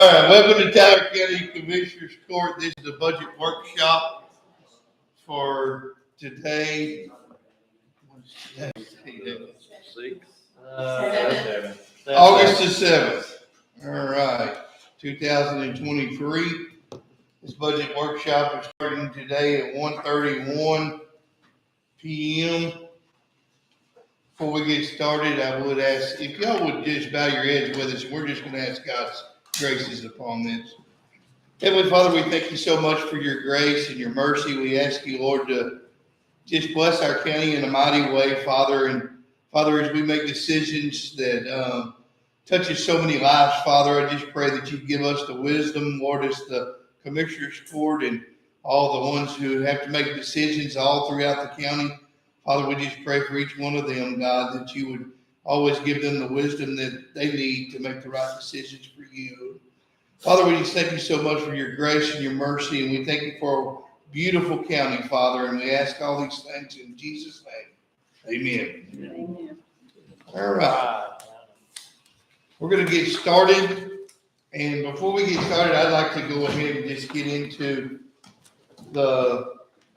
All right, welcome to Tyler County Commissioners Court. This is the budget workshop for today. August the 7th. All right, 2023. This budget workshop is starting today at 1:31 p.m. Before we get started, I would ask if y'all would just bow your heads with us. We're just going to ask God's graces upon this. Heavenly Father, we thank you so much for your grace and your mercy. We ask you, Lord, to just bless our county in a mighty way, Father. And Father, as we make decisions that touches so many lives, Father, I just pray that you give us the wisdom, Lord, as the Commissioners Court and all the ones who have to make decisions all throughout the county. Father, we just pray for each one of them, God, that you would always give them the wisdom that they need to make the right decisions for you. Father, we just thank you so much for your grace and your mercy, and we thank you for a beautiful county, Father, and we ask all these things in Jesus' name. Amen. Amen. All right. We're going to get started, and before we get started, I'd like to go ahead and just get into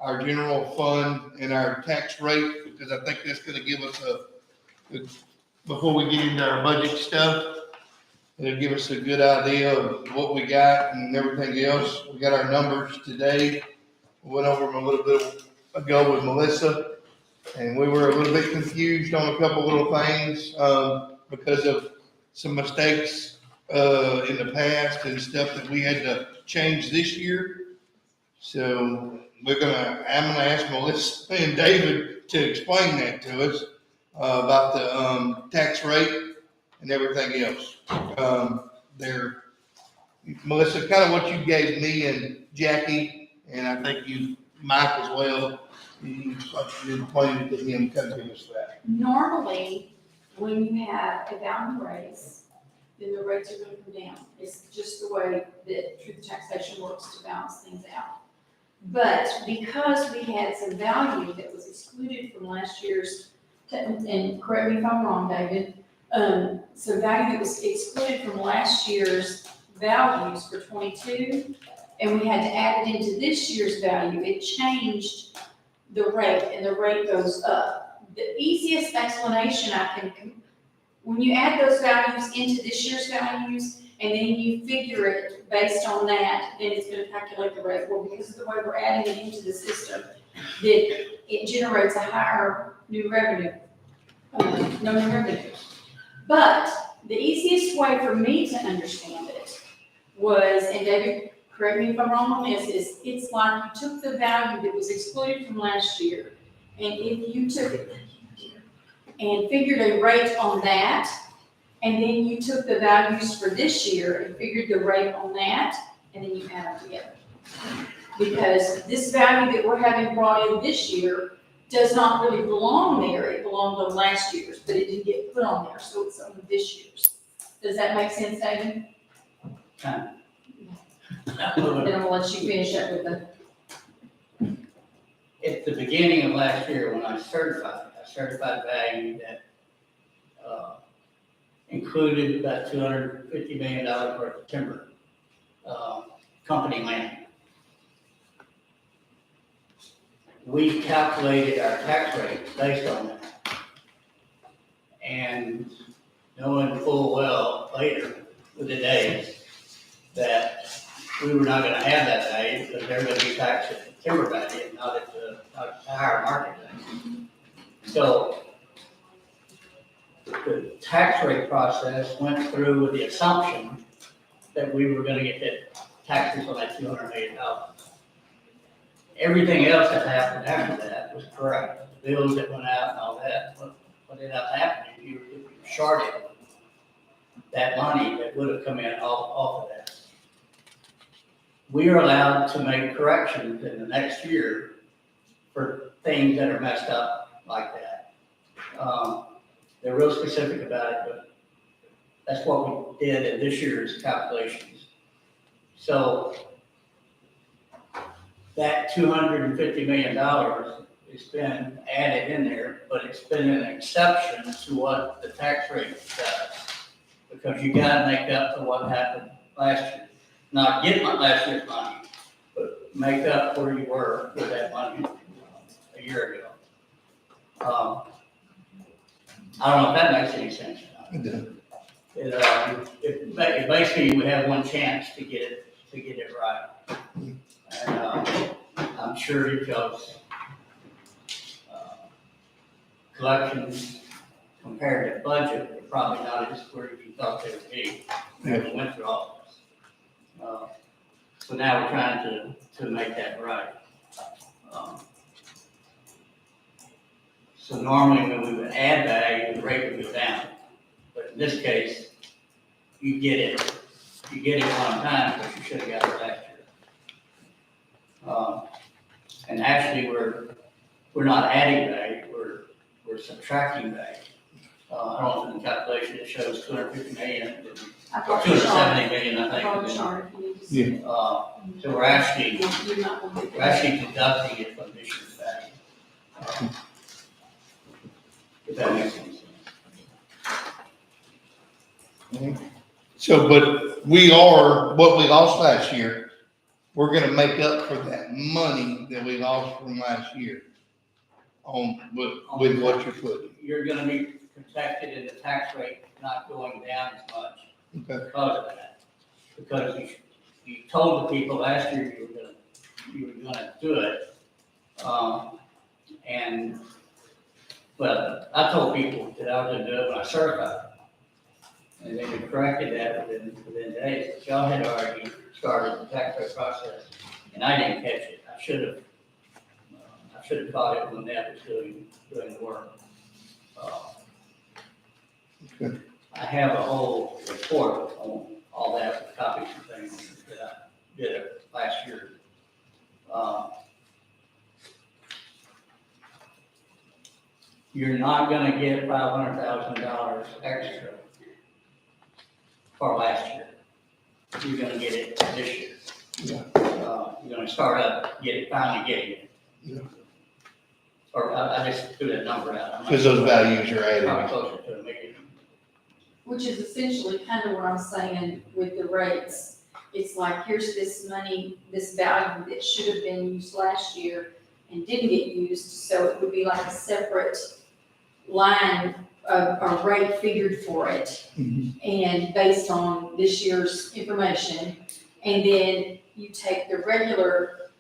our general fund and our tax rate, because I think that's going to give us before we get into our budget stuff, it'll give us a good idea of what we got and everything else. We got our numbers today. We went over them a little bit ago with Melissa, and we were a little bit confused on a couple little things because of some mistakes in the past and stuff that we had to change this year. So I'm gonna ask Melissa and David to explain that to us about the tax rate and everything else. Melissa, kind of what you gave me and Jackie, and I think you, Mike, as well. You explained it to him. Kind of give us that. Normally, when you have a value raise, then the rates are going to come down. It's just the way that truth taxation works to balance things out. But because we had some value that was excluded from last year's, and correct me if I'm wrong, David, some value that was excluded from last year's values for 22, and we had to add it into this year's value, it changed the rate, and the rate goes up. The easiest explanation when you add those values into this year's values, and then you figure it based on that, then it's going to calculate the rate. Well, because of the way we're adding it into the system, that it generates a higher new revenue, no new revenue. But the easiest way for me to understand it was, and David, correct me if I'm wrong on this, is it's like you took the value that was excluded from last year, and if you took it and figured a rate on that, and then you took the values for this year and figured the rate on that, and then you add them together. Because this value that we're having brought in this year does not really belong there. It belonged on last year's, but it didn't get put on there, so it's on this year's. Does that make sense, David? Kind Then I'm gonna let you finish up with the. At the beginning of last year, when I certified value that included about $250 million worth of timber, company land. We calculated our tax rate based on that. And knowing full well later with the days that we were not going to have that value because they're going to be taxed at the timber value, not at the higher market value. So the tax rate process went through with the assumption that we were going to get the taxes on that $200 million. Everything else that happened after that was correct. The bills that went out and all that, what ended up happening, you shorted that money that would have come in off of that. We are allowed to make corrections in the next year for things that are messed up like that. They're real specific about it, but that's what we did in this year's calculations. So that $250 million has been added in there, but it's been an exception to what the tax rate does, because you gotta make up for what happened last year. Not get my last year's money, but make up where you were with that money a year ago. I don't know if that makes any sense or not. Basically, we have one chance to get it right. And, I'm sure it goes, collections compared to budget are probably not as where you thought they would be. We went through all of this. So now we're trying to make that right. So normally when we would add value, the rate would go down. But in this case, you get it one time, but you should have got it last year. And actually, we're not adding value, we're subtracting value. I don't know if in the calculation it shows 250 million, I thought the 270 chart, million, I I thought the think. chart, if you need to see it. So we're actually You're not gonna get deducting it from this year's value. If that makes any sense. So, but we are, what we lost last year, we're gonna make up for that money that we lost from last year with what you're putting. You're gonna be protected in the tax rate not going down as much Okay. because of that. Because you told the people last year you were gonna do it. Well, I told people that I was gonna do it when I certified. And they corrected that within days, but y'all had already started the tax rate process, and I didn't catch it. I should have caught it when Ned was doing the work. Okay. I have a whole report on all that with copies and things that I did it last year. You're not gonna get $500,000 extra for last year. You're gonna get it this year. Yeah. You're gonna start up, finally getting it. Yeah. Or I just threw that number out. Because those values are Probably added. closer to $1 million. Which is essentially kind of what I'm saying with the rates. It's like, here's this money, this value that should have been used last year and didn't get used, so it would be like a separate line, a rate figured for it, Mhm. and based on this year's information. And then you take the regular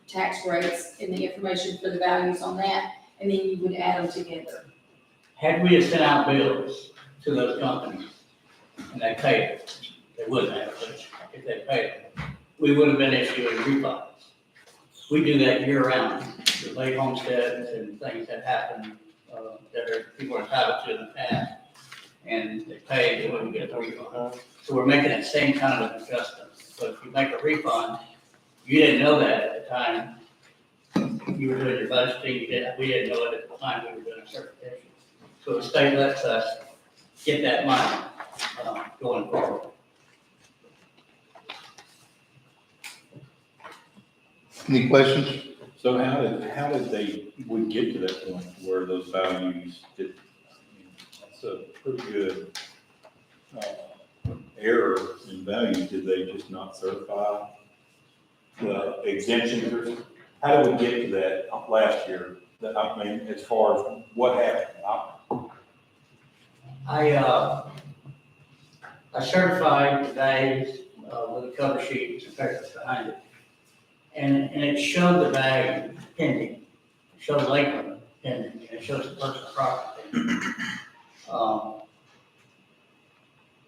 tax rates and the information for the values on that, and then you would add them together. Had we have sent out bills to those companies and they paid it, they wouldn't have, but if they paid it, we would have been issuing refunds. We do that year round, the late homesteads and things that happen, that people are entitled to in the past. And they paid, they wouldn't get the refund. So we're making that same kind of adjustment. So if you make a refund, you didn't know that at the time. You were doing your budgeting, we didn't know it at the time we were doing a certification. So the state lets us get that money, going forward. Any questions? So how did they, we get to that point where those values did, I mean, that's a pretty good, error in value. Did they just not certify the exemptions or, how did we get to that last year? That, I mean, as far as what happened? I certified the values, with a cover sheet and papers behind it. And it showed the value pending, it showed Lakeland pending, and it shows the personal property pending.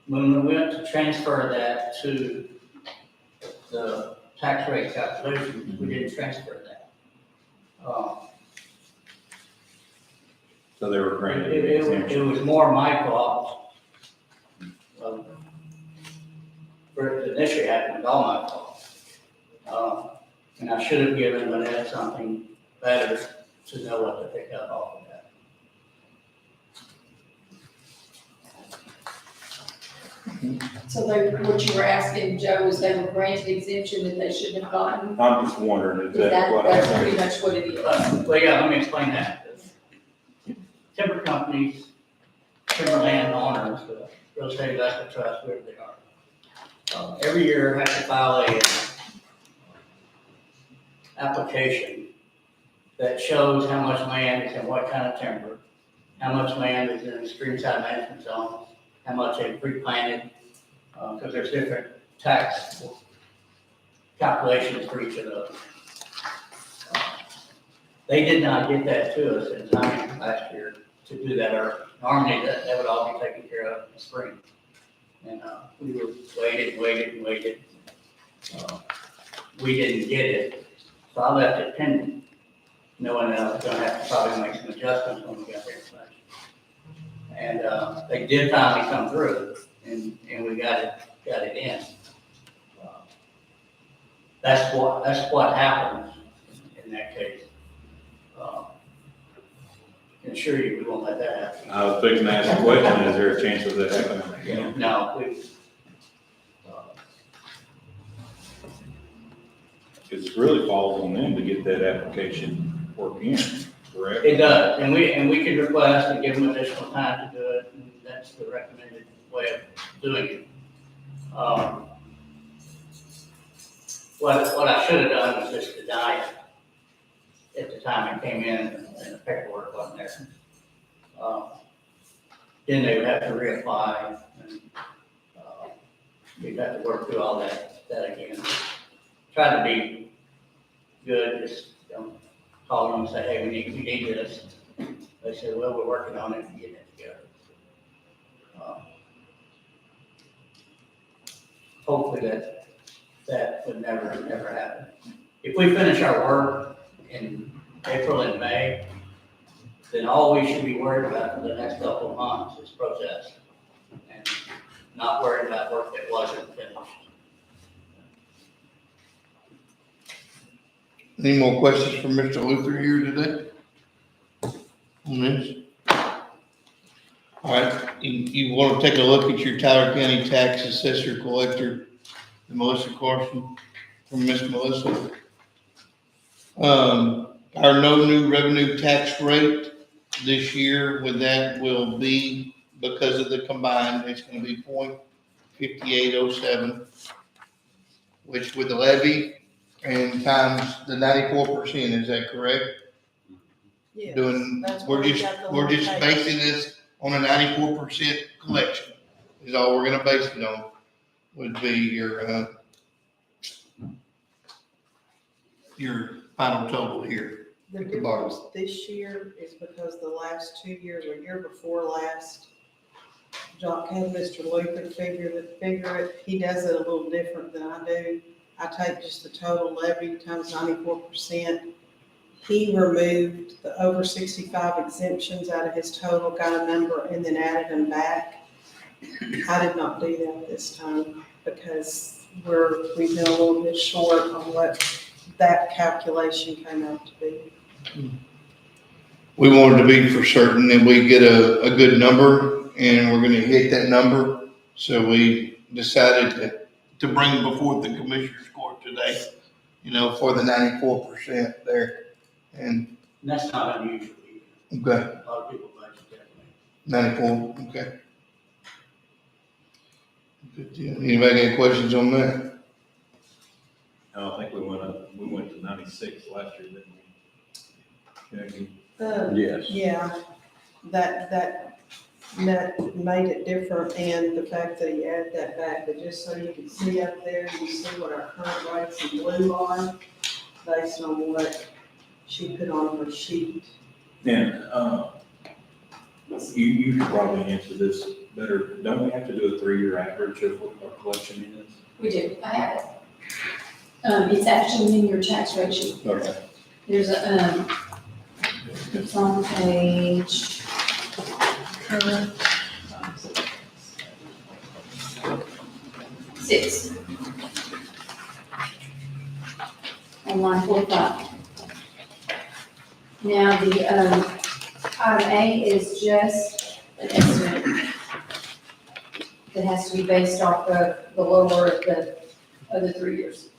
When we went to transfer that to the tax rate calculation, we didn't transfer that. So they were granted an It exemption. was more my fault. For it initially happened, it was all my fault. And I should have given Lynette something better to know what to pick up off of that. So what you were asking, Joe, is they were granted exemption that they shouldn't have gotten? I'm just wondering, is that what That's happened? pretty much what it is. Well, yeah, let me explain that. Timber companies, timber land owners, real estate investment trusts, whoever they are, every year have to file a application that shows how much land is in what kind of timber, how much land is in the streamside management zone, how much they pre-planted, because there's different tax calculations for each of those. They did not get that to us in time last year to do that early. Normally, that would all be taken care of in the spring. And, we were waited. We didn't get it, so I left it pending, knowing that I was gonna have to probably make some adjustments when we got there. And, they did finally come through, and we got it in. That's what happens in that case. I can assure you, we won't let that happen. I was fixing to ask a question, is there a chance of that happening again? No, It really falls on them to get that application worked in, correct? it does, and we could request and give them additional time to do it, and that's the recommended way of doing it. What I should have done was just deny it at the time it came in and the paperwork wasn't there. Then they would have to reapply and, we'd have to work through all that again. Try to be good, just don't call them and say, hey, we need this. They say, well, we're working on it and getting it together. Hopefully that would never happen. If we finish our work in April and May, then all we should be worried about for the next couple of months is protest. And not worried about work that wasn't finished. Any more questions for Mr. Luther here today? On this? All right, you want to take a look at your Tyler County Tax Assessor Collector, Melissa Carson, from Miss Melissa. Our no new revenue tax rate this year with that will be, because of the combined, it's gonna be 0.5807, which with the levy and times the 94%, is that correct? Yes, Doing, that's we're why we just, got the we're just limitation. basing this on a 94% collection, is all we're gonna base it on, would be your final total here. The at the bottom. difference this year is because the last 2 years, or year before last, Jock had Mr. Luther figure it. He does it a little different than I do. I take just the total levy times 94%. He removed the over 65 exemptions out of his total, got a number, and then added them back. I did not do that this time because we've been a little bit short on what that calculation came out to be. We wanted to be for certain that we get a good number and we're gonna hit that number. So we decided to bring before the Commissioners Court today, for the 94% there. And, And that's not unusual either. okay, A lot of people budget that way. 94, okay. Good deal. Anybody got any questions on that? I don't think we went to 96 last year, didn't we? Jackie? Yes. Yeah, that made it different, and the fact that he added that back, but just so you can see up there, you see what our current rates in blue are, based on what she put on her sheet. And, you could probably answer this better. Don't we have to do a 3-year average of what our collection is? We do, I have it. It's actually in your tax rate sheet. Okay. There's it's on page 6. On line 45. Now, the, item A is just an estimate that has to be based off of the lower of the 3 years.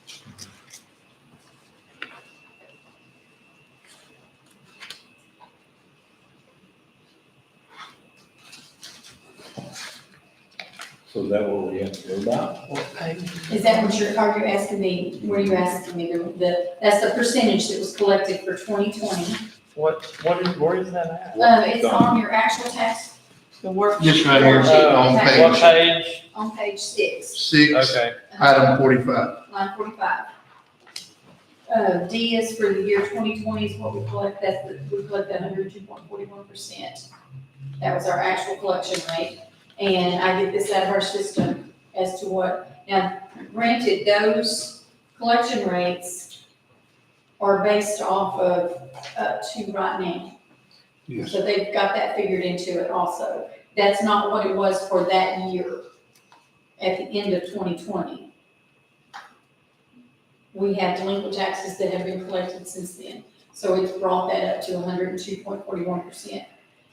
So So is that what we have to go by? Is that what are you asking me, what are you asking me, that's the percentage that was collected for 2020. Where is that at? It's on your actual tax, The work. Just right here, on What page page? on page 6. 6, Okay, item 45. Line 45. D is for the year 2020 is what we collect, we collect that 102.41%. That was our actual collection rate. And I get this out of our system as to what, now granted, those collection rates are based off of up to right now. Yes. So they've got that figured into it also. That's not what it was for that year at the end of 2020. We have delinquent taxes that have been collected since then. So it's brought that up to 102.41%.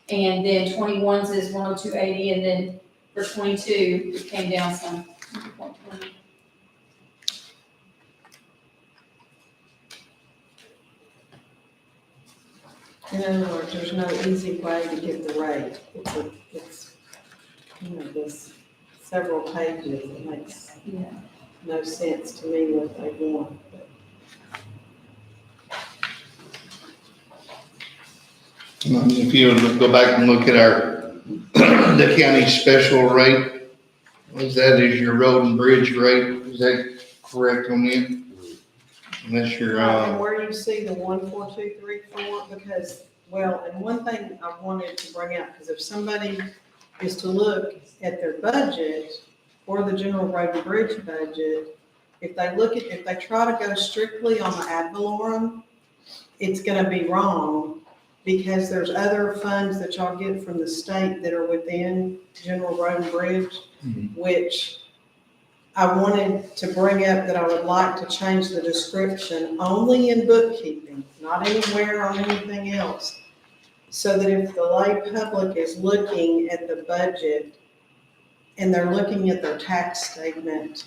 And then 21's is 102.80, and then for 22, it came down some. 1.20. In other words, there's no easy way to get the rate. It's, this several pages, it makes Yeah. no sense to me what they want. If you go back and look at our, the county special rate, is your road and bridge rate, is that correct on it? Unless you're, And where you see the 1, 4, 2, 3, 4, because, well, and one thing I wanted to bring out, because if somebody is to look at their budget or the general road and bridge budget, if they try to go strictly on the ad valorem, it's gonna be wrong, because there's other funds that y'all get from the state that are within general road and bridge, which I wanted to bring up that I would like to change the description only in bookkeeping, not anywhere on anything else. So that if the lay public is looking at the budget and they're looking at their tax statement,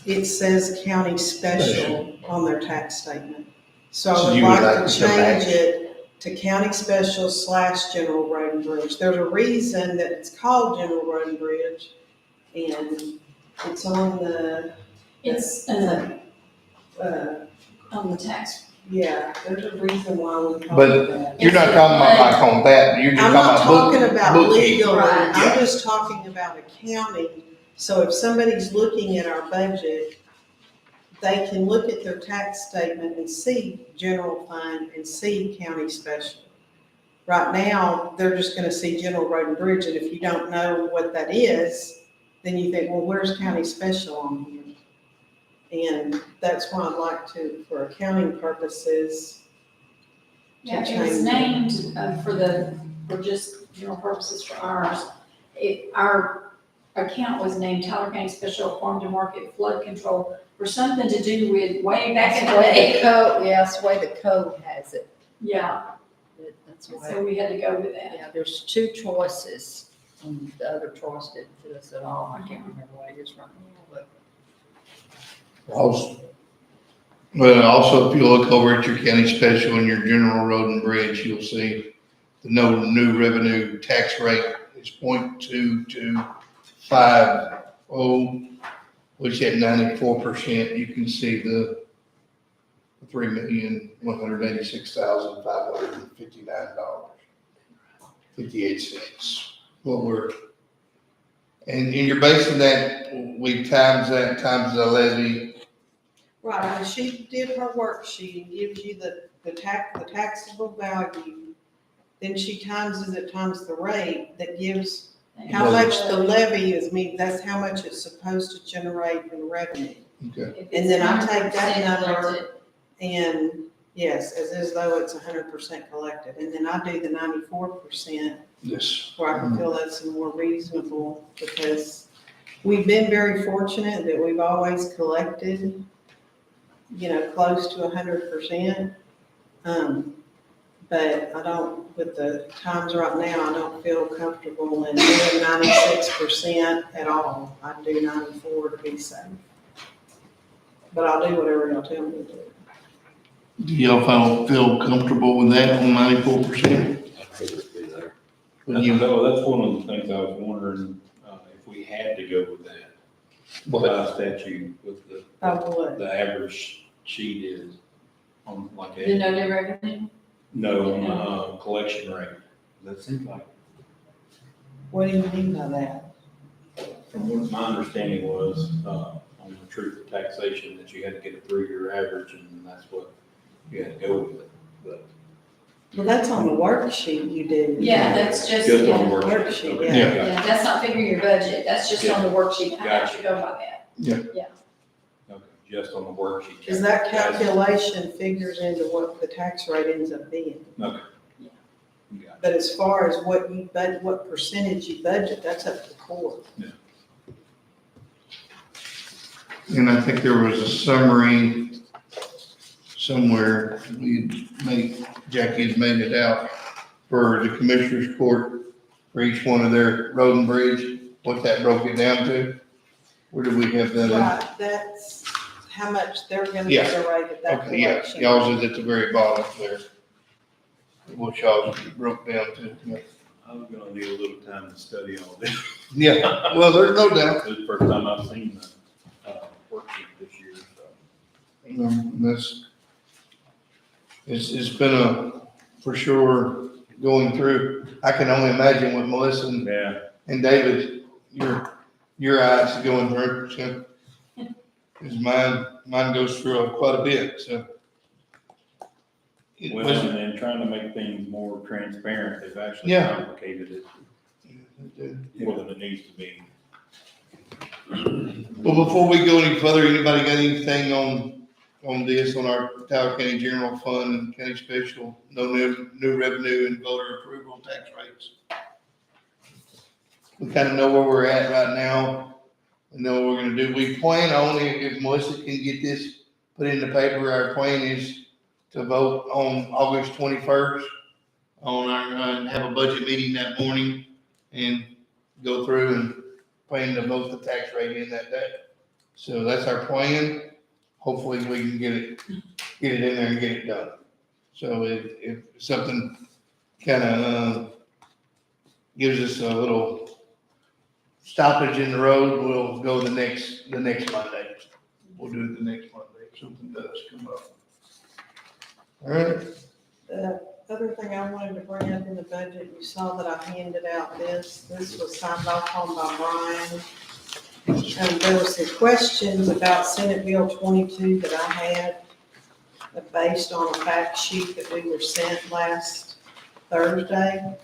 it says county special on their tax statement. So So I would you would like like to to change match? it to county special / general road and bridge. There's a reason that it's called general road and bridge, and it's on the, It's, uh, on the tax. yeah, there's a reason why we call But it that. you're not talking about like on that, you're just I'm not talking talking about bookkeeping. legal, Right. I'm just talking about accounting. So if somebody's looking at our budget, they can look at their tax statement and see general fund and see county special. Right now, they're just gonna see general road and bridge, and if you don't know what that is, then you think, well, where's county special on here? And that's why I'd like to, for accounting purposes, Yeah, it was change it. named for just general purposes for ours. Our account was named Tyler County Special Farm to Market Flood Control for something to do with way back in the day. That's the way the code has it. Yeah, That's why, so we had to go with that. yeah, there's 2 choices, and the other choice didn't fit us at all. I can't remember what it is right now, but Also, well, also, if you look over at your county special and your general road and bridge, you'll see the no new revenue tax rate is 0.2250, which at 94%, you can see the $3,186,559.58. What we're, and you're basing that, we times the levy. right, and she did her worksheet and gives you the taxable value. Then she times it times the rate that gives how much the levy is, that's how much it's supposed to generate in revenue. Okay. If And then I take it's that 100% number- collected, And yes, as though it's 100% collected. And then I do the 94%, Yes. where I can feel that's more reasonable, because we've been very fortunate that we've always collected, close to 100%. But I don't, with the times right now, I don't feel comfortable in doing 96% at all. I do 94 to be safe. But I'll do whatever y'all tell me to do. Do y'all feel comfortable with that on 94%? When you, That's one of the things I was wondering, if if we had to go with that, But by statute, with Of what? the average sheet is on like The a, no new revenue? no, on the, collection rate. That seems like, What do you mean by that? from what my understanding was, on the truth of taxation, that you had to get a 3-year average, and that's what you had to go with it. But Well, that's on the worksheet you do. Yeah, that's just, just on yeah, the worksheet. Worksheet, Okay, yeah. gotcha. yeah, that's not figuring your budget, that's just on the worksheet, I have Gotcha. to go by that. Okay, just on the worksheet. Because that That's- calculation figures into what the tax rate ends up being. Okay. Yeah. Gotcha. But as far as what you budget, what percentage you budget, that's up to the court. And I think there was a summary somewhere, Jackie has made it out for the commissioner's court for each one of their road and bridge, what that broke it down to. Where do we have that in? Right, that's how much they're gonna Yeah. generate at that Okay, yeah, collection. y'all's is at the very bottom there. What y'all's broke down to. Yeah. I'm gonna need a little time to study all this. Yeah, well, there's no doubt. This is the first time I've seen the, worksheet this year, so. It's been for sure, going through. I can only imagine what Melissa Yeah, and David, your eyes going through, so. Cause mine goes through quite a bit, so. It well, was- and then trying to make things more transparent, they've actually Yeah. complicated it more than it needs to be. Well, before we go any further, anybody got anything on this, on our Tyler County General Fund and County Special, no new revenue and voter approval tax rates? We kind of know where we're at right now, we know what we're gonna do. We plan on, if Melissa can get this put in the paper, our plan is to vote on August 21st on our, and have a budget meeting that morning and go through and plan to vote the tax rate in that day. So that's our plan. Hopefully we can get it in there and get it done. So if something kind of, gives us a little stoppage in the road, we'll go the next Monday. We'll do it the next Monday if something does come up. All right, The other thing I wanted to bring up in the budget, you saw that I handed out this was signed off on by Brian. There were some questions about Senate Bill 22 that I had based on a fact sheet that we were sent last Thursday.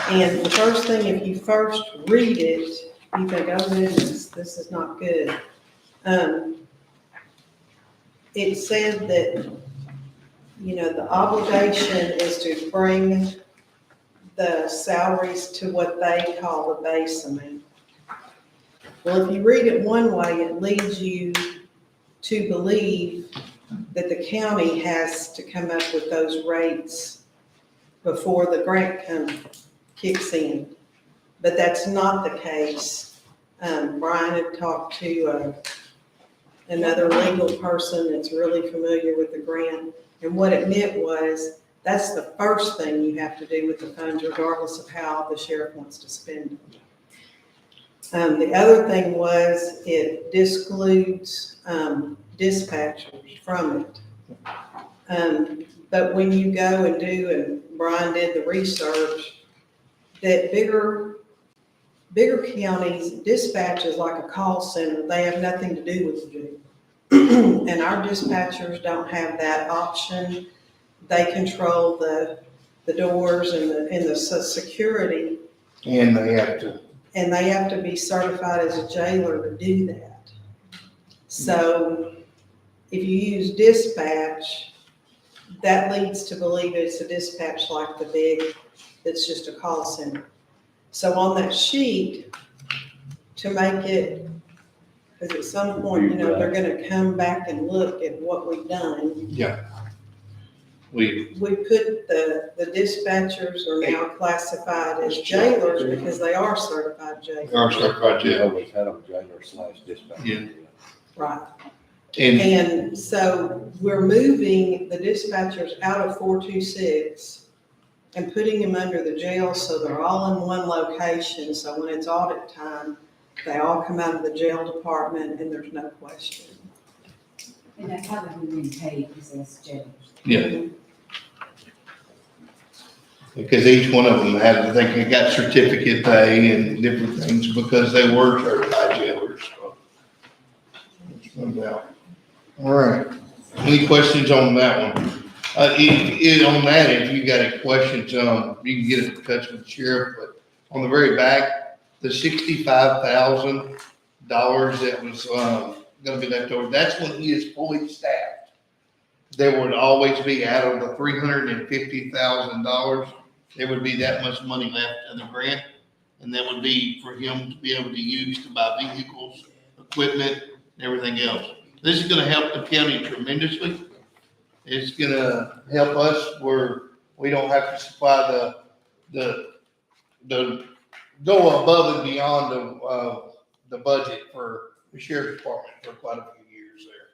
And the first thing, if you first read it, you think, oh goodness, this is not good. It said that, the obligation is to bring the salaries to what they call the base amount. Well, if you read it one way, it leads you to believe that the county has to come up with those rates before the grant kicks in. But that's not the case. Brian had talked to another legal person that's really familiar with the grant. And what it meant was, that's the first thing you have to do with the funds, regardless of how the sheriff wants to spend them. The other thing was, it discludes dispatchers from it. But when you go and do, and Brian did the research, that bigger counties, dispatch is like a call center, they have nothing to do with the jail. And our dispatchers don't have that option. They control the doors and the security, and they have to. and they have to be certified as a jailer to do that. So if you use dispatch, that leads to believe it's a dispatch like the big, it's just a call center. So on that sheet, to make it, because at some point, they're gonna come back and look at what we've done. Yeah. We put the dispatchers are now classified as jailers because they are certified jailers. are certified jail. Always had them jailer/dispatcher. Yeah. Right. And And so we're moving the dispatchers out of 426 and putting them under the jail so they're all in one location. So when it's audit time, they all come out of the jail department and there's no question. And that's how they've been paid, because that's jailers. Yeah. Because each one of them had, I think they got certificate pay and different things because they were certified jailers. So, there's no doubt. All right. Any questions on that one? On that, if you got any questions, you can get in touch with the sheriff, but on the very back, the $65,000 that was, gonna be left over, that's when he is fully staffed. There would always be out of the $350,000, there would be that much money left in the grant. And that would be for him to be able to use to buy vehicles, equipment, and everything else. This is gonna help the county tremendously. It's gonna help us where we don't have to supply the go above and beyond the budget for the sheriff's department for quite a few years there.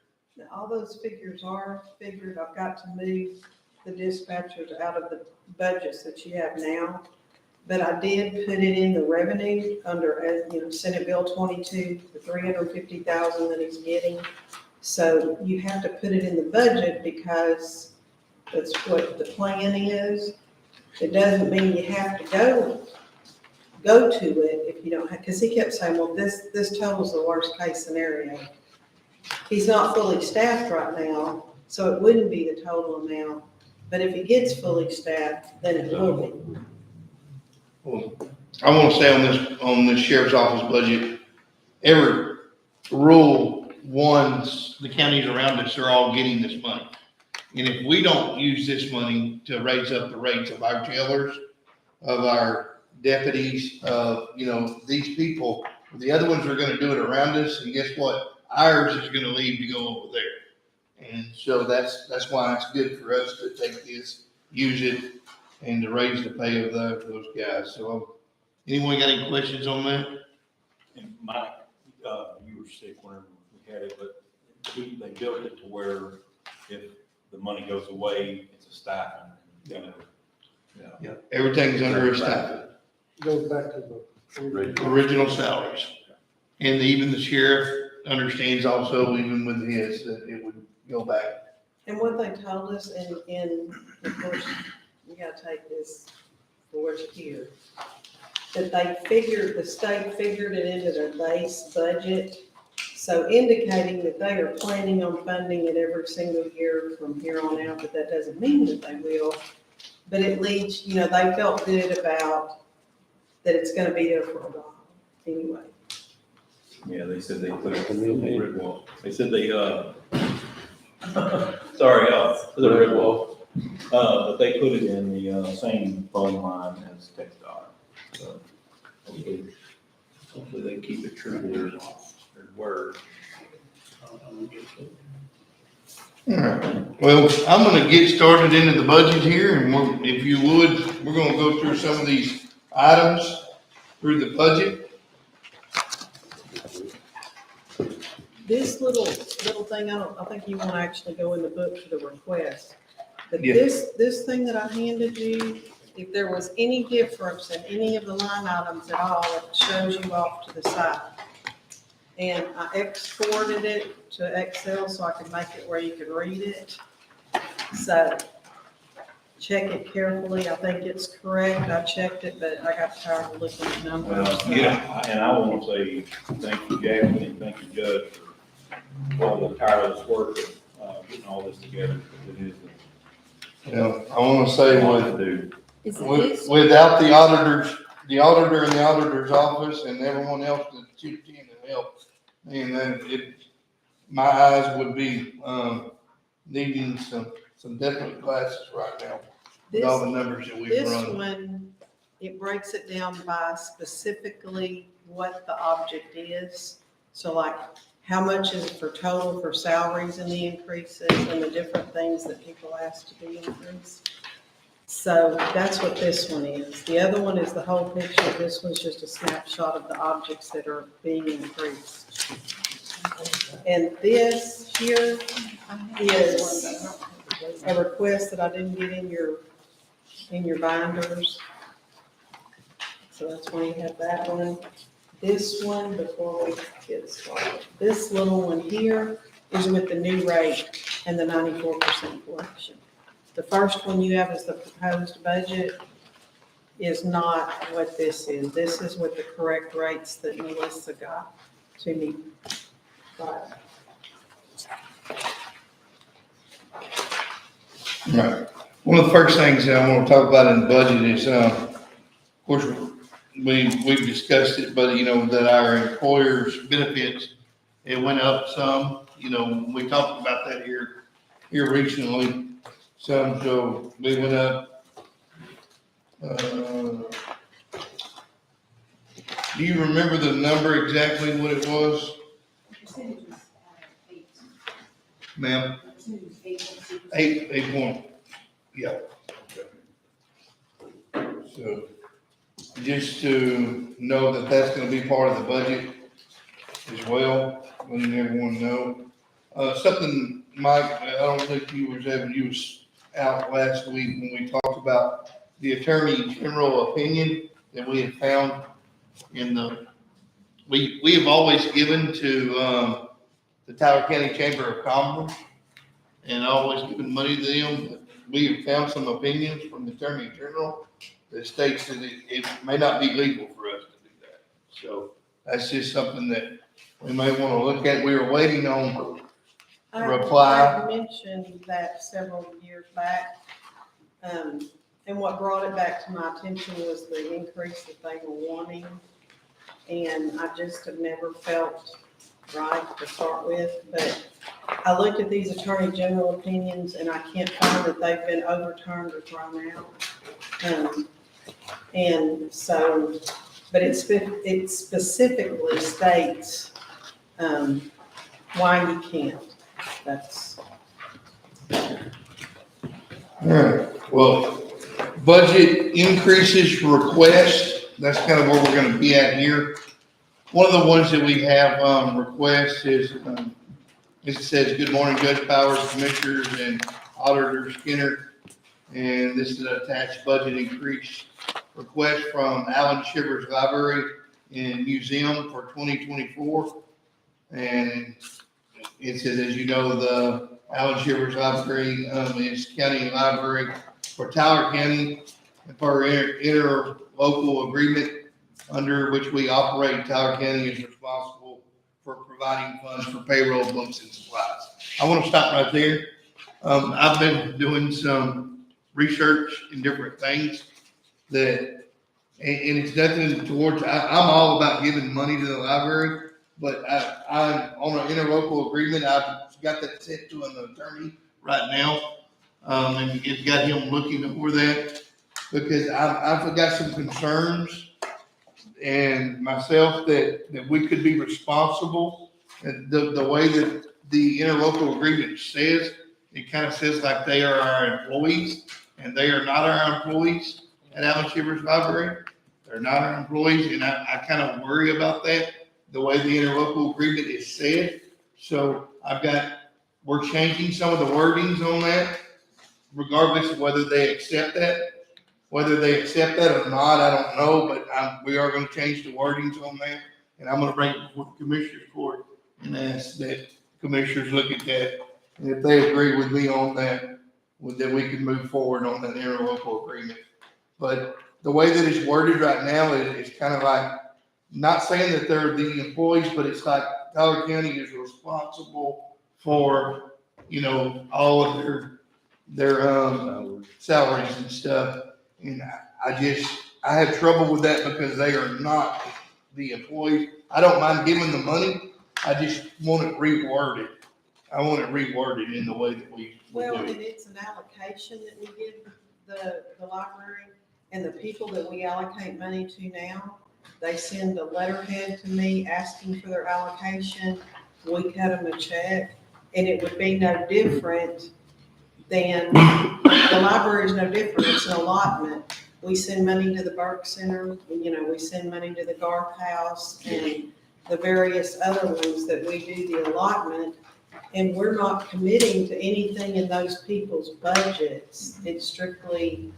Now, all those figures are figured. I've got to move the dispatchers out of the budgets that you have now. But I did put it in the revenue under, as you know, Senate Bill 22, the 350,000 that he's getting. So you have to put it in the budget because that's what the plan is. It doesn't mean you have to go to it if you don't have, because he kept saying, well, this totals the worst case scenario. He's not fully staffed right now, so it wouldn't be the total amount. But if he gets fully staffed, then it will be. Well, I want to say on this sheriff's office budget, every rural ones, the counties around us are all getting this money. And if we don't use this money to raise up the rates of our jailers, of our deputies, these people, the other ones are gonna do it around us, and guess what? Ours is gonna leave to go over there. And so that's why it's good for us to take this, use it, and to raise the pay of those guys. So, anyone got any questions on that? And Mike, you were sick whenever we had it, but they built it to where if the money goes away, it's a stipend, you know. Yeah, everything's under a stipend, Goes back to the. original salaries. And even the sheriff understands also, even with his, that it would go back. And what they told us, and of course, you gotta take this for what's here, that the state figured it into their base budget. So indicating that they are planning on funding it every single year from here on out, but that doesn't mean that they will. But it leads, they felt good about that it's gonna be there for a while, anyway. Yeah, they said they put it in the red wall. They said they, sorry, the red wall. But they put it in the, same phone line as TxDOT. So hopefully they keep it true to their word. Alright, well, I'm gonna get started into the budget here, and if you would, we're gonna go through some of these items through the budget. This little thing, I think you want to actually go in the book for the request. But Yeah. this thing that I handed you, if there was any difference in any of the line items at all, it shows you off to the side. And I exported it to Excel so I could make it where you could read it. So check it carefully. I think it's correct. I checked it, but I got tired of looking at numbers. Well, yeah, and I want to say thank you, Jackie, and thank you, Judge, for all the tireless work of getting all this together, because it is I wanna say a with lot to do. Is it this? without the auditor in the auditor's office and everyone else that chipped in and helped, and then my eyes would be, needing some definite glasses right now with all the numbers that we've This run. one, it breaks it down by specifically what the object is. So like, how much is it for total for salaries and the increases and the different things that people ask to be increased? So that's what this one is. The other one is the whole picture. This one's just a snapshot of the objects that are being increased. And this here is a request that I didn't get in your in your binders. So that's why you have that one. This one, before we get started, this little one here is with the new rate and the 94% collection. The first one you have is the proposed budget is not what this is. This is with the correct rates that Melissa got to me. Right. Right. One of the first things that I want to talk about in the budget is, of course, we've discussed it, but that our employers' benefits, it went up some, we talked about that here recently. So we went up, do you remember the number exactly what it was, Percentage was 8. ma'am? Percentage was 8.2%. 8 point, yeah. So, just to know that that's gonna be part of the budget as well, letting everyone know. Something, Mike, I don't think you was out last week when we talked about the Attorney General opinion that we had found we have always given to, the Tyler County Chamber of Commerce and always given money to them, but we have found some opinions from the Attorney General that states that it may not be legal for us to do that. So that's just something that we may want to look at. We were waiting on reply. I mentioned that several years back. And what brought it back to my attention was the increase that they were wanting. And I just have never felt right to start with, but I looked at these Attorney General opinions and I can't find that they've been overturned or thrown out. And so, but it specifically states, why you can't. That's. All right, well, budget increases request, that's kind of where we're gonna be at here. One of the ones that we have, requests is, it says, "Good morning, Judge Powers, Commissioners, and Auditor Skinner." And this is an attached budget increase request from Allen Shivers Library and Museum for 2024. And it says, as you know, the Allen Shivers Library, is county library for Tyler County for interlocal agreement under which we operate. Tyler County is responsible for providing funds for payroll, books, and supplies. I want to stop right there. I've been doing some research in different things that, and it's nothing towards, I'm all about giving money to the library, but I'm on an interlocal agreement. I've got that sent to an attorney right now. And it's got him looking over that because I've got some concerns and myself that we could be responsible. And the way that the interlocal agreement says, it kind of says like they are our employees, and they are not our employees at Allen Shivers Library. They're not our employees, and I kind of worry about that, the way the interlocal agreement is said. So we're changing some of the wordings on that, regardless of whether they accept that. Whether they accept that or not, I don't know, but we are gonna change the wordings on that. And I'm gonna bring it before the Commissioners Court and ask that commissioners look at that. And if they agree with me on that, then we can move forward on that interlocal agreement. But the way that it's worded right now, it's kind of like, not saying that they're the employees, but it's like Tyler County is responsible for, all of their salaries and stuff. And I have trouble with that because they are not the employees. I don't mind giving the money. I just want it reworded. I want it reworded in the way that we Well, do and it. it's an allocation that we give the library, and the people that we allocate money to now, they send a letterhead to me asking for their allocation. We cut them a check, and it would be no different than, the library is no different, it's an allotment. We send money to the Burke Center, we send money to the Garth House and the various other ones that we do the allotment. And we're not committing to anything in those people's budgets. It's strictly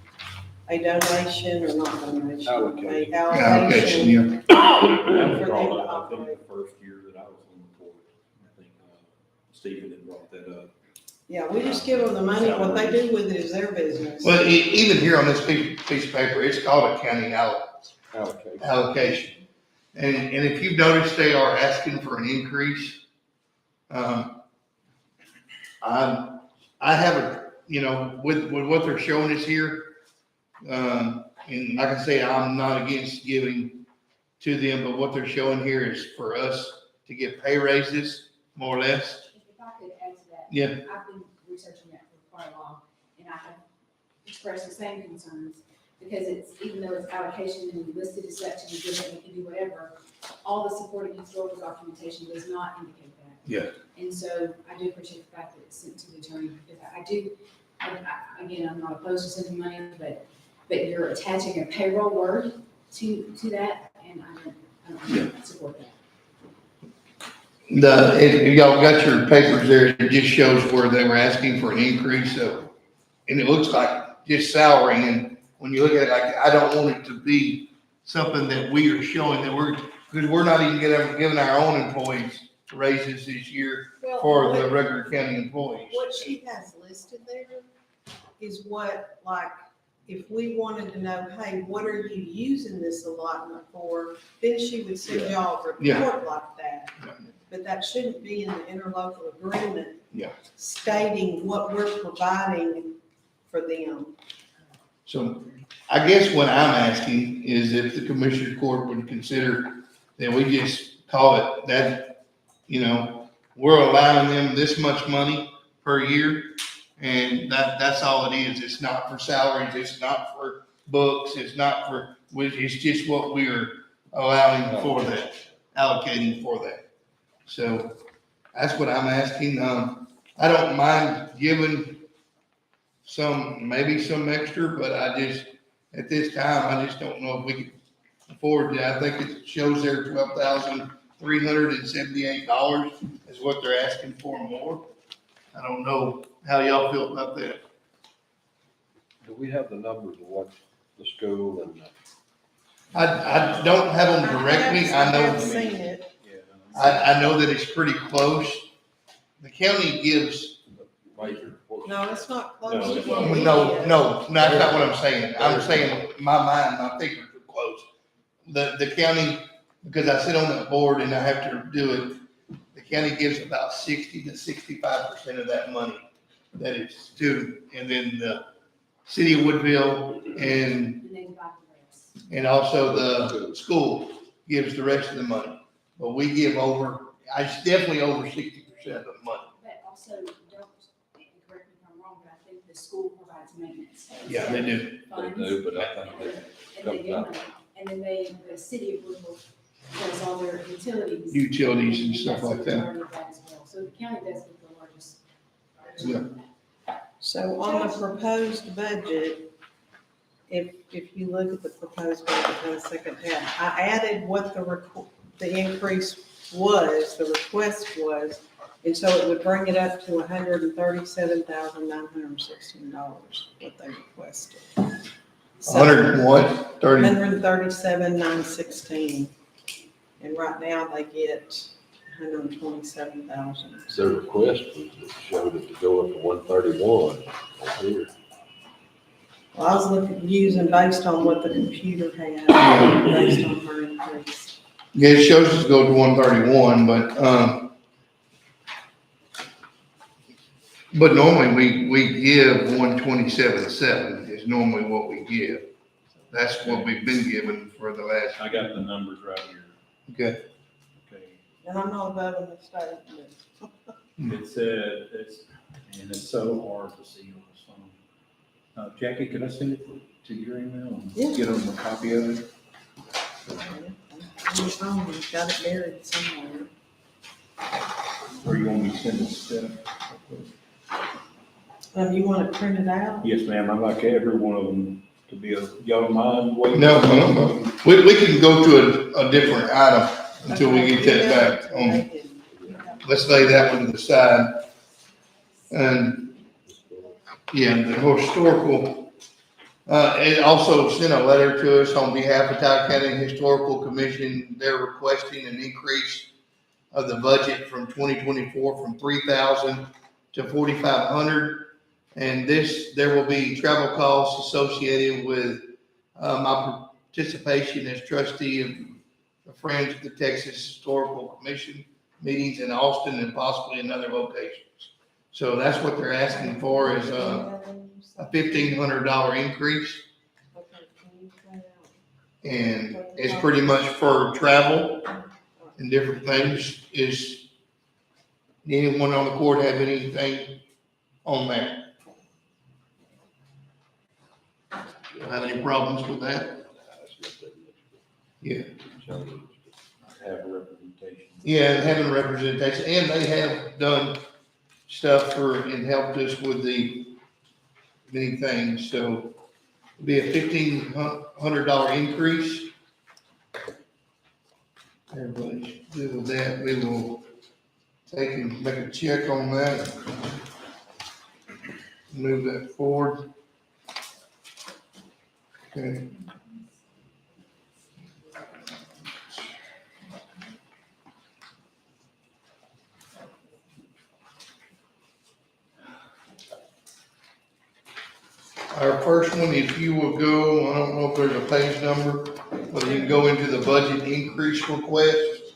a donation or not donation, Allocation. a Allocation, allocation. yeah. That was For brought them to up, I think, operate. the first year that I was on the board. I think, Stephen had brought that up. Yeah, we just give them the money, what they do with it is their business. Well, even here on this piece of paper, it's called a county Allocation. allocation. And if you've noticed, they are asking for an increase. I haven't, with what they're showing us here, and like I say, I'm not against giving to them, but what they're showing here is for us to get pay raises, more or less. If I could add to that. Yeah. I've been researching that for quite a while, and I have expressed the same concerns, because it's, even though it's allocation and listed as such, and you it can do whatever, all the supporting historical documentation does not indicate that. Yeah. And so I do appreciate the fact that it's sent to the attorney, because again, I'm not opposed to sending money, but you're attaching a payroll word to that, and I don't support that. If y'all got your papers there, it just shows where they were asking for an increase of, and it looks like just salary, and when you look at it, like, I don't want it to be something that we are showing that because we're not even giving our own employees raises this year Well, for what- the regular county employees. What she has listed there is what, like, if we wanted to know, hey, what are you using this allotment for? Then she would send y'all a Yeah. report like that. But that shouldn't be in the interlocal agreement. Yeah. Stating what we're providing for them. So I guess what I'm asking is if the commissioner court would consider that we just call it that, we're allowing them this much money per year. And that's all it is. It's not for salaries. It's not for books. It's just what we are allowing for that, allocating for that. So that's what I'm asking. I don't mind giving maybe some extra, but at this time, I just don't know if we can afford it. I think it shows there $12,378 is what they're asking for more. I don't know how y'all feel about that. Do we have the numbers of what the school and? I don't have them directly. I haven't seen know, it. I know that it's pretty close. The county gives, Major. No, it's not No, close it's to what not. we no, get. that's not what I'm saying. I'm saying my mind, my fingers are close. The county, because I sit on that board and I have to do it, the county gives about 60 to 65% of that money that is due. And then the city of Woodville and And they divide the rest. And also the school gives the rest of the money. But we give it's definitely over 60% of the money. But also, don't, correct me if I'm wrong, but I think the school provides maintenance. Yeah, they do. They Funds. do, but I think that And they comes get out. money. And then the city of Woodville does all their utilities. Utilities and stuff That's like the that. majority of as well. So the county does get the largest. Yeah. So on the proposed budget, if you look at the proposed budget in the second half, I added what the increase was, the request was, and so it would bring it up to $137,916, what they requested. 100 and what? 30? $137,916, and right now they get $127,000. Their request was, it showed it to go up to 131 here. Well, I was using based on what the computer had, based on her increase. Yeah, it shows us go to 131, but normally we give 127.7 is normally what we give. That's what we've been given for the last, I got the numbers right here. okay. Okay. And I'm not above a mistake. It said, it's so hard to see on this phone. Jackie, can I send it to your email and Yeah. get them a copy of it? On the phone, I've got it buried somewhere. Or you want me to send it to Steph? You want it printed out? Yes, ma'am, I'd like every one of them to be y'all don't mind waiting? No. We can go to a different item until we get that back on. Let's lay that one to the side. And, yeah, the historical, It also sent a letter to us on behalf of Tyler County Historical Commission. They're requesting an increase of the budget from 2024 from 3,000 to 4,500. And there will be travel costs associated with my participation as trustee of the Friends of the Texas Historical Commission meetings in Austin and possibly in other locations. So that's what they're asking for is a $1,500 increase. And it's pretty much for travel and different things. Is anyone on the court have anything on that? Don't have any problems with that? Yeah. Have representation. Yeah, having representation, and they have done stuff and helped us with the many things, so it'll be a $1,500 increase. Everybody's good with that, we will take and make a check on that. Move that forward. Okay. Our first one, if you will go, I don't know if there's a page number, but you can go into the budget increase request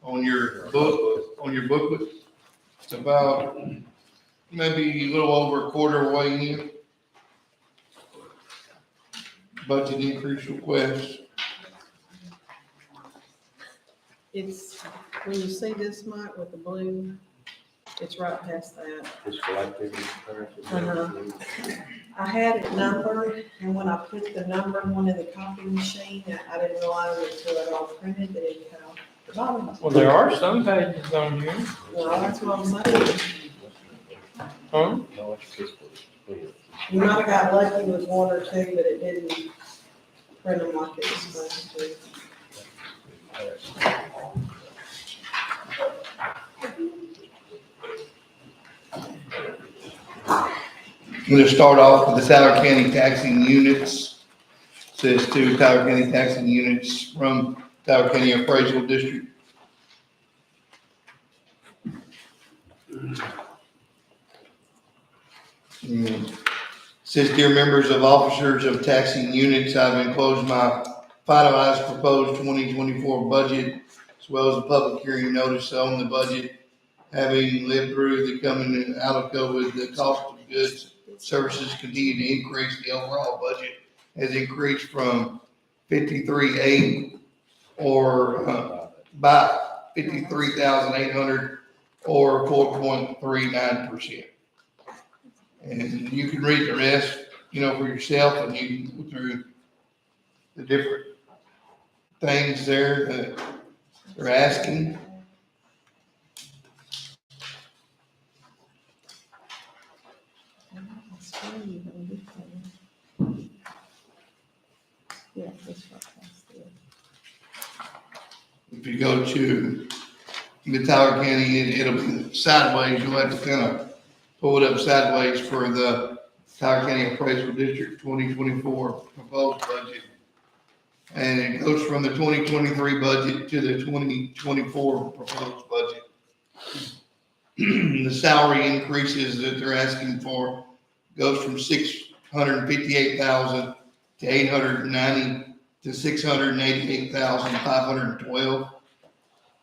on your booklet. It's about maybe a little over a quarter way in. Budget increase request. It's, when you see this, Mike, with the blue, it's right past that. Just for activity comparison. Uh-huh. I had it numbered, and when I put the numbered one in the copy machine, I didn't realize until it all printed that it had all the bottom. Well, there are some pages on here, Well, that's what I'm saying. huh? No, it's just for- You might have got lucky with one or two, but it didn't print them like it was supposed to. I'm gonna start off with the Tyler County taxing units. Says to Tyler County taxing units from Tyler County Appraisal District. Says, dear members of officers of taxing units, I've enclosed my finalized proposed 2024 budget as well as a public hearing notice on the budget. Having lived through the coming out of COVID, the cost of goods, services continue to increase. The overall budget has increased from 53.8 or by 53,800 or 4.39%. And you can read the rest, for yourself, and you can go through the different things there that they're asking. Yeah, it's right past it. If you go to the Tyler County, it'll be sideways. You'll have to kind of pull it up sideways for the Tyler County Appraisal District 2024 proposed budget. And it goes from the 2023 budget to the 2024 proposed budget. The salary increases that they're asking for goes from 658,000 to 890 to 688,512,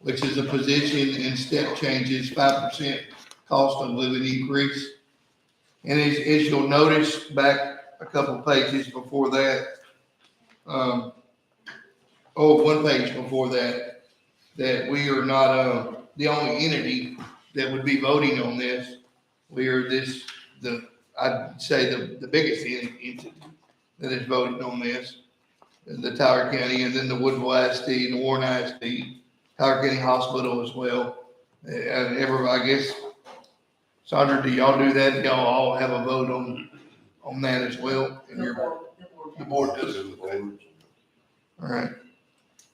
which is a position and step changes, 5% cost of living increase. And as you'll notice back a couple pages before that, one page before that, that we are not the only entity that would be voting on this. We are I'd say the biggest entity that is voting on this, the Tyler County, and then the Woodville ISD and the Warren ISD, Tyler County Hospital as well. And everybody, I guess, Sandra, do y'all do that? Do y'all all have a vote on that as well? And the board does. All right.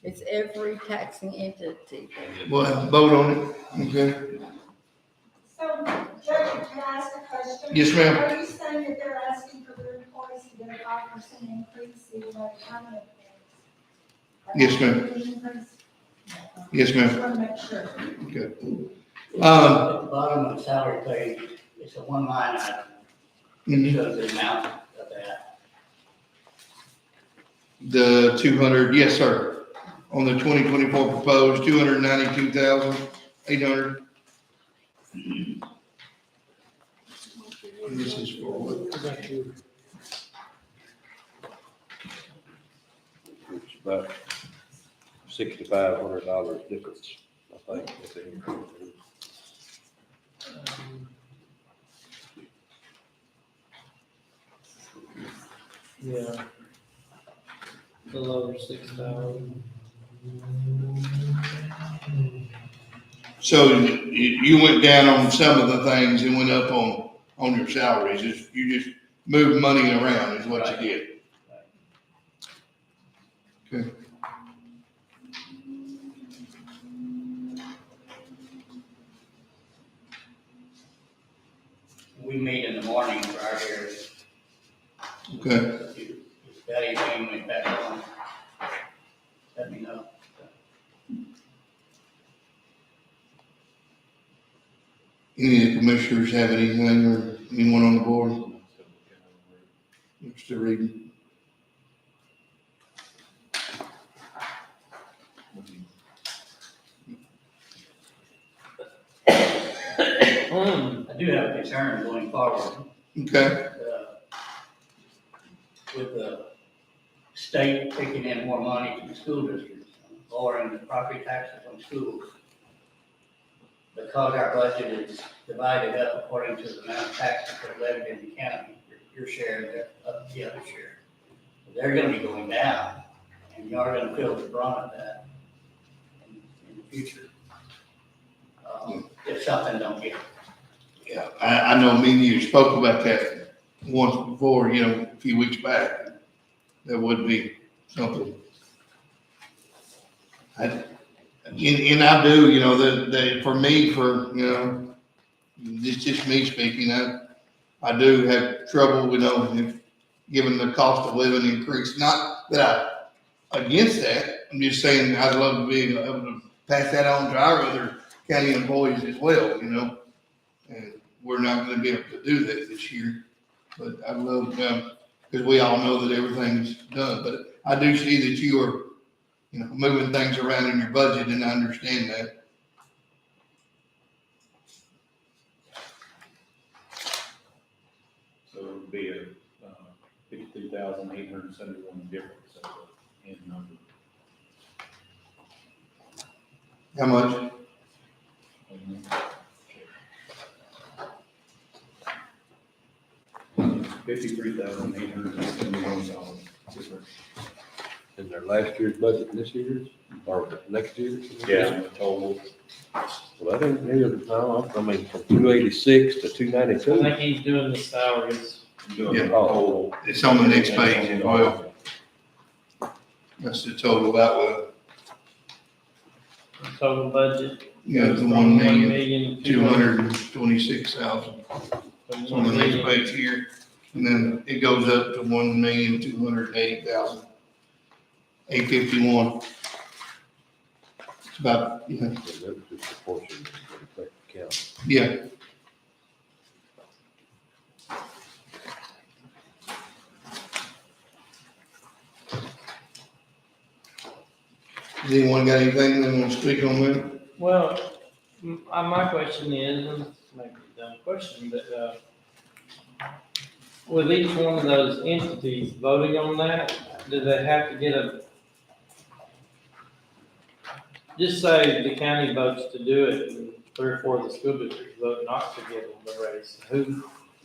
It's every taxing entity. We'll have to vote on it. Okay. So, Judge, can I ask a question? Yes, ma'am. Are you saying that they're asking for their employees to get a copy to increase the retirement pay. Yes, ma'am. Yes, ma'am. Just want to make sure. Okay. At the bottom of the salary page, it's a one line item, Mhm. shows the amount of that. The 200, yes, sir. On the 2024 proposed, 292,800. This is for what? It's about $6,500 difference, I think. with the increase. Yeah. The lower 6,000. So you went down on some of the things and went up on your salaries. You just moved money around is what you did. Okay. We meet in the morning for our hearing. Okay. If that anything went back on, let me know. Any of the commissioners have anything or anyone on the board? Looks to read. I do have a concern going forward. Okay. With the state taking in more money to the school districts, lowering the property taxes on schools. Because our budget is divided up according to the amount of taxes that are levied in the county, your share, and the other share. They're gonna be going down, and you are gonna feel the brunt of that in the future. If something don't get. Yeah, I know me and you spoke about that once before, a few weeks back. That would be something. And I do, that for me, it's just me speaking, I do have trouble, given the cost of living increase. Not that I'm against that, I'm just saying I'd love to be able to pass that on to our other county employees as well, and we're not gonna be able to do that this year. But I'd love, because we all know that everything's done, but I do see that you are, moving things around in your budget, and I understand that. So it would be a 52,871 difference in number. How much? 53,871 difference. In their last year's budget and this year's, or next year's? Yeah, the total. Well, I didn't hear, no, I mean, from 286 to I 292. think he's doing the salaries. Doing Yeah. the total. It's on the next page as well. That's the total that Total budget. the 1,226,000. It's on the next page here, and then it goes up to 1,280,851. It's about, And that was just a portion of the count. yeah. Has anyone got anything they want to speak on that? Well, my question is, and this might be a dumb question, but, with each one of those entities voting on that, do they have to get just say the county votes to do it, and 3 or 4 of the school districts vote not to give them the raise?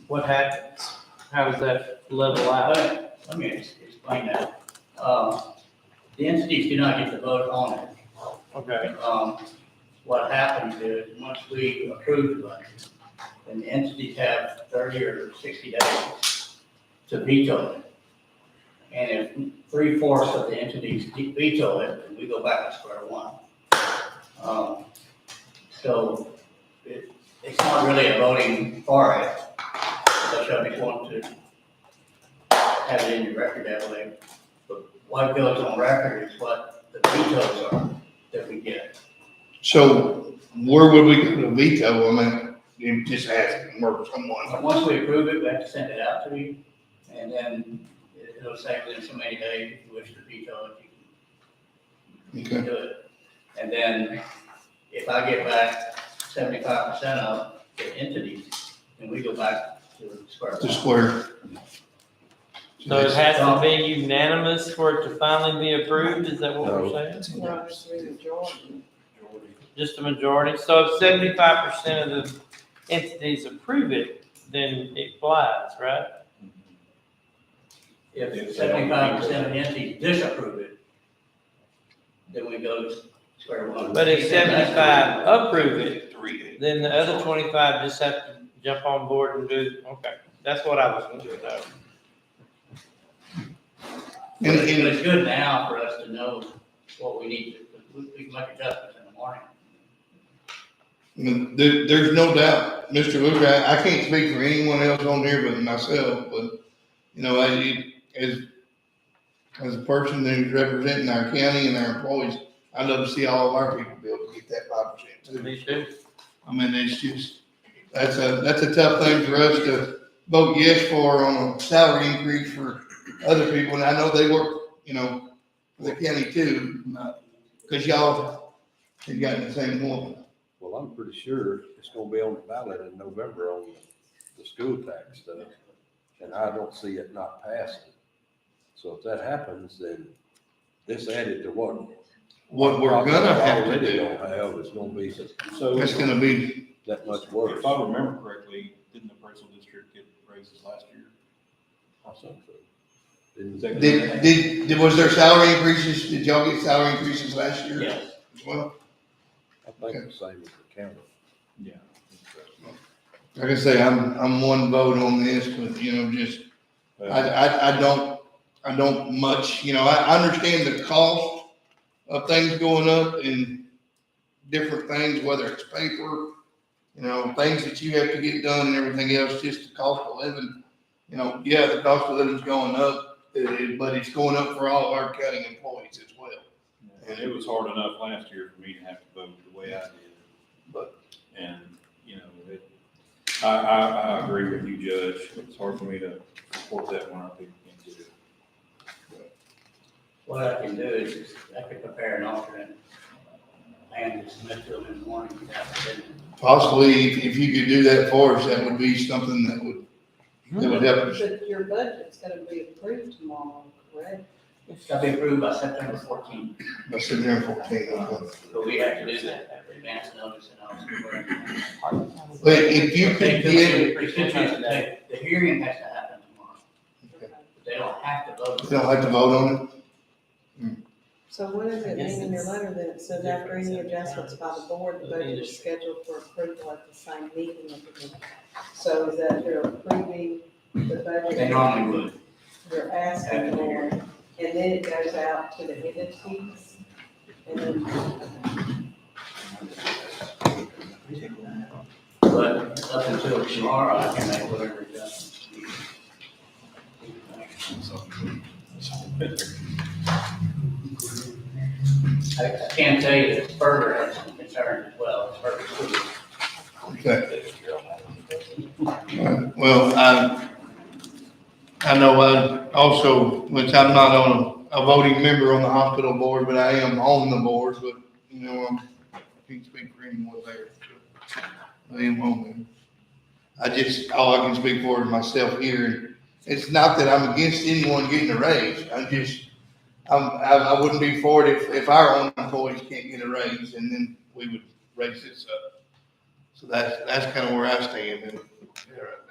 What happens? How does that level out? Let me explain that. The entities do not get to vote on it. Okay. What happens is, once we approve the budget, then the entities have 30 or 60 days to veto it. And if 3/4 of the entities veto it, then we go back to square one. So it's not really a voting for it, but if you want to have it in your record that way. But what goes on record is what the vetoes are that we get. So where would we go to veto? I mean, you just asking, or someone. But once we approve it, we have to send it out to you, and then it'll say within so many days, if you wish to veto it, you can Okay. do it. And then if I get back 75% of the entities, then we go back to square The one. square. So it has to be unanimous for it to finally be approved, is that what we're saying? No, it's the majority. Just a majority, so if 75% of the entities approve it, then it flies, right? If 75% of the entities disapprove it, then we go to square one. But if 75 approve it, then the other 25 just have to jump on board and do, okay, that's what I was going to know. But it's good now for us to know what we need to, we can make adjustments in the morning. There's no doubt, Mr. Luker, I can't speak for anyone else on here but myself, but, you know, as a person who's representing our county and our employees, I'd love to see all of our people be able to get that 5% too. Me too. I mean, it's just, that's a tough thing for us to vote yes for on a salary increase for other people, and I know they work, you know, for the county too, because y'all have gotten the same one. Well, I'm pretty sure it's gonna be on the ballot in November on the school tax stuff, and I don't see it not passing. So if that happens, then this added to what? What we're gonna have to Already do, don't have, is gonna be So it's gonna be, that much worse. if I remember correctly, didn't the Pretzel District get raises last year? I think so. Didn't- was there salary increases, did y'all get salary increases last year? Yes. As well? I think the same as the county. Yeah. Like I say, I'm one vote on this, but, you know, just, I don't much, you know, I understand the cost of things going up and different things, whether it's paper, you know, things that you have to get done and everything else, just the cost of living. You know, yeah, the cost of living's going up, but it's going up for all of our county employees as well. And it was hard enough last year for me to have to vote the way I did. But- And, you know, I agree with you, Judge. It's hard for me to support that when our people can't do it. What I can do is I could prepare an alternate and just submit to them in the morning. Possibly, if you could do that for us, that would be something that would help us. But your budget's gonna be approved tomorrow, correct? It's got to be approved by September 14th, By September 14th. but we have to do that after advance notice and all. But if you could get, The hearing has to happen tomorrow. Okay. They don't have to vote. you don't have to vote on it? So what does it mean in your letter that it says after any adjustments by the board, the budget is scheduled for approval at the same meeting of the board? So is that they're approving the budget? They normally would. They're asking for, and then it goes out to the entities, and then But up until tomorrow, I can make whatever adjustments. I can tell you that Spurger has some concerns as well, Spurger School. Okay. Well, I know I also, which I'm not on a voting member on the hospital board, but I am on the board, but, you know, I can't speak for anyone there. I am on there. All I can speak for is myself here. And it's not that I'm against anyone getting a raise. I wouldn't be for it if our own employees can't get a raise, and then we would raise this up. So that's kind of where I stand in right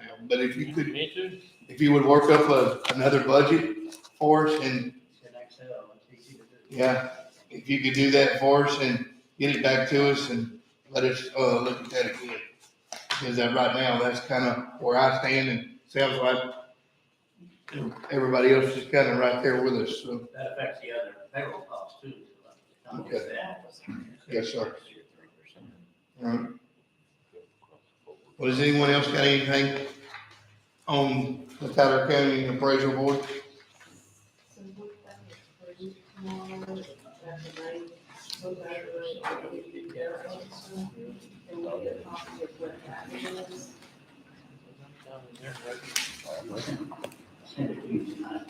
now. But if you could, Me too. if you would work up another budget for us, and It's in Excel, it's easy to do. yeah, if you could do that for us and get it back to us and let us look at that again. Because right now, that's kind of where I stand, and sounds like everybody else is kind of right there with us. So That affects the other payroll costs too. Not just that. yes, sir. All right. Well, does anyone else got anything on the Tyler County Appraisal Board? So that And we'll get a copy of what that is. Send it to you tonight.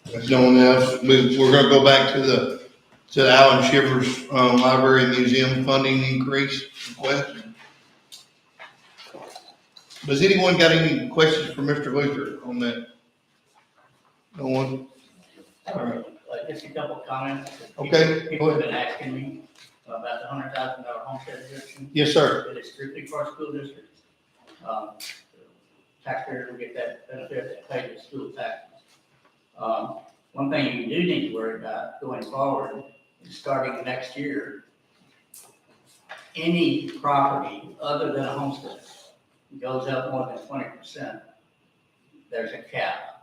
If no one else, we're gonna go back to the Allen Shivers, Library and Museum funding increase request. Does anyone got any questions for Mr. Luther on that? No one? All right. Just a couple of comments. Okay, People go have ahead. been asking me about the $100,000 homestead exemption. Yes, sir. It is strictly for our school districts. Taxpayers will get that benefit that pay the school taxes. One thing you do need to worry about going forward is starting next year, any property other than a homestead goes up more than 20%, there's a cap.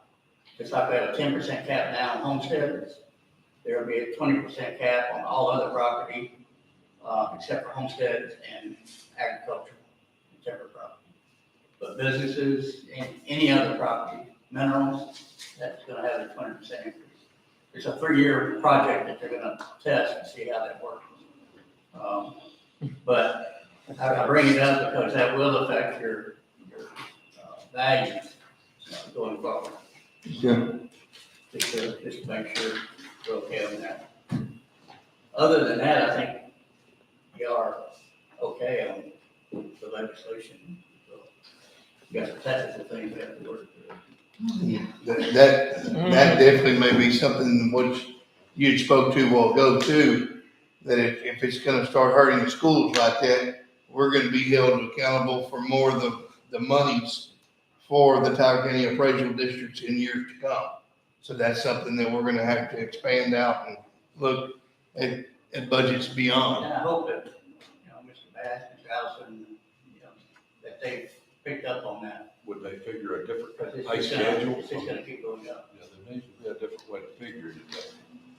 Just like we have a 10% cap now on homesteads, there will be a 20% cap on all other property, except for homesteads and agricultural and timber property. But businesses and any other property, minerals, that's gonna have a 20% increase. It's a 3-year project that they're gonna test and see how that works. But I bring it up because that will affect your values going forward. Yeah. Just to make sure we're okay on that. Other than that, I think we are okay on the legislation. So, we got some technical things we have to work through. That definitely may be something which you spoke to a while ago too, that if it's gonna start hurting the schools like that, we're gonna be held accountable for more of the monies for the Tyler County appraisal districts in years to come. So that's something that we're gonna have to expand out and look at budgets beyond. And I hope that, Mr. Bass, Mr. Allison, that they've picked up on that. Would they figure a different Because pay schedule? it's just gonna keep going up. Yeah, there needs to be a different way to figure it, if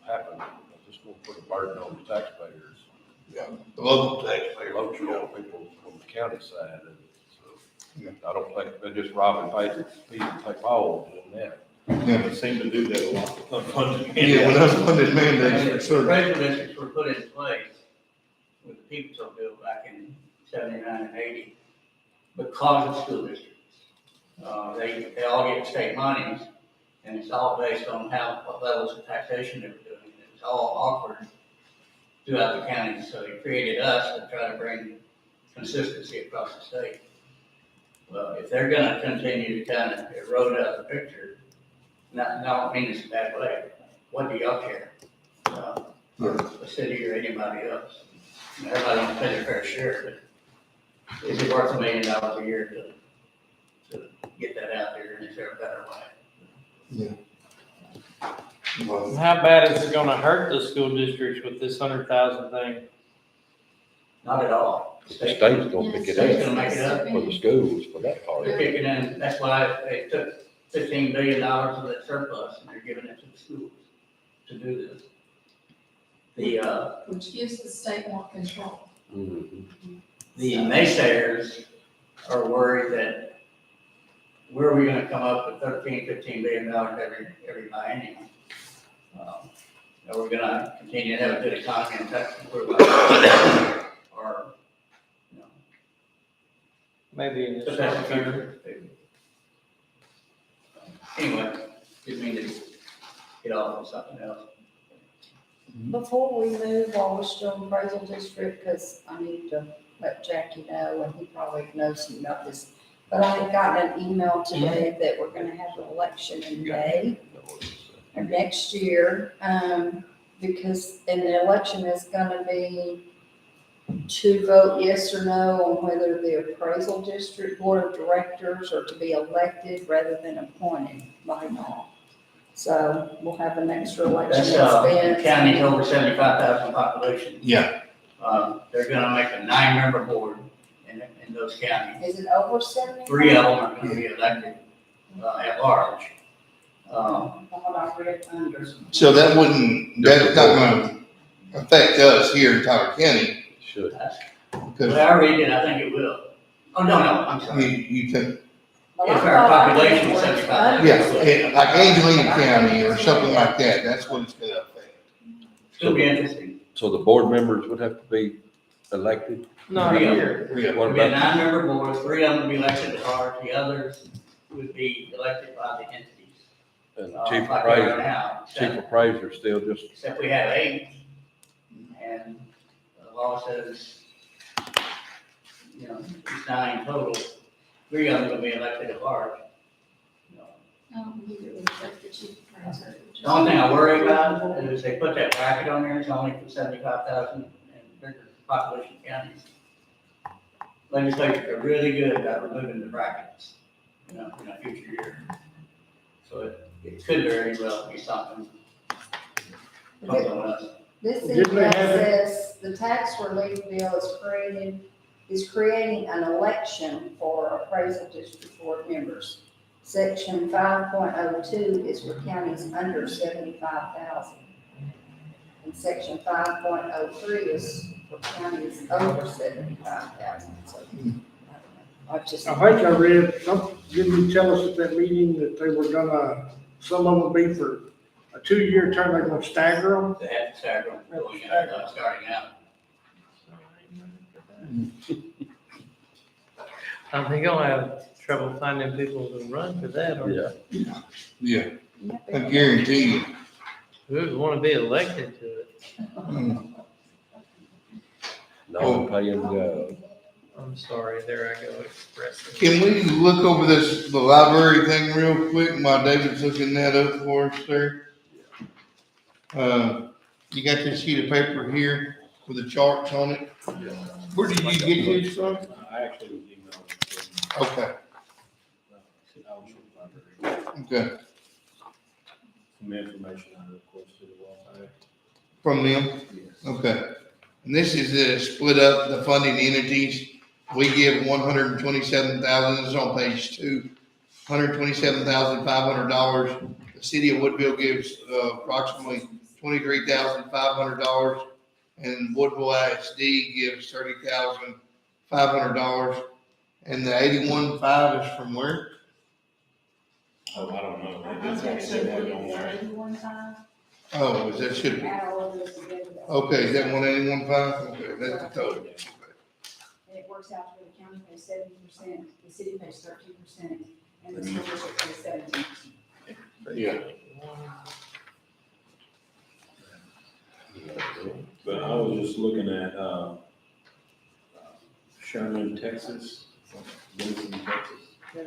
that happens, just gonna put a burden on the taxpayers. The local taxpayer. Local people from the county side, and Yeah. so, I don't think they're just robbing Peter to take all of that. They seem to do that a lot with unfunded Yeah, when mandates. unfunded mandates for The certain. appraisal districts were put in place with the Peepso bill back in 79 and 80 because of school districts. They all get state monies, and it's all based on what levels of taxation they were doing. It's all awkward throughout the county, so they created us to try to bring consistency across the state. Well, if they're gonna continue to kind of erode out the picture, I don't mean this a bad way, what do y'all care? The city or anybody else? Everybody don't pay their fair share, but is it worth $1 million a year to get that out there, and is there a better way? Well, How bad is it gonna hurt the school districts with this 100,000 thing? Not at all. The state's gonna pick it State's up gonna make it up. for the schools for that part. They're kicking in, that's why they took $15 billion of that surplus, and they're giving it to the schools to do this. Which gives the state more control. Mhm. The naysayers are worried that where are we gonna come up with $15 billion every biennium? Are we gonna continue to have a good economy in Texas? Or, Maybe in the but that's short the term. future. Anyway, didn't mean to get off on something else. Before we move while we're still in appraisal district, because I need to let Jackie know, and he probably knows something about this. But I had gotten an email today that we're gonna have an election in May of next year, because, and the election is gonna be to vote yes or no on whether the appraisal district board of directors are to be elected rather than appointed by law. So we'll have an extra election That's, expense. county's over 75,000 population. Yeah, They're gonna make a 9-member board in those counties. Is it over 70? 3 of them are gonna be elected, at large. From what I read under. so that's not gonna affect us here in Tyler County, Should. That's, because when I read it, I think it will. Oh, no, I'm sorry. you think, Well, I If our thought I population was is under. 75. Yeah, like Angelina County or something like that, that's what it's gonna affect. It'll be interesting. So the board members would have to be elected? Not here. Yeah. What It'll be a about, 9-member board, 3 of them will be elected at large, the others would be elected by the entities. and the chief Like we are appraiser, now. chief appraiser still just, Except we have 8, and the law says, you know, it's 9 total, 3 of them will be elected at large. You know, I don't believe it would affect the chief appraiser. The only thing I worry about is they put that bracket on there, it's only for 75,000 and bigger population counties. Legislatures are really good about removing the brackets, you know, in a future year. So it could very well be something. Depends on us. This Didn't they email have it? says the tax relief bill is creating an election for appraisal district board members. Section 5.02 is for counties under 75,000. And section 5.03 is for counties over 75,000. So, I don't know. I just. I think I read, didn't you tell us at that meeting that they were gonna, some of them be for a 2-year term, they're gonna stagger them? They have to start going out, starting out. I think I'll have trouble finding people to run for that, or yeah. Yeah, I guarantee you. who would want to be elected to it. Mm. No paying go. I'm sorry, there I go expressing. Can we look over the library thing real quick while David's looking that up for us there? You got this sheet of paper here with the charts on it? Where did you get this from? I actually emailed Okay, okay, some information I requested a while back. from them, Yes. okay. And this is split up the funding entities. We give $127,000, this is on page 2, $127,500. The city of Woodville gives approximately $23,500, and Woodville ISD gives $30,500. And the 81.5 is from where? Oh, I don't know. I That's think what so, they but put on it's there. 81.5. Oh, is that should be, Add all of those together. okay, is that 181.5? Okay, that's the total. And it works out where the county pays 70%, the city pays 13%, and the school district pays 17%. Yeah. But I was just looking at, Sherman, Texas, Denison, Texas. I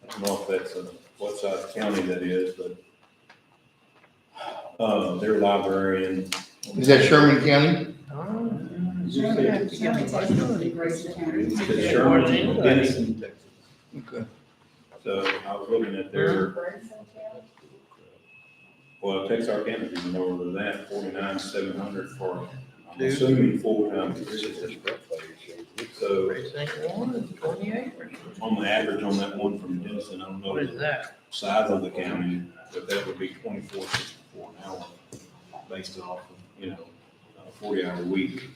don't know if that's what size county that is, but, their librarian. Is that Sherman County? Sherman Texas is the Grayson County. It's Sherman, Denison, Texas. Okay. So I was looking at their, well, Texarkana is even lower than that, 49,700 for, I'm assuming full-time position. So Precinct 1 is 28. on the average on that one from Denison, I don't know What is the that? size of the county, but that would be 24.64 an hour based off of, you know, a 40-hour week.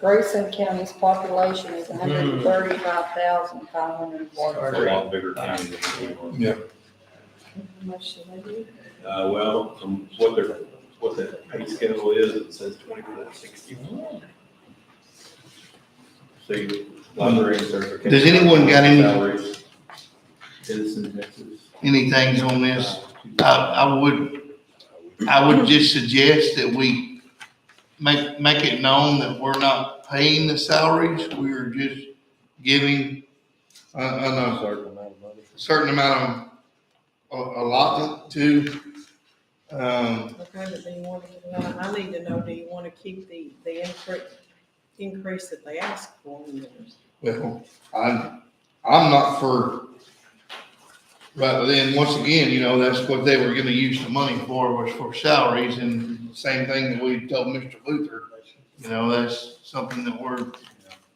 Grayson County's population is 135,540. It's a lot bigger county than we are. Yeah. How much should they do? Well, from what the pay scale is, it says 24.61. See, library certification. Does anyone got any- Salaries. Denison, Texas. Anything on this? I would just suggest that we make it known that we're not paying the salaries. We are just giving a Certain amount of money. certain amount of allotment to, Okay, but do you want to, I need to know, do you want to keep the increase that they asked for? well, I'm not for, but then, once again, you know, that's what they were gonna use the money for, was for salaries, and same thing that we told Mr. Luther. You know, that's something that we're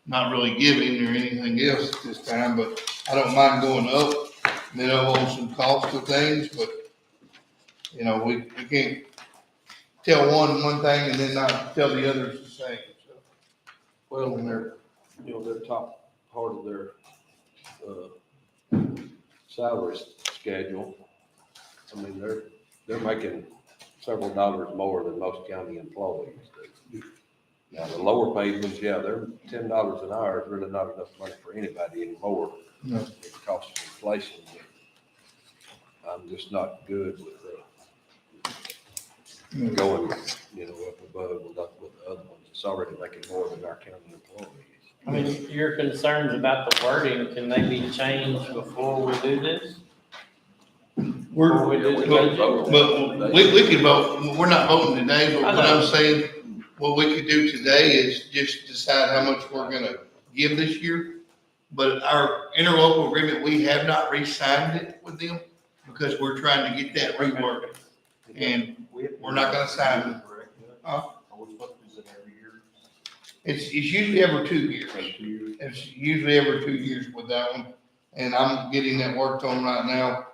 not really giving or anything else at this time, but I don't mind going up, you know, on some cost of things, but, you know, we can't tell one thing and then not tell the others the same, so. Well, their top part of their, salary schedule, I mean, they're making several dollars more than most county employees do. Now, the lower paid ones, yeah, they're $10 an hour is really not enough money for anybody anymore. No. It costs inflation. I'm just not good with going, up above with the other ones. It's already making more than our county employees. I mean, your concerns about the wording, can they be changed before we do this? Before we do the budget? But we could vote, we're not voting today, but what I'm saying, what we could do today is just decide how much we're gonna give this year. But our interlocal agreement, we have not re-signed it with them because we're trying to get that reworked. And we're not gonna sign it. Huh? Is it every year? It's usually every 2 years. It's usually every 2 years with that one. And I'm getting that worked on right now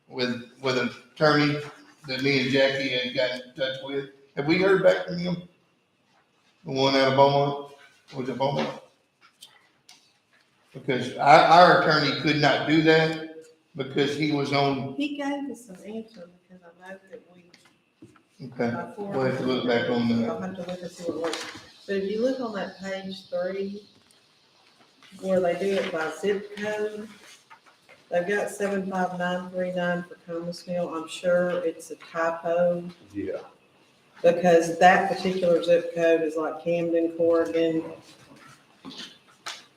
with an attorney that me and Jackie had got in touch with. Have we heard back from him? The one out of Beaumont? Was it Beaumont? Because our attorney could not do that because he was on, He gave us an answer because I know that we. okay, we'll have to look back on that. I'll have to look and see what it was. But if you look on that page 3, where they do it by zip code, they've got 75939 for Conisville. I'm sure it's a typo Yeah. because that particular zip code is like Camden, Corrigan.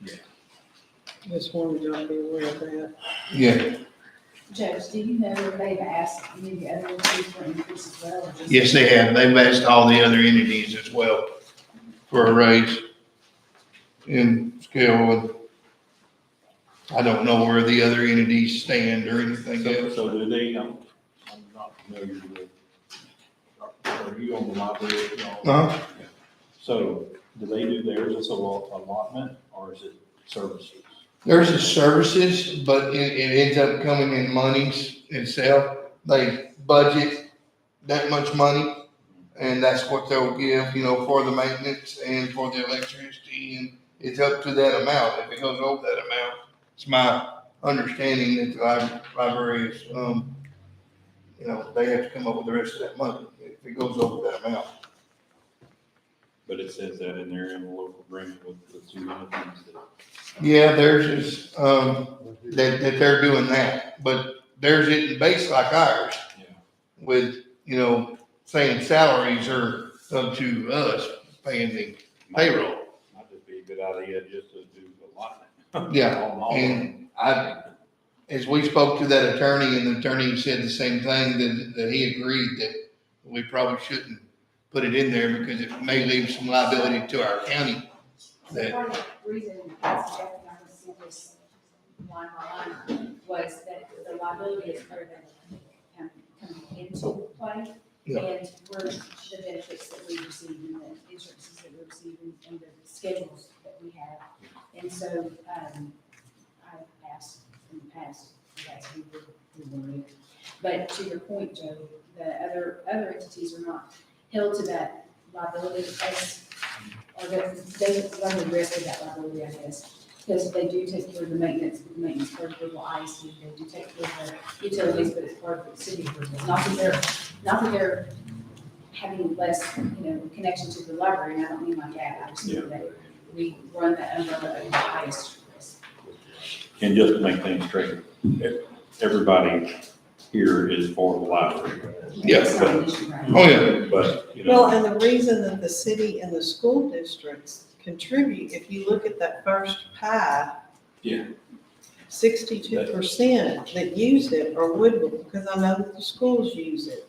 Yeah. Just wanted y'all to be aware of that. Yeah, Judge, do you know if they've asked any of the other entities for an increase as well? Or just- yes, they have. They've asked all the other entities as well for a raise in scale. And I don't know where the other entities stand or anything else. So do they, I'm not familiar with, are you on the library? Huh? So do they do theirs as a allotment or is it services? There's the services, but it ends up coming in monies itself. They budget that much money, and that's what they'll give, for the maintenance and for the electricity, and it's up to that amount. If it goes over that amount, it's my understanding that the library is, they have to come up with the rest of that money if it goes over that amount. But it says that in their local agreement with the two entities that. Yeah, theirs is, that they're doing that, but theirs isn't based like ours. Yeah. With, saying salaries are up to us paying the payroll. Might just be a good idea just to do allotment. Yeah, On all of them. and as we spoke to that attorney, and the attorney said the same thing, that he agreed that we probably shouldn't put it in there because it may leave some liability to our county. That, Part of the reason that's Jeff and I was doing this line by line was that the liability is part of that coming into play. Yeah. And we're the benefits that we receive and the insurances that we receive and the schedules that we have. And so, I've asked in the past, that we would remove. But to your point, Joe, the other entities are not held to that liability as, or they run the risk of that liability, I guess. Because they do take care of the maintenance part of the IC, they do take care of the utilities, but it's part of the city. Not that they're having less, connection to the library, and I don't mean like that, I just mean that we run that umbrella of the highest risk. And just to make things straight, everybody here is for the library. Yeah. It's not an issue, right? oh, yeah, But, Well, and the reason that the city and the school districts contribute, if you look at that first pie. Yeah. 62% that use it are Woodville, because I know that the schools use it.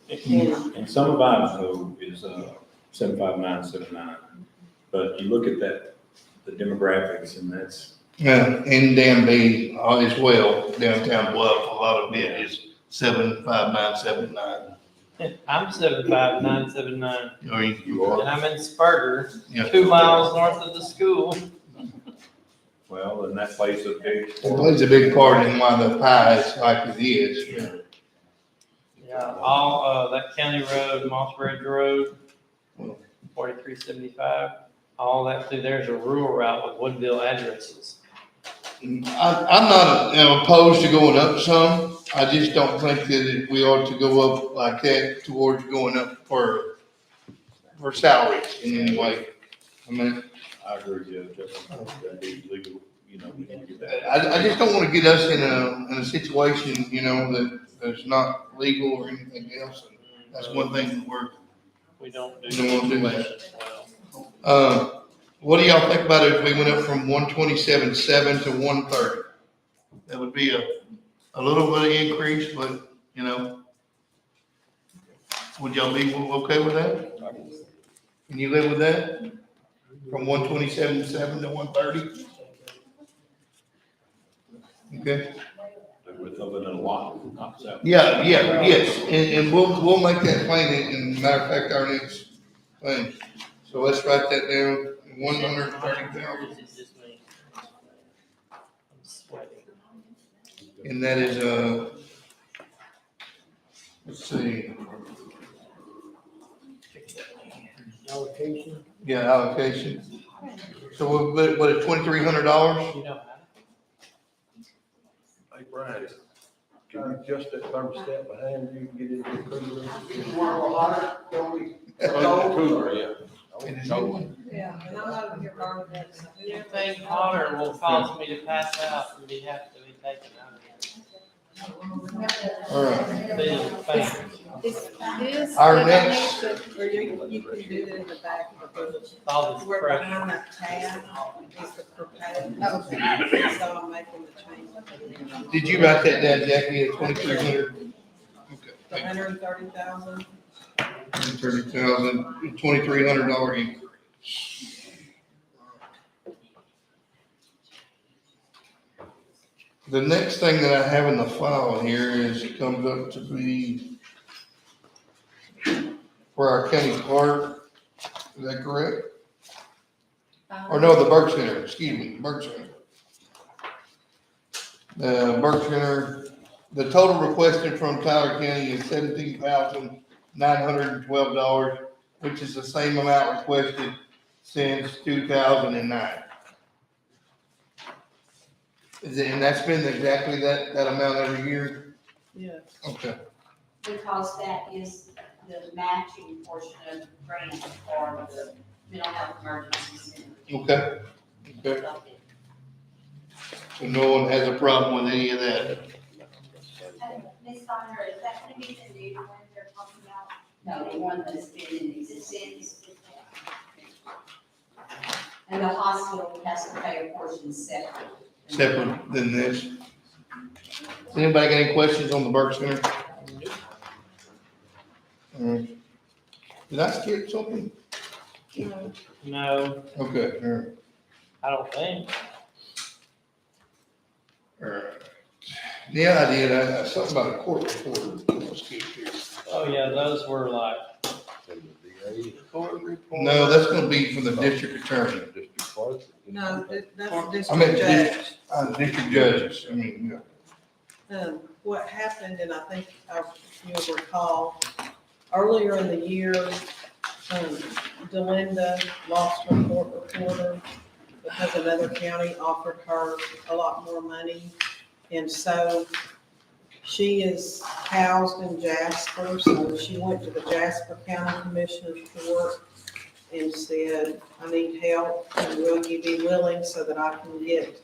and some of Idaho is 75979. But you look at that, the demographics, and that's, yeah, and Danby as well, downtown Bluff, a lot of it is 75979. I'm 75979, Or you and are, I'm in Sparta, yeah. 2 miles north of the school. well, and that plays a big. It plays a big part in why the pie is like it is. Yeah, all, that county road, Moss Ridge Road, 4375, all that through there's a rural route with Woodville addresses. I'm not, opposed to going up some. I just don't think that we ought to go up like that towards going up for salaries in any way. I mean, I agree, Judge, that'd be legal, we need to get that. I just don't wanna get us in a situation, that's not legal or anything else. That's one thing that We don't do. We don't wanna do that. situations well. what do y'all think about it if we went up from 127.7 to 130? That would be a little bit of increase, but, would y'all be okay with that? Can you live with that? From 127.7 to 130? Okay. With something in a lot, not seven. Yes, and we'll make that plain in matter of fact, our next thing. So let's write that down, 130,000, This is just me. I'm sweating. and that is, let's see, Allocation. yeah, allocation. So what, $2,300? You know how? Hey, Brian, can you adjust that thermostat behind you and get it in the cooler? Cooler, yeah. And it's on. Yeah, and I'm over here borrowing that. Anything hotter will cause me to pass out and have to be taken out All right. of here. Feeling faint. Is this? Our next- Or you can do it in the back of the book. All this Where pressure. behind that tab is the proposed, so I'm making the change. Did you write that down, Jackie, at 2,300? Okay, The 130,000. 130,000, $2,300 increase. The next thing that I have in the file here is, comes up to be for our county clerk, is that correct? Or no, the Burke Center, excuse me, Burke Center. The Burke Center, the total requested from Tyler County is $17,912, which is the same amount requested since 2009. Is it, and that's been exactly that amount every year? Yes. Okay. Because that is the matching portion of the grant for the mental health emergency center. Okay. Okay. So no one has a problem with any of that? Ms. Steiner, is that gonna be the new one they're talking about? No, the one that's been in existence. And the hospital has to pay a portion separate. Separate than this? Does anybody got any questions on the Burke Center? Did I skip something? No, Okay, all right. I don't think. All right. Yeah, I did, I something about a court reporter. Let's get here. Oh, yeah, those were like. And the DA, Court report. No, that's gonna be from the district attorney, district clerk. No, that's I the meant district judge. District judges, I mean, yeah. What happened, and I think you'll recall, earlier in the year, Delinda lost her court reporter because another county offered her a lot more money. And so she is housed in Jasper, so she went to the Jasper County Commissioner's Court and said, I need help, and will you be willing so that I can get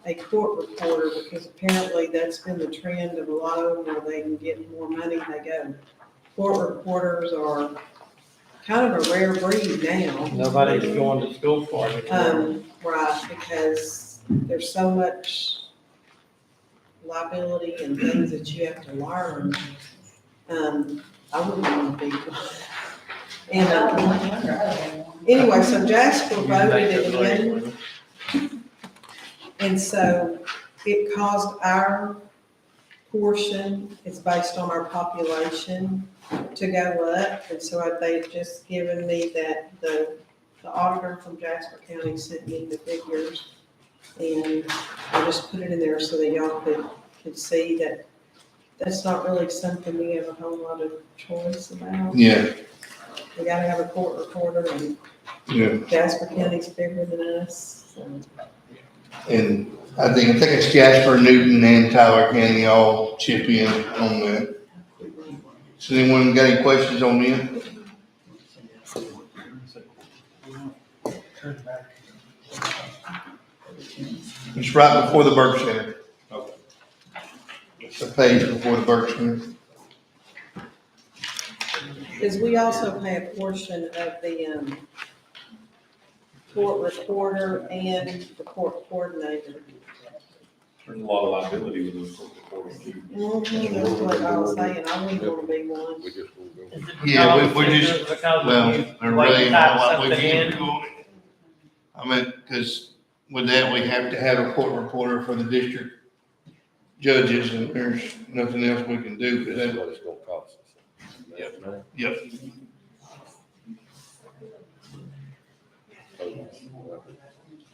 a court reporter, because apparently that's been the trend of a lot of them, where they can get more money, they go. Court reporters are kind of a rare breed now. Nobody's going to school for it. Right, because there's so much liability and things that you have to learn. I wouldn't want to be. And, anyway, so Jasper voted it in. And so it caused our portion, it's based on our population, to go up. And so they've just given me that, the auditor from Jasper County sent me the figures. And I just put it in there so that y'all could see that that's not really something we have a whole lot of choice about. Yeah, We gotta have a court reporter, and yeah. Jasper County's bigger than us, so. And I think it's Jasper, Newton, and Tyler County all chip in on that. So anyone got any questions on them? It's right before the Burke Center. Okay. It's a page before the Burke Center. Because we also pay a portion of the, court reporter and the court coordinator. There's a lot of liability with those reporting too. That's what I was saying, I wouldn't want to be one. We just gonna go. Is it Yeah, because- we're is just- it because Well, you- there like really you ain't type a lot we something can in? do on it. I mean, because with that, we have to have a court reporter for the district judges, and there's nothing else we can do, but That's that, what it's gonna cost us. yep.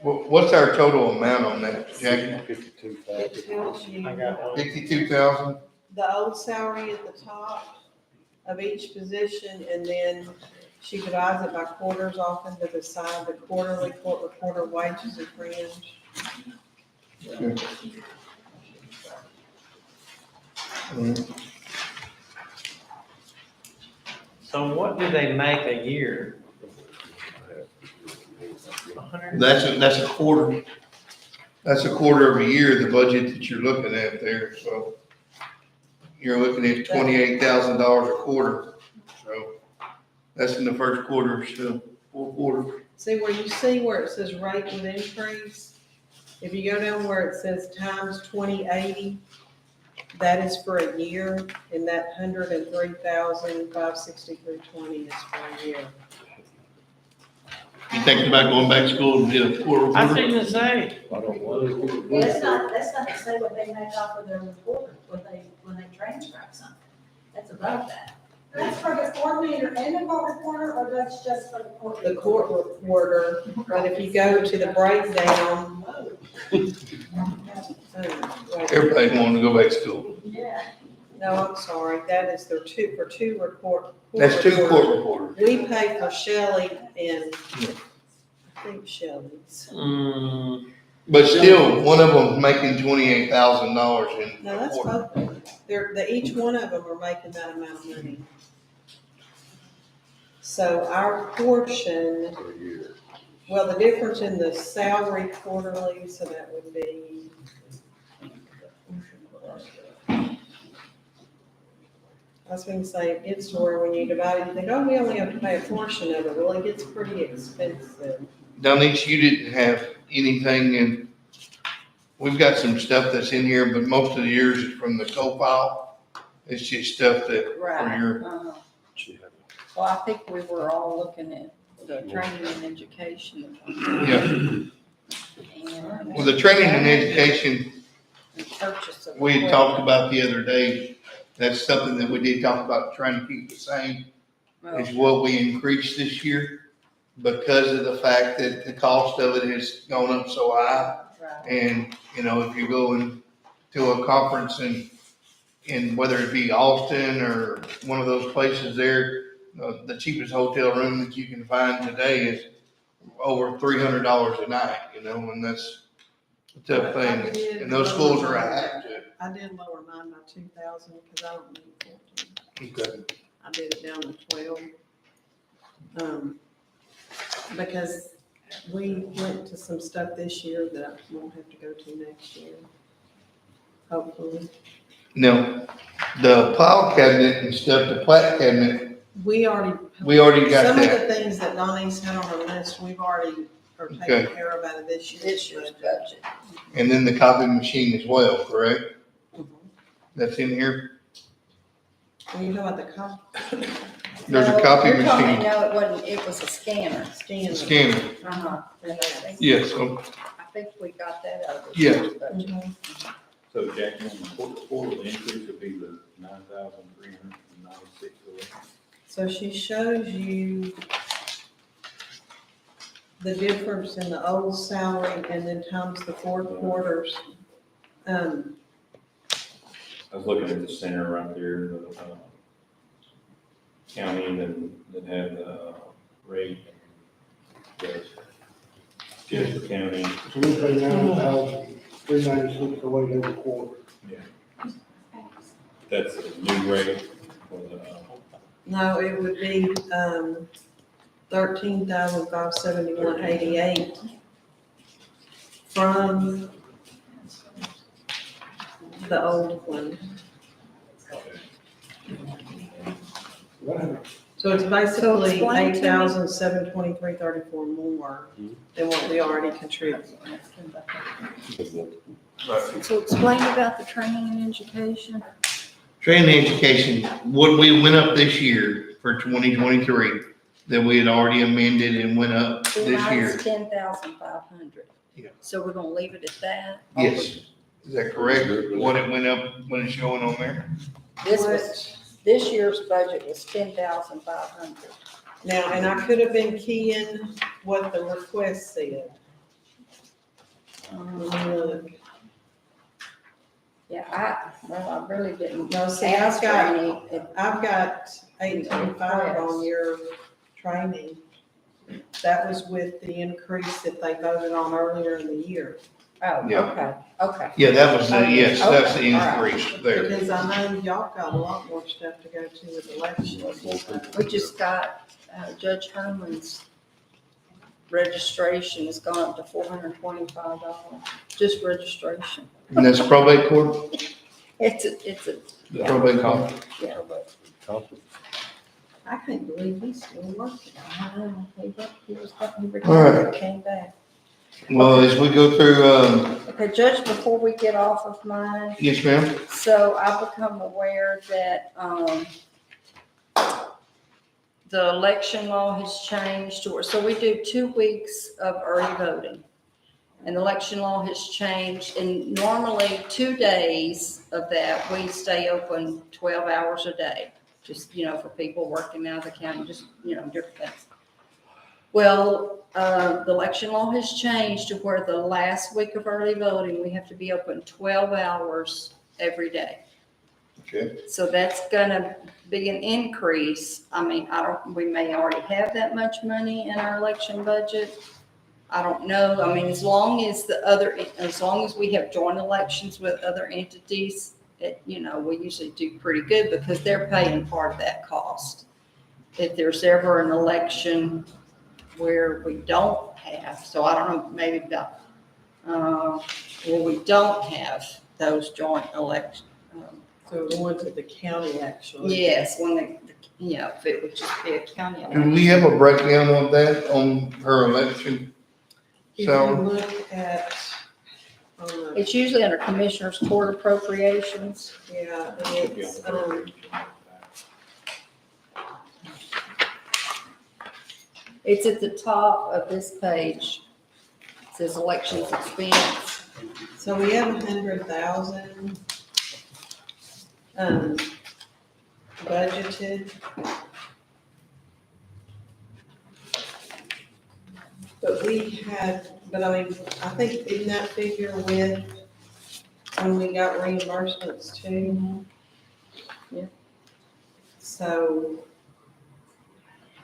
What's our total amount on that, Jackie? 52,000. It tells you I got one. 52,000? the old salary at the top of each position, and then she divides it by quarters off into the side, the quarterly court reporter wages and fringe. So what do they make a year? 100? That's a quarter. That's a quarter of a year, the budget that you're looking at there, so. You're looking at $28,000 a quarter, so that's in the first quarter, so 4 quarters. See where it says rate with increase? If you go down where it says times 2080, that is for a year, and that 103,563.20 is for a year. You thinking about going back to school and get a court I reporter? seen the same. I don't want to. Well, that's not to say what they make off of their report, when they transcribe something. That's above that. That's for the coordinator and the court reporter, or that's just for the court? The court reporter, but if you go to the breakdown. Everybody wanting to go back to school. Yeah. No, I'm sorry, that is their two report. That's 2 reporters. court reporters. We pay for Shelley and, I think Shelley's. But still, one of them's making $28,000 in No, a that's quarter. both. Each one of them are making that amount of money. So our portion, For a year. well, the difference in the salary quarterly, so that would be. I was going to say, it gets to where when you divide it, you think, oh, we only have to pay a portion of it. Well, it gets pretty expensive. Donice, you didn't have anything in, we've got some stuff that's in here, but most of the years is from the co-file. It's just stuff that, for Right. your, Well, I think we were all looking at the training and education. yeah. And Well, the training and education, purchase of. we had talked about the other day. That's something that we did talk about, trying to keep the same is what we increased this year because of the fact that the cost of it has gone up so high. Right. And, you know, if you're going to a conference in whether it be Austin or one of those places there, the cheapest hotel room that you can find today is over $300 a night, you know, and that's a tough thing. And those schools are high too. I did lower mine by 2,000 because I don't need 14. Okay. I did it down to 12. Because we went to some stuff this year that I won't have to go to next year. Hopefully. Now, the file cabinet and stuff, the plat cabinet, We already got some of that. the things that Donnie's had on her list, we've already are Okay. taking care of out of this This year's year's budget. budget. And then the copy machine as well, correct? Mhm. That's in here? When you know about the cop, There's a No, copy you're telling me, machine. no, it wasn't, it was a scanner. scan. Scanner, Uh-huh. And I think- yes, I think we got that out of this Yeah. year's budget. Mhm. So Jackie, on the court reporter, the increase would be the 9,396. So she shows you the difference in the old salary and then times the 4 quarters. I was looking at the center right there, the county that had the rate. Yes. Jasper County. So we pay $9,396 for weight every quarter. That's a new rate for the, No, it would be, 13,571.88 from the old one. So it's basically explain to me. $8,723.34 more than what we already contributed. So explain about the training and education. Training and education, what we went up this year for 2023, that we had already amended and went up this year. It's 10,500. Yeah. So we're gonna leave it at that? Yes, is that correct? What it went up, what it's showing on there? This year's budget was 10,500. Now, and I could have been keying what the request said. Let me look. Yeah, I really didn't No, see, ask for any. I've got 825 on your training. That was with the increase that they voted on earlier in the year. Oh, Yeah. okay. Yeah, that was the, yes, that's the Okay, all right. increase there. Because I know y'all got a lot more stuff to go to with elections. We just got, Judge Herman's registration has gone up to $425, just registration. And that's probate court, It's a, the probate court. yeah, but I can't believe he's still working. I know, he retired, came back. Well, as we go through, Okay, Judge, before we get off of mine, yes, ma'am, so I've become aware that, the election law has changed, so we do 2 weeks of early voting. And the election law has changed, and normally 2 days of that, we stay open 12 hours a day. Just, for people working out of the county, just, different things. Well, the election law has changed to where the last week of early voting, we have to be open 12 hours every day. okay, So that's gonna be an increase. I mean, we may already have that much money in our election budget. I don't know. I mean, as long as we have joint elections with other entities, we usually do pretty good because they're paying part of that cost. If there's ever an election where we don't have, so I don't know, maybe about, where we don't have those joint elections. So the ones at the county actually. Yes, if it would just be a county do election. we have a breakdown of that on her election? If So- you look at, It's usually under Commissioners Court Appropriations. yeah, and it's, It's at the top of this page. It says elections expense. so we have 100,000 budgeted. But I mean, I think in that figure with, when we got reimbursements too. Yeah. So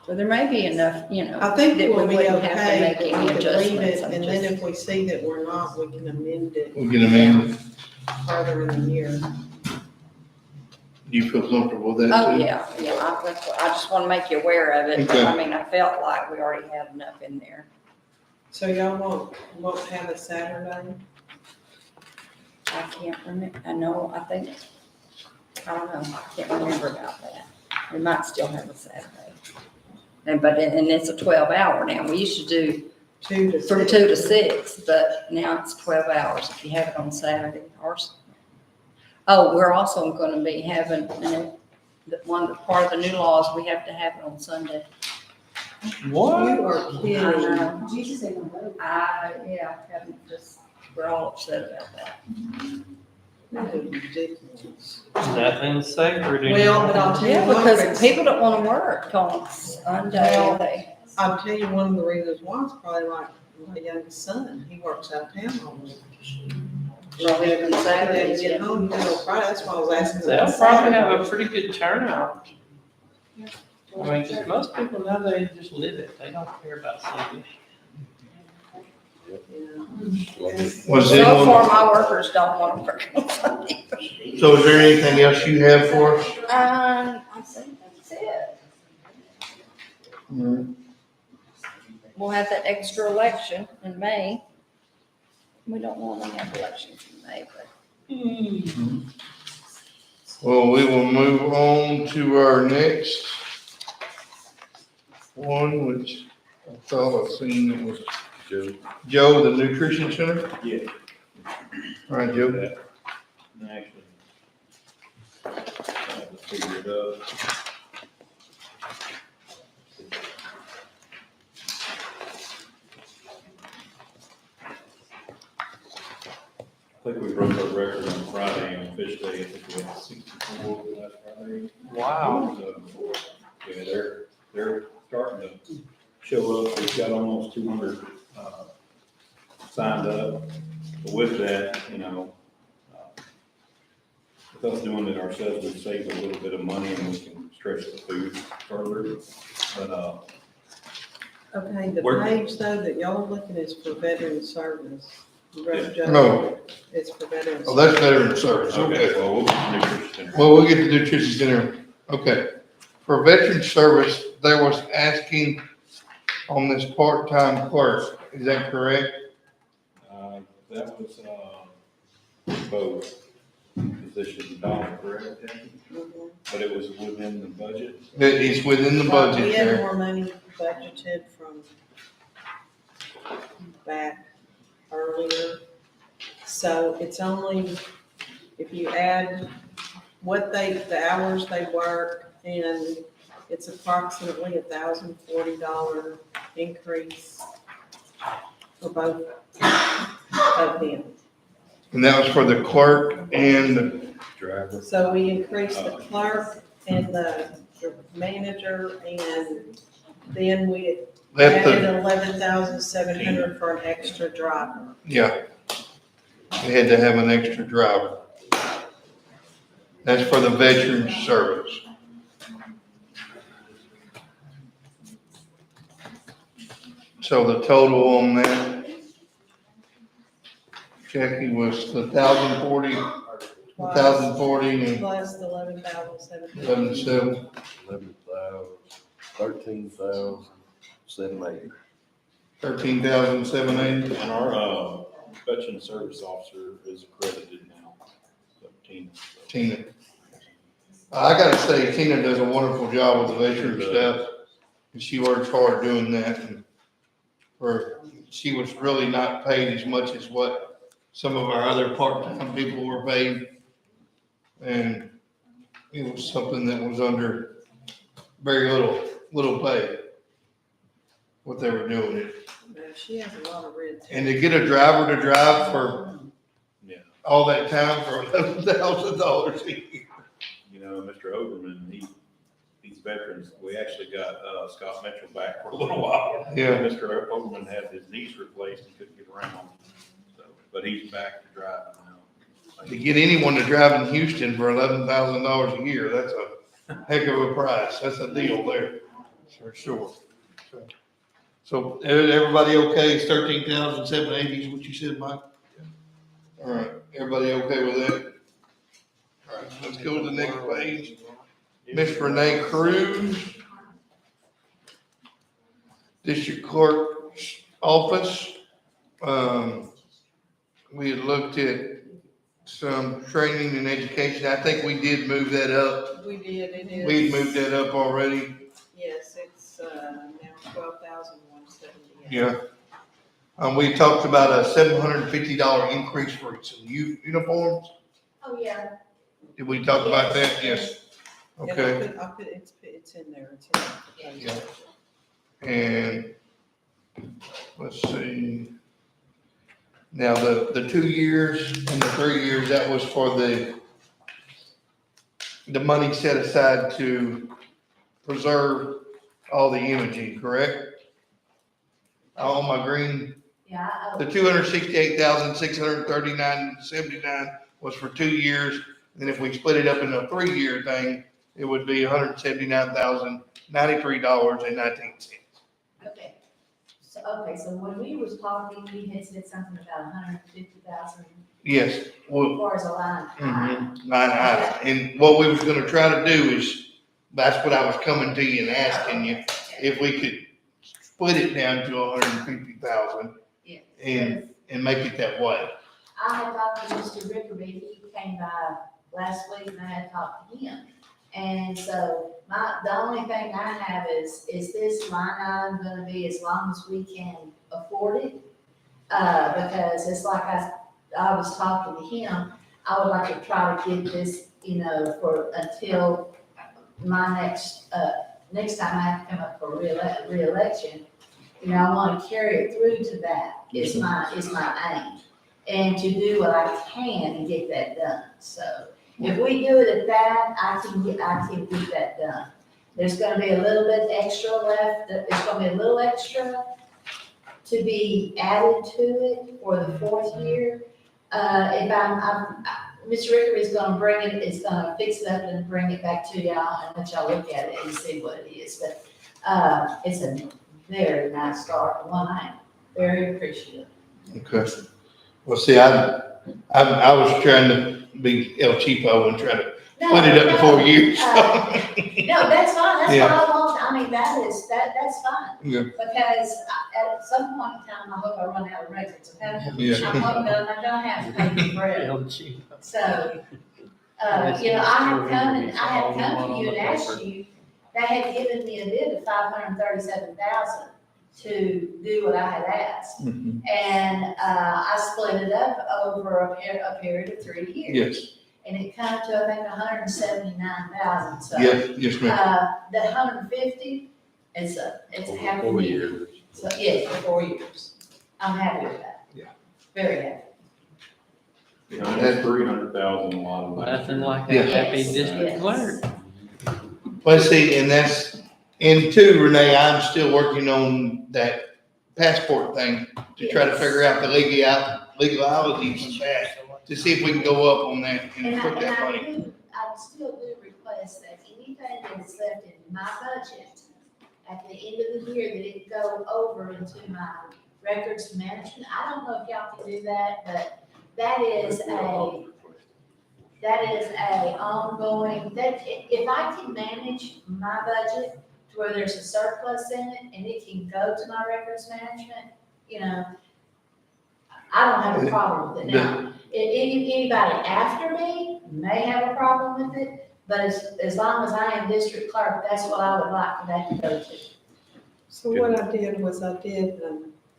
there may be enough, I think that we we'll be wouldn't have to okay, make but any we can leave adjustments. it, I'm and then just- if we see that we're not, we can amend it We're gonna amend, further in the year. do you feel comfortable with that? Oh, too? yeah, I just want to make you aware of it. But Okay. I mean, I felt like we already had enough in there. So y'all won't have a Saturday? I can't remember, I don't know, I can't remember about that. We might still have a Saturday. And it's a 12-hour now. We used to do 2 to 6. from 2 to 6, but now it's 12 hours if you have it on Saturday or. Oh, we're also gonna be having, part of the new laws, we have to have it on Sunday. What? You are kidding. Jesus ain't gonna vote. We're all upset about that. That is ridiculous. Nothing safer than. Well, but I'll tell you Yeah, what, because people don't wanna work on Sunday. I'll tell you one of the reasons why is probably like my youngest son, he works out of town all the Well, even time. Saturdays, Get yeah. home until Friday, that's why I was asking. They'll about probably have Saturday. a pretty good turnout. I mean, 'cause most people nowadays just live it. They don't care about Sunday. Was So anyone, far, my workers don't want to work on Sunday. so is there anything else you have for us? I think that's it. We'll have that extra election in May. We don't normally have elections in May, but. Well, we will move on to our next one, which I thought I seen it was Joe, the nutrition center. Yeah. All right, Joe. That. And actually, I have to figure it out. I think we broke our record on Friday on fish day. I think we had 64 last Friday. Wow. So, yeah, they're starting to show up. We've got almost 200 signed up. But with that, you know, with us doing it ourselves, we save a little bit of money and we can stretch the food further. But, Okay, the Where- page though that y'all are looking is for veteran service. No. It's for veteran. Oh, that's veteran service, okay, okay. well, we'll get the nutrition center. Well, we'll get the nutrition center, okay. For veteran service, there was asking on this part-time clerk, is that correct? That was, both positions, Donna, correct? Jackie? Mhm. But it was within the budget. That is within the budget We had there. more money budgeted from back earlier. So it's only, if you add the hours they work, and it's approximately $1,040 increase for both of them. And that was for the clerk and, Driver. So we increased the clerk and the manager, and then we left added the, 11,700 for an extra driver. yeah. We had to have an extra driver. That's for the veteran service. So the total on that, Jackie, was 1,040 and Plus the 11,700. 11,700. 11,000, 13,780. 13,780. And our, veteran service officer is accredited now, so Tina. Tina. I gotta say, Tina does a wonderful job with the veteran stuff, and she works hard doing that. And she was really not paid as much as what some of our other part-time people were paid. And it was something that was under very little pay, what they were doing it. She has a lot of red tape. And to get a driver to drive for Yeah. all that time for $11,000 a year. You know, Mr. Overman, these veterans, we actually got, Scott Mitchell back for a little while. Yeah. Mr. Overman had his knees replaced and couldn't get around, so, but he's back to driving now. To get anyone to drive in Houston for $11,000 a year, that's a heck of a price. That's a deal there, for sure. So everybody okay? It's 13,780 is what you said, Mike? All right, everybody okay with that? All right, let's go to the next page. Miss Renee Cruz, District Clerk's Office. We had looked at some training and education. I think we did move that up. We did, it is. We moved that up already. Yes, it's, now 12,178. Yeah. We talked about a $750 increase for some uniforms. Oh, yeah. Did we talk about that? Yes. And Okay. I put, it's in there, it's in there. Yeah. And let's see. Now, the 2 years and the 3 years, that was for the money set aside to preserve all the imaging, correct? All my green, Yeah, the 268,639.79 was for 2 years. And if we split it up into a 3-year thing, it would be $179,093.19. okay. So okay, so when we was talking, you had said something about 150,000 Yes, as well, far as a line item. line item. And what we was gonna try to do is, that's what I was coming to you and asking you, if we could split it down to 150,000 Yeah. and make it that way. I had talked to Mr. Rickerby, he came by last week and I had talked to him. And so the only thing I have is this line item gonna be as long as we can afford it? Because it's like I was talking to him, I would like to try to get this, for until my next time I have to come up for reelection. I wanna carry it through to that, is my aim. And to do what I can and get that done, so. If we do it at that, I can get that done. There's gonna be a little bit extra left, there's gonna be a little extra to be added to it for the 4th year. Ms. Ricker is gonna is gonna fix it up and bring it back to y'all and let y'all look at it and see what it is. But, it's a very nice start, one I am very appreciative. Okay. Well, see, I was trying to be El Cheapo and try to put it up to 4 years. No, that's fine, that's Yeah. what I want, I mean, that's fine. Yeah. Because at some point in time, I hope I run out of records, okay? Yeah. I'm hoping that I'm gonna have to pay for it. So, I had come to you and asked you, they had given me a bid of 537,000 to do what I had asked. Mhm. And, I split it up over a period of 3 years. Yes, And it come to, I think, 179,000, so. yes, ma'am. The 150, it's a happy 4 medium. years. So, yes, for 4 years. I'm happy with that. Yeah. Very happy. That's 300,000 a lot of. Nothing like Yeah. a happy Yes, district yes. clerk. Well, see, and two, Renee, I'm still working on that passport thing to try to figure out the legalities of that, to see if we can go up on that and put that money. I still do request that anything that is left in my budget at the end of the year, that it go over into my records management. I don't know if y'all can do that, but that is a ongoing, if I can manage my budget to where there's a surplus in it and it can go to my records management, I don't have a problem with it. Now, anybody after me may have a problem with it, but as long as I am district clerk, that's what I would like for that to go to. So what I did was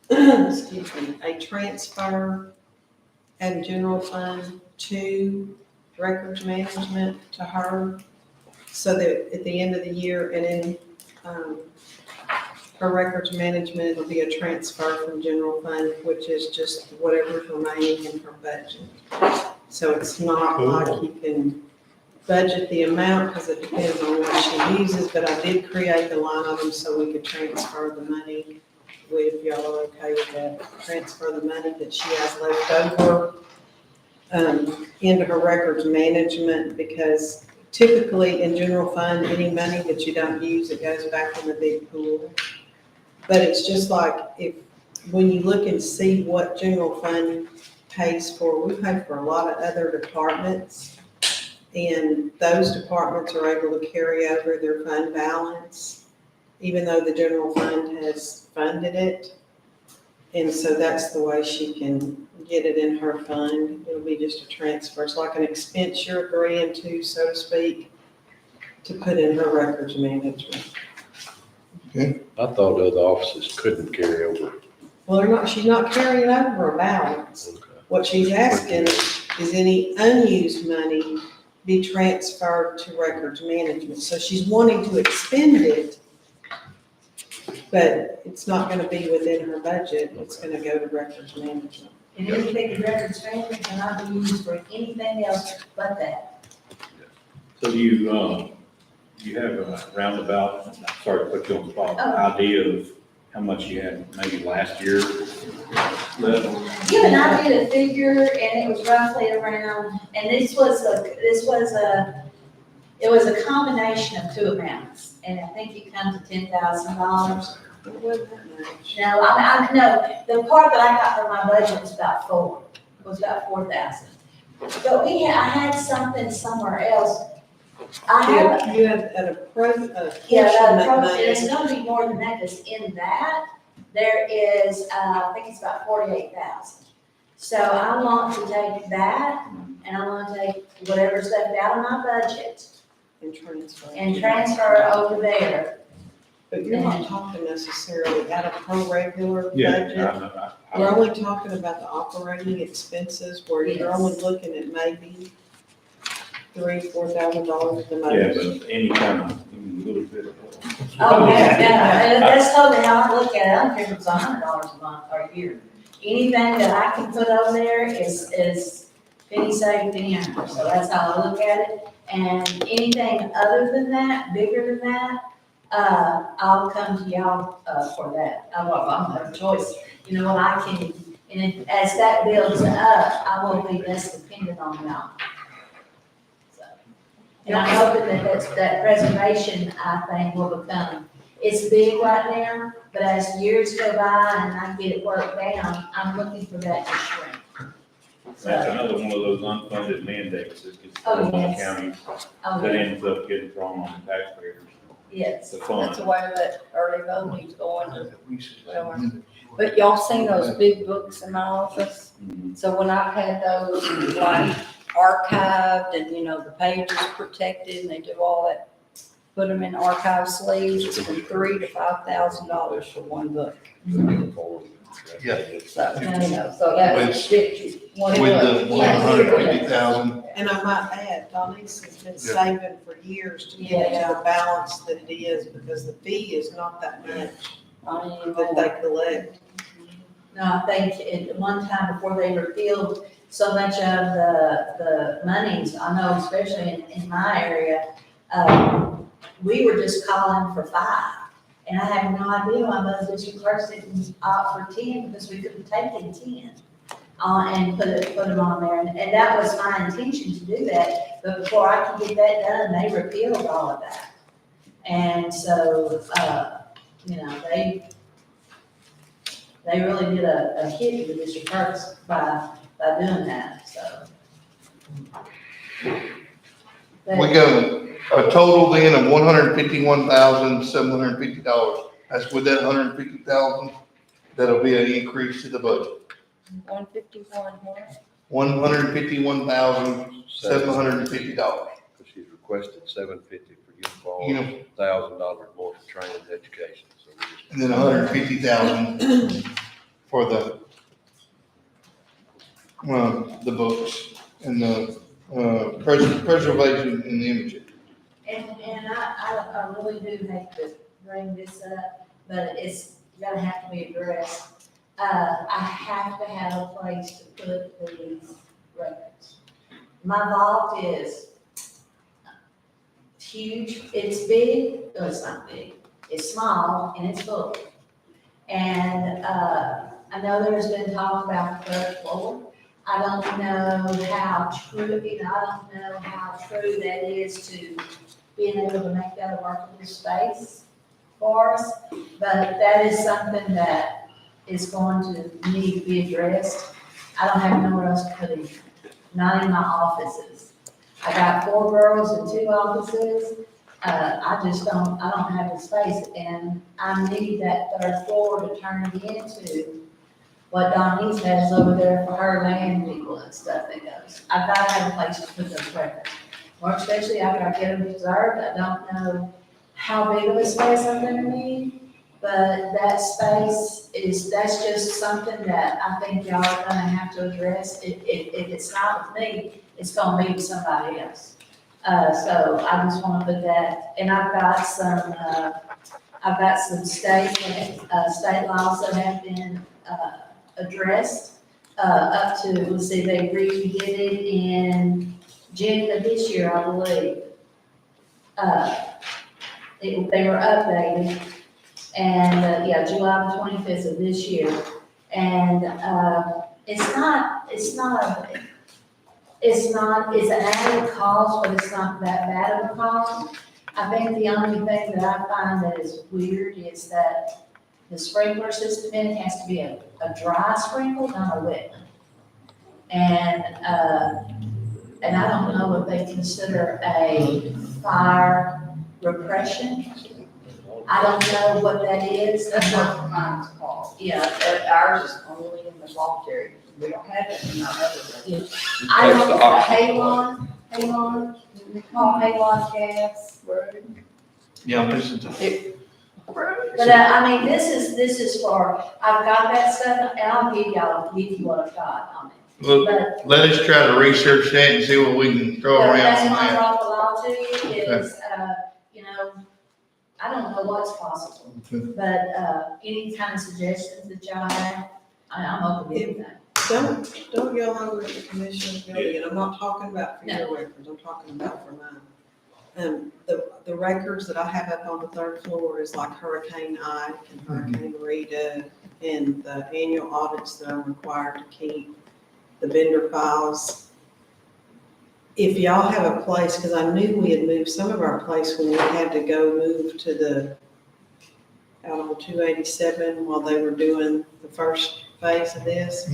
excuse me, a transfer and general fund to records management to her, so that at the end of the year and in, her records management, it'll be a transfer from general fund, which is just whatever's remaining in her budget. So it's not like you can budget the amount, because it depends on what she uses, but I did create the line item so we could transfer the money. If y'all are okay with that, transfer the money that she has left over into her records management, because typically in general fund, any money that you don't use, it goes back in the big pool. But it's just like when you look and see what general fund pays for, we pay for a lot of other departments. And those departments are able to carry over their fund balance, even though the general fund has funded it. And so that's the way she can get it in her fund. It'll be just a transfer. It's like an expense you're agreeing to, so to speak, to put in her records management. I thought other offices couldn't carry over. Well, she's not carrying over a balance. Okay. What she's asking is any unused money be transferred to records management. So she's wanting to expend it, but it's not gonna be within her budget. It's gonna go to records management. And anything in records management cannot be used for anything else but that. So do you have a roundabout, sorry to put you on the spot, Oh. idea of how much you had maybe last year left? Yeah, and I did a figure and it was roughly around, and it was a combination of two amounts. And I think it comes to $10,000. It wasn't that much. No, no, the part that I got for my budget was about 4,000. But I had something somewhere else. I have, You had a portion yeah, that and it's made, gonna be more than that, because in that, there is, I think it's about 48,000. So I want to take that, and I want to take whatever's left out of my budget and transfer. and transfer it over there. But you're not talking necessarily out of her regular Yeah, budget. We're only talking about the operating expenses where you're only looking at maybe $3,000-4,000 at the Yeah, most. but any kind of, even a little bit of. Oh, yeah, and that's totally how I look at it. I don't care if it's $100 a month or a year. Anything that I can put over there is penny saved, penny earned. So that's how I look at it. And anything other than that, bigger than that, I'll come to y'all, for that. I don't have a choice. You know, I can, and as that builds up, I will be less dependent on y'all. So, and I'm hoping that preservation, I think, will become, it's big right now, but as years go by and I get it worked down, I'm looking for that to shrink. That's another one of those unfunded mandates that gets Oh, thrown on the yes. county, Oh, that yeah, ends up getting thrown on the taxpayers. yes. The That's the fund. way that early voting's going. Well, but y'all seen those big books in my office? So when I've had those like archived and, you know, the pages protected and they do all that, put them in archive sleeves, it's from $3,000 to $5,000 for one book. Yeah. So, you know, so that's one With book. the 150,000. And I might add, Donnie's has been saving for years to get it Yeah. to the balance that it is, because the fee is not that much I mean, that they collect. No, I think at one time before they repealed so much of the monies, I know especially in my area, we were just calling for 5. And I have no idea why most district clerks didn't opt for 10, because we couldn't take in 10. And put them on there, and that was my intention to do that, but before I could get that done, they repealed all of that. And so, you know, they really did a hit to the district clerks by doing that, so. We got a total then of $151,750. That's with that 150,000, that'll be an increase to the budget. 151, what? $151,750. Because she's requested $750 for uniform, $1,000 more for training and education, so we just. And then 150,000 for the books and the, preservation and imaging. And I really do hate to bring this up, but it's gonna have to be addressed. I have to have a place to put these records. My vault is huge, it's big, no, it's not big, it's small and it's full. And, I know there's been talk about the third floor. I don't know how true, I don't know how true that is to being able to make that a workable space for us, but that is something that is going to need to be addressed. I don't have nowhere else to put it, not in my offices. I got 4 girls and 2 offices. I don't have the space, and I need that 3rd floor to turn it into what Donnie's has over there for her land people and stuff that goes. I've got to have a place to put those records. More especially after I get them preserved, I don't know how big of a space I'm gonna need, but that space that's just something that I think y'all are gonna have to address. If it's not with me, it's gonna be with somebody else. So I just wanna put that, and I've got some state laws that have been, addressed, up to, let's see, they redid it in June of this year, I believe. They were updated, and, July the 25th of this year. And, it's an added cost, but it's not that bad of a cost. I think the only thing that I find that is weird is that the sprinkler system in, it has to be a dry sprinkle, not a wet one. And I don't know what they consider a fire repression. I don't know what that is. That's what mine's called. Yeah, ours is only in the loft area. We don't have it in our other room. I don't know, Halon, call Halon gas. Yeah, this is But, I mean, this is for, I've got that stuff, and I'll give you what I've got on it. Look, But, let us try to research that and see what we can throw but around that's on my that. drop a lot to you is, you know, I don't know what's possible. But, any kind of suggestions that y'all have, I'm open to anything. Don't yell over at the commissioner's building, and I'm not talking about for your records, I'm talking about for mine. The records that I have up on the third floor is like Hurricane Ike and Hurricane Rita, and the annual audits that I'm required to keep, the vendor files. If y'all have a place, because I knew we had moved some of our place when we had to go move to out on 287 while they were doing the first phase of this.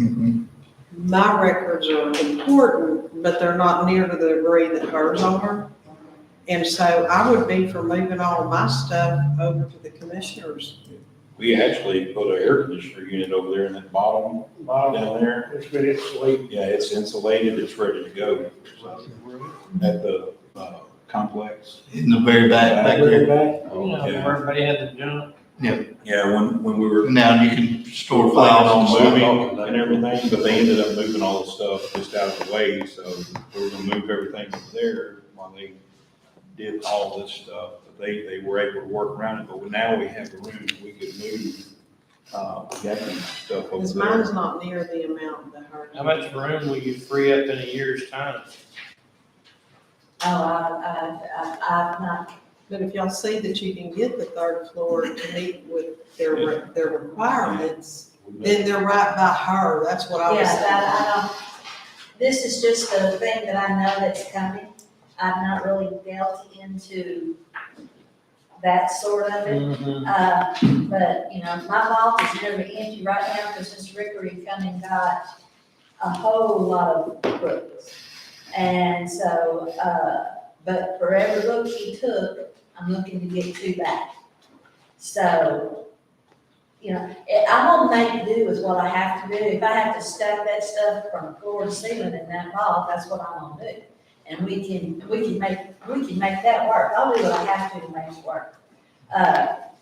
My records are important, but they're not near to the degree that hers are. And so I would be for moving all of my stuff over to the commissioners. We actually put an air conditioner unit over there in that bottom down there. It's been insulated. Yeah, it's insulated, it's ready to go. At the complex. In the very back there. You know, everybody had to jump. Yeah, when we were Now you can store planning files on and stuff. moving and everything, but they ended up moving all the stuff just out of the way, so we were gonna move everything over there while they did all this stuff. But they were able to work around it, but now we have the room, we could move, that stuff over Because there. mine's not near the amount that hers. How much room will you free up in a year's time? I've not, But if y'all see that you can get the third floor to meet with their requirements, then they're right by her, that's what I was yeah, saying. that, I don't, this is just a thing that I know that's coming. I've not really dealt into that sort of it. But, you know, my vault is nearly empty right now because Mr. Rickery come and got a whole lot of books. And so, but for every book he took, I'm looking to get 2 back. So, you know, I'm gonna make do with what I have to do. If I have to stack that stuff from floor to ceiling in that vault, that's what I'm gonna do. And we can make that work. I'll do what I have to make it work.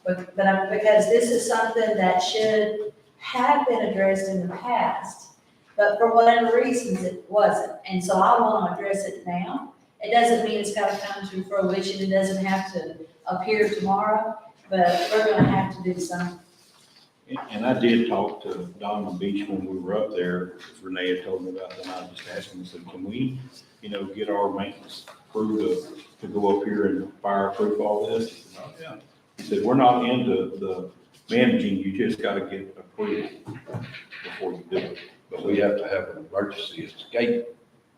Because this is something that should have been addressed in the past, but for whatever reasons, it wasn't. And so I want to address it now. It doesn't mean it's got to come to fruition. It doesn't have to appear tomorrow, but we're going to have to do something. And I did talk to Don Beach when we were up there, because Renee had told me about that, and I just asked him, I said, can we, you know, get our maintenance crew to go up here and fireproof all this? He said, oh, yeah. He said, we're not into the managing, you just gotta get approved before you do it. But we have to have an emergency escape.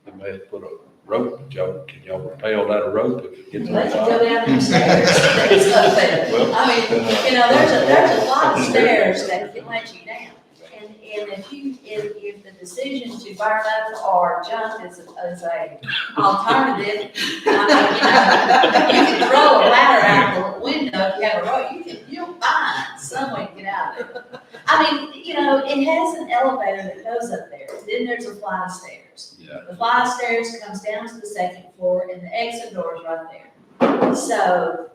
We may have to put a rope, can y'all rappel down a rope if it gets Let you on go fire? down the stairs. It's up there. Well, I mean, you know, there's a lot of stairs that can let you down. And if the decision to burn up or jump is a alternative, I mean, you can throw a ladder out the window if you have a rope, you'll find some way to get out of it. I mean, you know, it has an elevator that goes up there, then there's a flight of stairs. Yeah. The flight of stairs comes down to the second floor and the exit door is right there. So,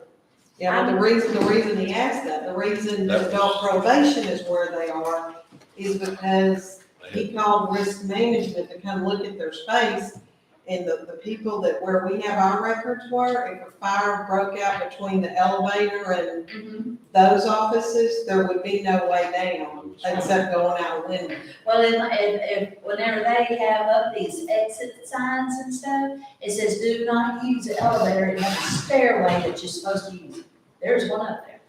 Yeah, but the reason he asked that, the reason that adult probation is where they are, is because he called risk management to come look at their space. And the people that, where we have our records were, if a fire broke out between the elevator and those offices, there would be no way down except going out a window. well, if whenever they have up these exit signs and stuff, it says do not use the elevator, it has a stairway that you're supposed to use. There's one up there.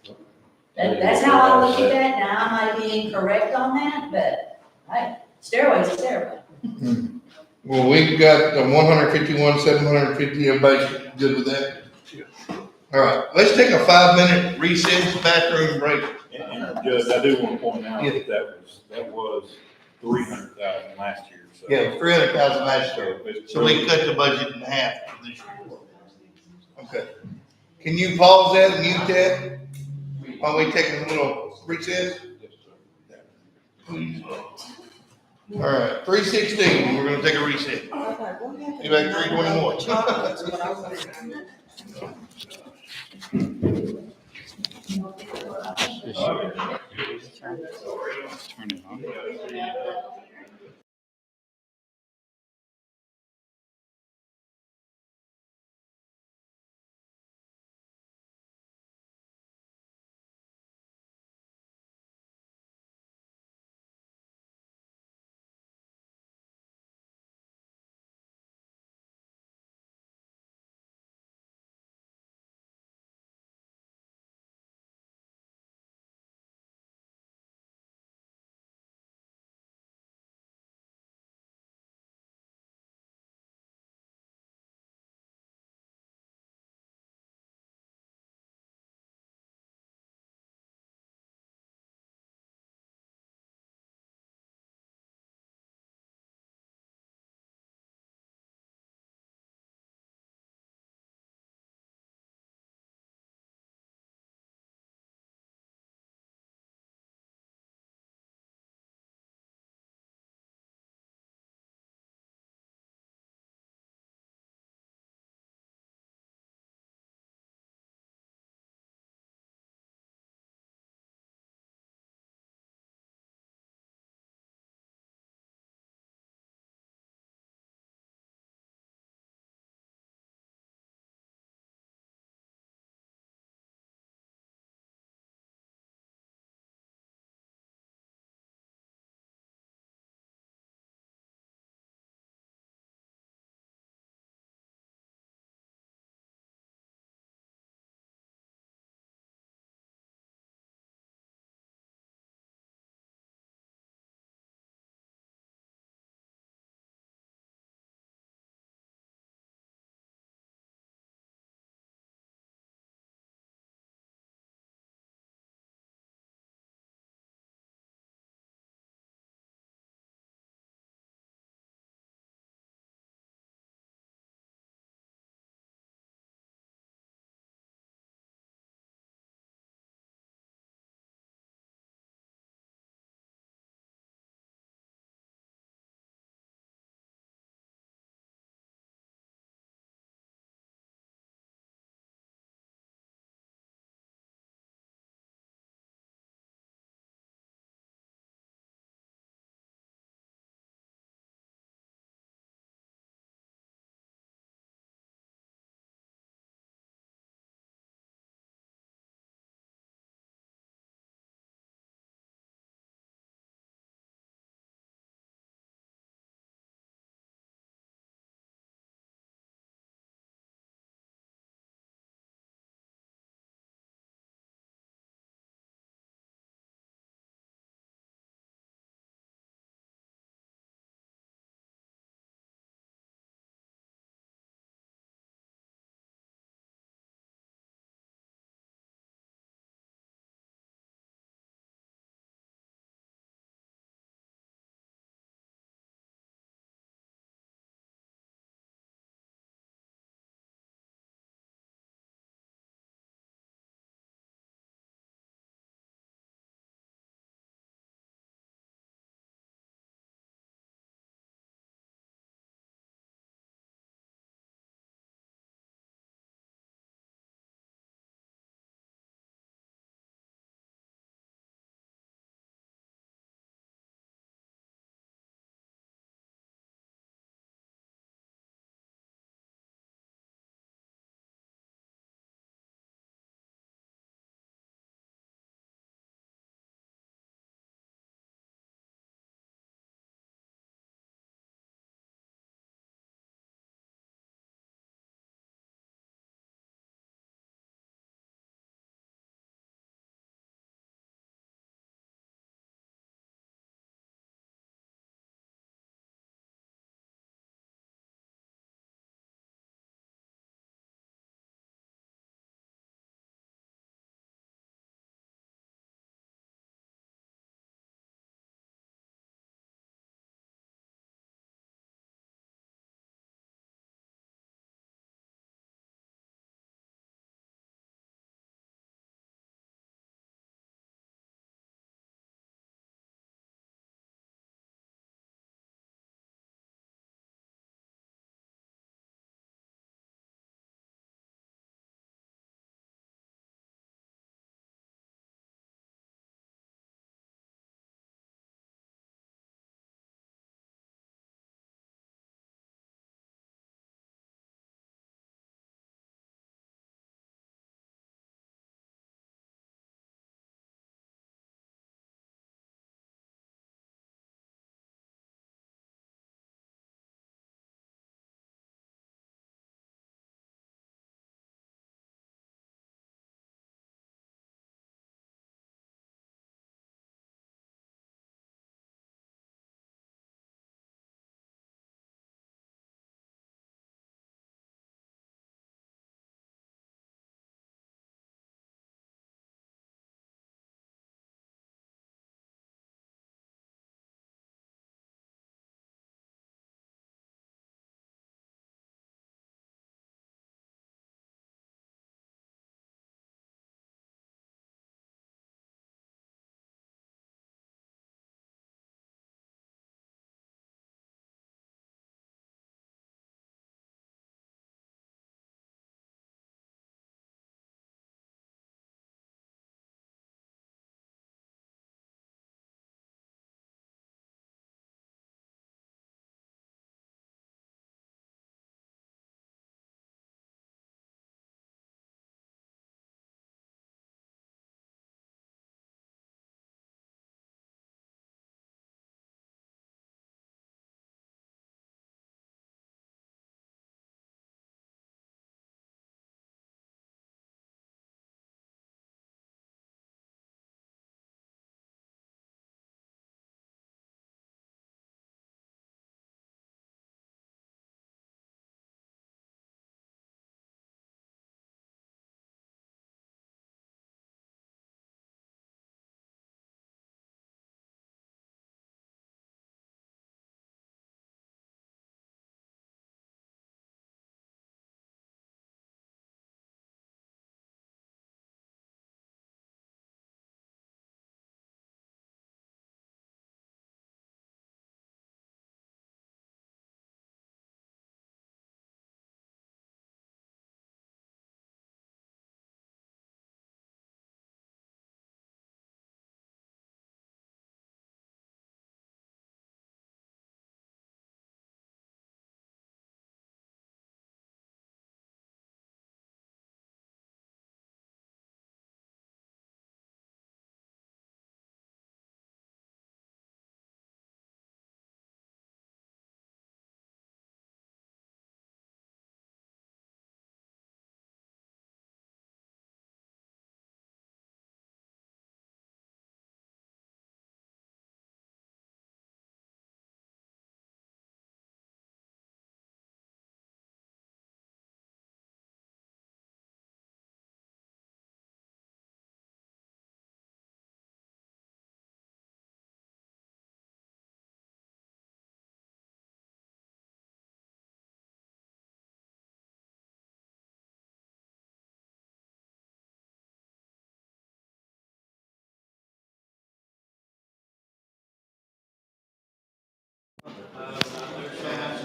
That's how I look at that. Now, I might be incorrect on that, but, hey, stairway's a stairway. Well, we've got the 151, 750, everybody good with that? All right, let's take a 5-minute recess, bathroom break. And Judge, I do want to point out Yeah. that was 300,000 last year, so. Yeah, it was 300,000 last year. It's So we cut the budget in half for this year. Okay. Can you pause that and mute that while we take a little recess? Please. All right, 3:16, we're gonna take a recess. Okay, what happened? You back 3:21. Chocolate's what I wanted. Turn it on.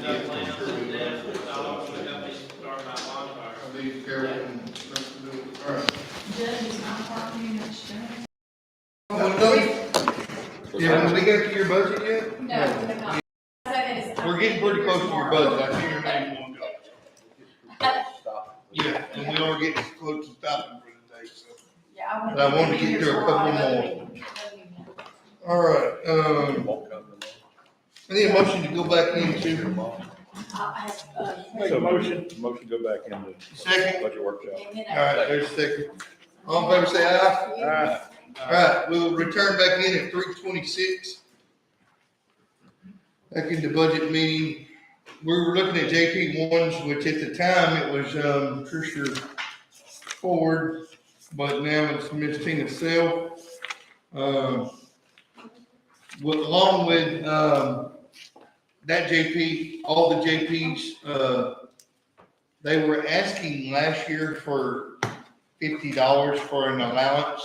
enough land for them, I'll also help me start my bonfire. I'll be careful. All right. Judge, is my part pretty much done? Well done. Yeah, have we got to your budget yet? No, we're not. We're getting pretty close to your budget. I see your name on it. Yeah, and we are getting close to stopping for the day, so. Yeah, But I wanted to get through a couple more. All right, I need a motion to go back into Make a motion. Motion to go back into second. budget workshop. All right, there's a second. All in favor, say aye. All right, we will return back in at 3:26. Back into budget meeting. We were looking at JP ones, which at the time it was, Tricia Ford, but now it's Miss Tina Sale. Along with, that JP, all the JPs, they were asking last year for $50 for an allowance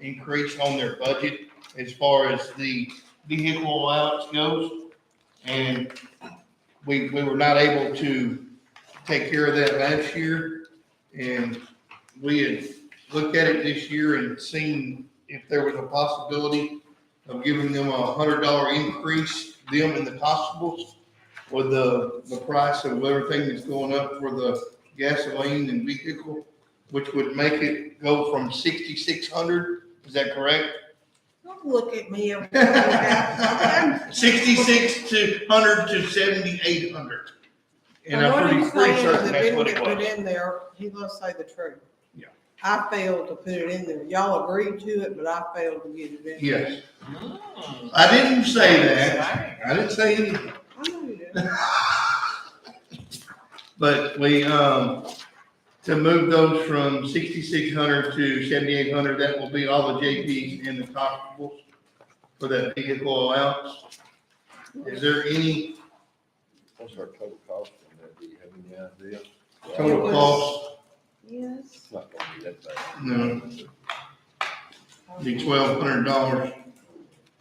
increase on their budget as far as the vehicle allowance goes. And we were not able to take care of that last year. And we had looked at it this year and seen if there was a possibility of giving them $100 increase, them and the constables, with the price of everything that's going up for the gasoline and vehicle, which would make it go from 6,600. Is that correct? Don't look at me. I'm 6,600 to 7,800. And I'm pretty certain that's what it Put was. in there, he must say the truth. Yeah. I failed to put it in there. Y'all agreed to it, but I failed to get it in there. Yes. I didn't say that. I didn't say anything. I know you did. But we, to move those from 6,600 to 7,800, that will be all the JPs and the constables for that vehicle allowance. Is there any What's our total cost on that? Do you have any idea? total cost? Yes. It's not gonna be that bad. No, be $1,200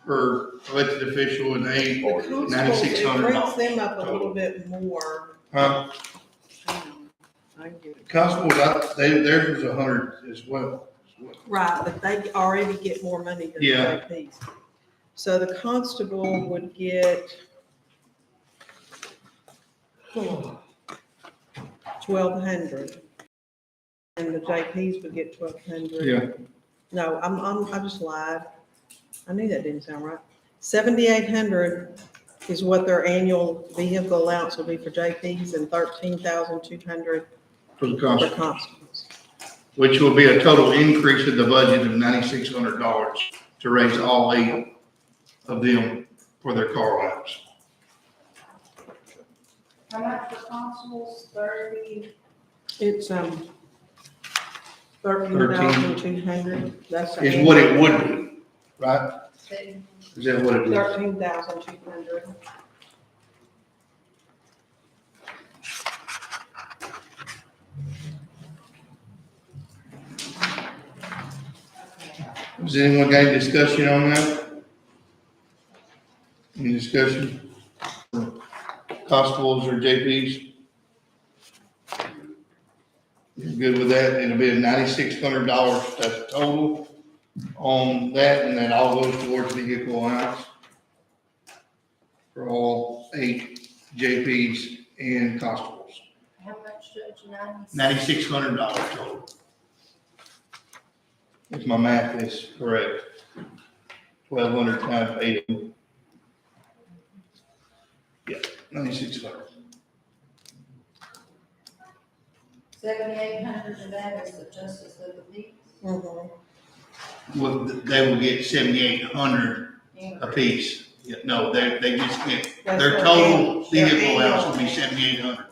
per elected official and aide. The constables, it $9,600. brings them up a little bit more. Huh? I get it. Constables, theirs was 100 as well. Right, but they already get more money than the Yeah. JPs. So the constable would get 1,200. And the JPs would get 1,200. Yeah. No, I just lied. I knew that didn't sound right. 7,800 is what their annual vehicle allowance will be for JPs and 13,200 For the for constable, constables. which will be a total increase of the budget of $9,600 to raise all 8 of them for their car allowance. How much for constables? 30? It's, 13,200. That's. the Is what it would be, right? Is that what it is? 13,200. Has anyone got any discussion on that? Any discussion? Constables or JPs? You're good with that? It'll be $9,600, that's total on that, and that all goes towards vehicle allowance for all 8 JPs and constables. How much, Judge? $9,600 total. If my math is correct. 1,200 times 8. Yeah, 9,600. 7,800 of that is the justice of the peace. Mhm. Well, they will get 7,800 apiece. Yeah, no, they just get, That's their their total annual- their vehicle allowance will be annual. 7,800.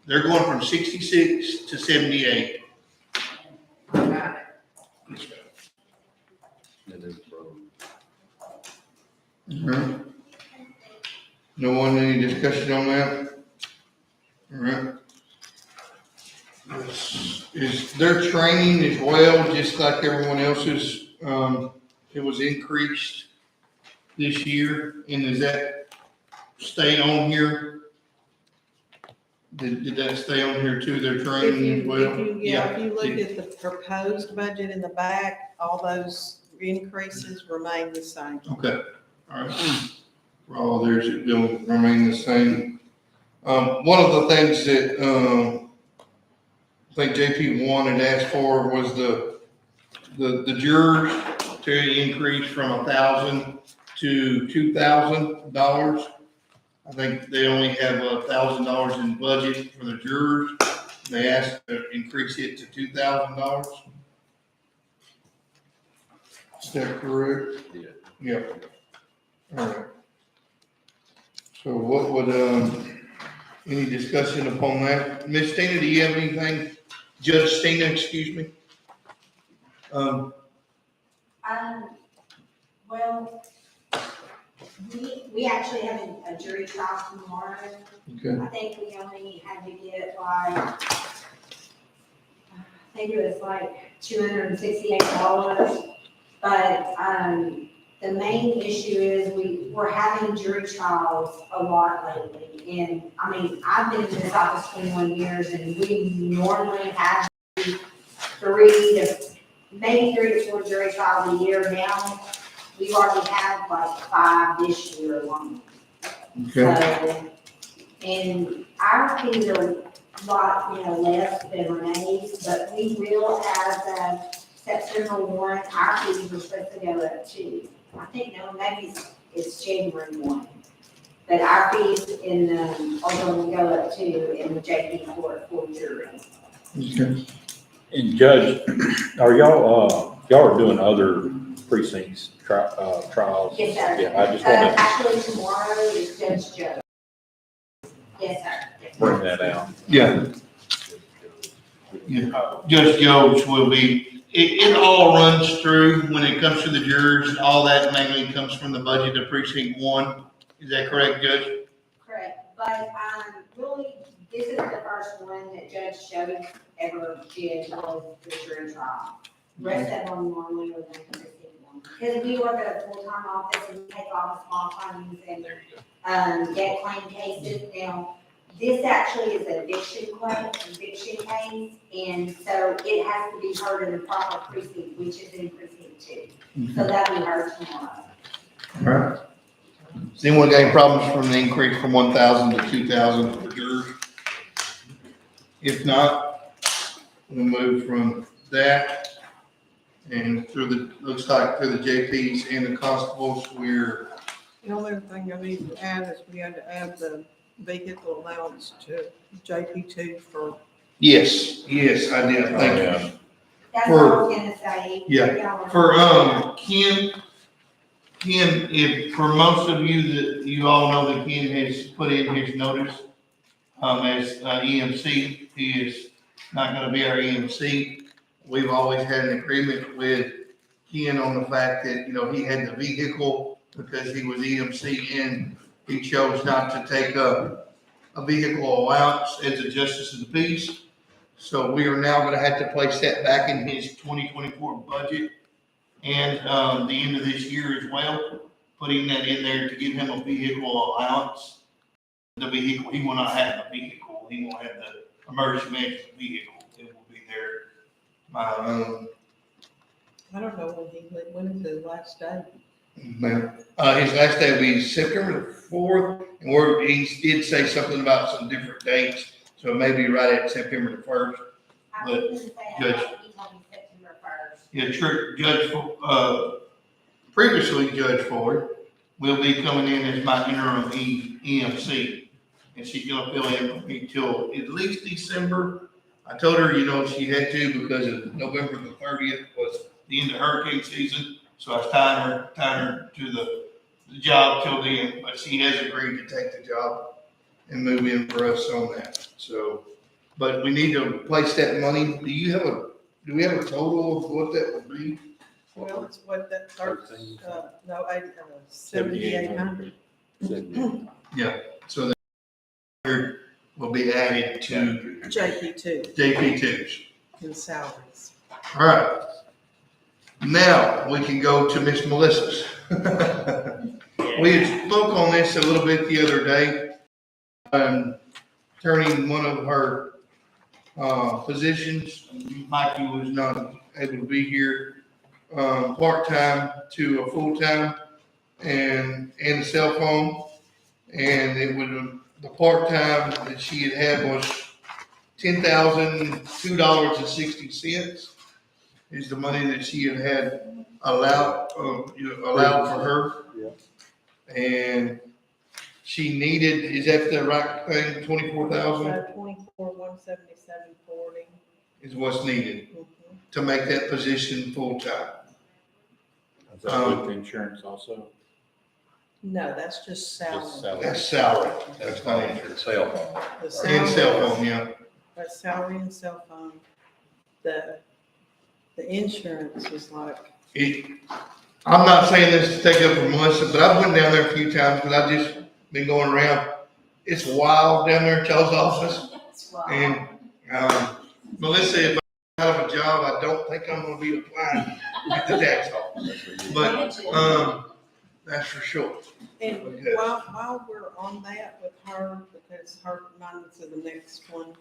They're going from 66 to 78. It is from Alright. No one, any discussion on that? Alright. Is their training as well, just like everyone else's, it was increased this year, and does that stay on here Did that stay on here too, their If training as well? if you look at the proposed budget in the back, all those increases remain the same. Okay, all right. For all theirs, it will remain the same. One of the things that, I think JP one had asked for was the jurors to increase from $1,000 to $2,000. I think they only have $1,000 in budget for the jurors. They asked to increase it to $2,000. Is that correct? Yeah. Yep. All right. So what would, any discussion upon that? Ms. Stina, do you have anything? Judge Stina, excuse me. Well, we actually have a jury trial tomorrow. Okay. I think we only had to get like, I think it was like $268. But, the main issue is we're having jury trials a lot lately. And, I mean, I've been in this office 21 years and we normally have maybe 3 to 4 jury trials a year now. We've already had like 5 this year alone. Okay. So, and our fees are a lot, less than Renee's, but we will have September 1, our fees were supposed to go up too. I think, no, maybe it's January 1. But our fees are going to go up too in the JP court for jury. Okay. And Judge, are y'all are doing other precincts trials? Yes, sir. Yeah, I just want to Actually, tomorrow is Judge Joe. Yes, sir. Yes, sir. bring that out. Yeah. Judge Jones will be, it all runs through when it comes to the jurors, all that mainly comes from the budget of precinct 1. Is that correct, Judge? Correct, but, really, this is the first one that Judge Joe ever did was the jury trial. Rest of them normally are the precinct 1. Because we work at a full-time office and we take all the small claims and, get claim cases. Now, this actually is an eviction case, and so it has to be heard in the proper precinct, which is in precinct 2. So that'll be heard tomorrow. All right. Has anyone got any problems from the increase from 1,000 to 2,000 for jurors? If not, we'll move from that and looks like through the JPs and the constables, we're, The only thing I need to add is we had to add the vehicle allowance to JP2 for. yes, I did, thank you. That's what I was gonna say. Yeah, for, Ken, if, for most of you that you all know that Ken has put in his notice, as EMC, he is not gonna be our EMC. We've always had an agreement with Ken on the fact that, he had the vehicle because he was EMC and he chose not to take a vehicle allowance as a justice of the peace. So we are now gonna have to place that back in his 2024 budget and, the end of this year as well, putting that in there to give him a vehicle allowance. The vehicle, he will not have a vehicle, he will have the emergency management vehicle, it will be there. I don't know when is his last day? His last day will be September 4th, and he did say something about some different dates, so it may be right at September 1st. I But, didn't say Judge- that, he told me September 1st. Yeah, sure, previously Judge Ford will be coming in as my interim EMC. And she's gonna fill in for me till at least December. I told her, she had to because of November the 30th was the end of hurricane season. So I was tying her to the job till then, but she has agreed to take the job and move in for us on that. So, but we need to place that money. Do we have a total of what that would be? Well, it's what that 13. 7,800. So that will be added to JP2 JP2s. in salaries. All right. Now we can go to Miss Melissa's. We had spoke on this a little bit the other day. turning one of her, positions. Mikey was not able to be here, part-time to a full-time and a cell phone. And it would, the part-time that she had was $10,002.60 is the money that she had allowed for her. Yeah. And she needed, is that the right thing, 24,000 $24,177.40. is what's needed to make that position full-time. Is that with insurance also? No, that's just salary. Just salary. That's salary, That's that's not fine, insurance. cell phone. The And salary- cell phone, yeah. That's salary and cell phone. The insurance is like, I'm not saying this to take up for Melissa, but I've went down there a few times, because I've just been going around. It's wild down there at y'all's office. That's why. And, Melissa, if I'm out of a job, I don't think I'm gonna be applying at the tax office. But, that's for sure. and Okay. while we're on that with her, because her, mine's the next one,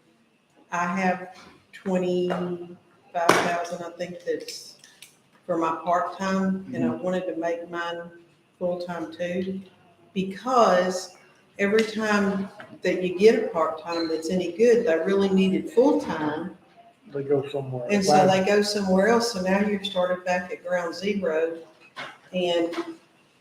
I have 25,000, I think that's for my part-time, and I wanted to make mine full-time too, because every time that you get a part-time that's any good, they really needed full-time, They go somewhere. and so they go somewhere else, so now you're started back at ground zero. And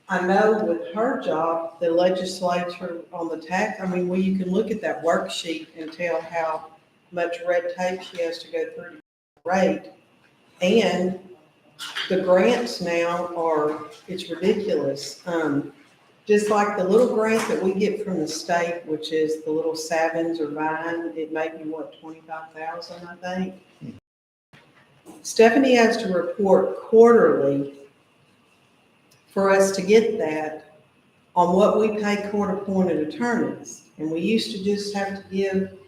I know with her job, the legislature on the tax, well, you can look at that worksheet and tell how much red tape she has to go through to get the rate. And the grants now are, it's ridiculous. Just like the little grant that we get from the state, which is the little Savins or Vine, it may be 25,000, I think. Stephanie has to report quarterly for us to get that on what we pay court-appointed attorneys. And we used to just have to give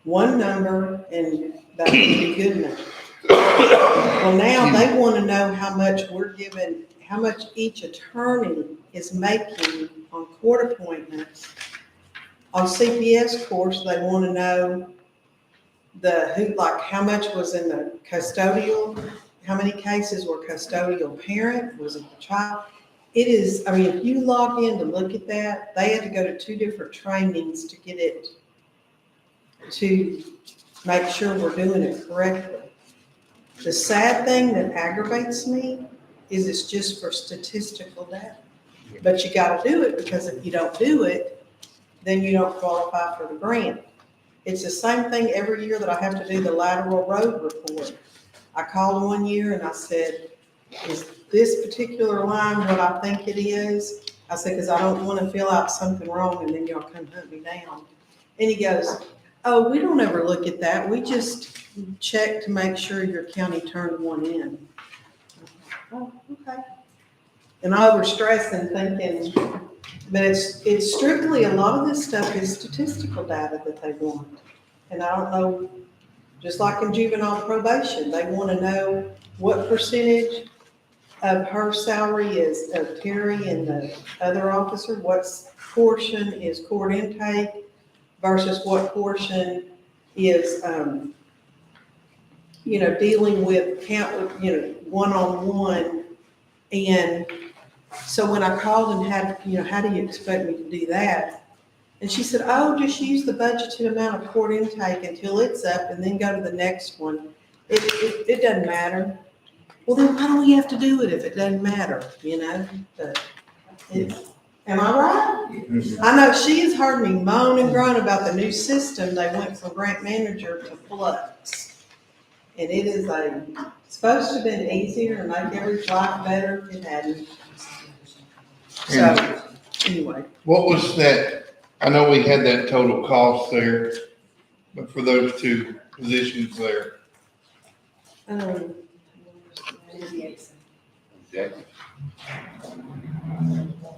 one number and that would be good enough. Well, now they want to know how much we're giving, how much each attorney is making on court appointments. On CPS course, they want to know how much was in the custodial, how many cases were custodial parent, was it the child? It is, if you log in to look at that, they had to go to 2 different trainings to get it, to make sure we're doing it correctly. The sad thing that aggravates me is it's just for statistical data. But you gotta do it, because if you don't do it, then you don't qualify for the grant. It's the same thing every year that I have to do the lateral road report. I called one year and I said, is this particular line what I think it is? I said, because I don't want to fill out something wrong and then y'all come hunt me down. And he goes, oh, we don't ever look at that. We just check to make sure your county turned one in. Oh, okay. And I was stressing, thinking, but it's strictly, a lot of this stuff is statistical data that they want. And I don't know, just like in juvenile probation, they want to know what percentage of her salary is of Terry and the other officer, what portion is court intake versus what portion is, dealing with one-on-one. And so when I called and had, how do you expect me to do that? And she said, oh, just use the budgeted amount of court intake until it's up and then go to the next one. It doesn't matter. Well, then why do we have to do it if it doesn't matter, But am I right? I know she has heard me moan and groan about the new system. They went from grant manager to Flux. And it is supposed to have been easier and make every life better. It hadn't. So, anyway. What was that? I know we had that total cost there, but for those 2 positions there. Jackie,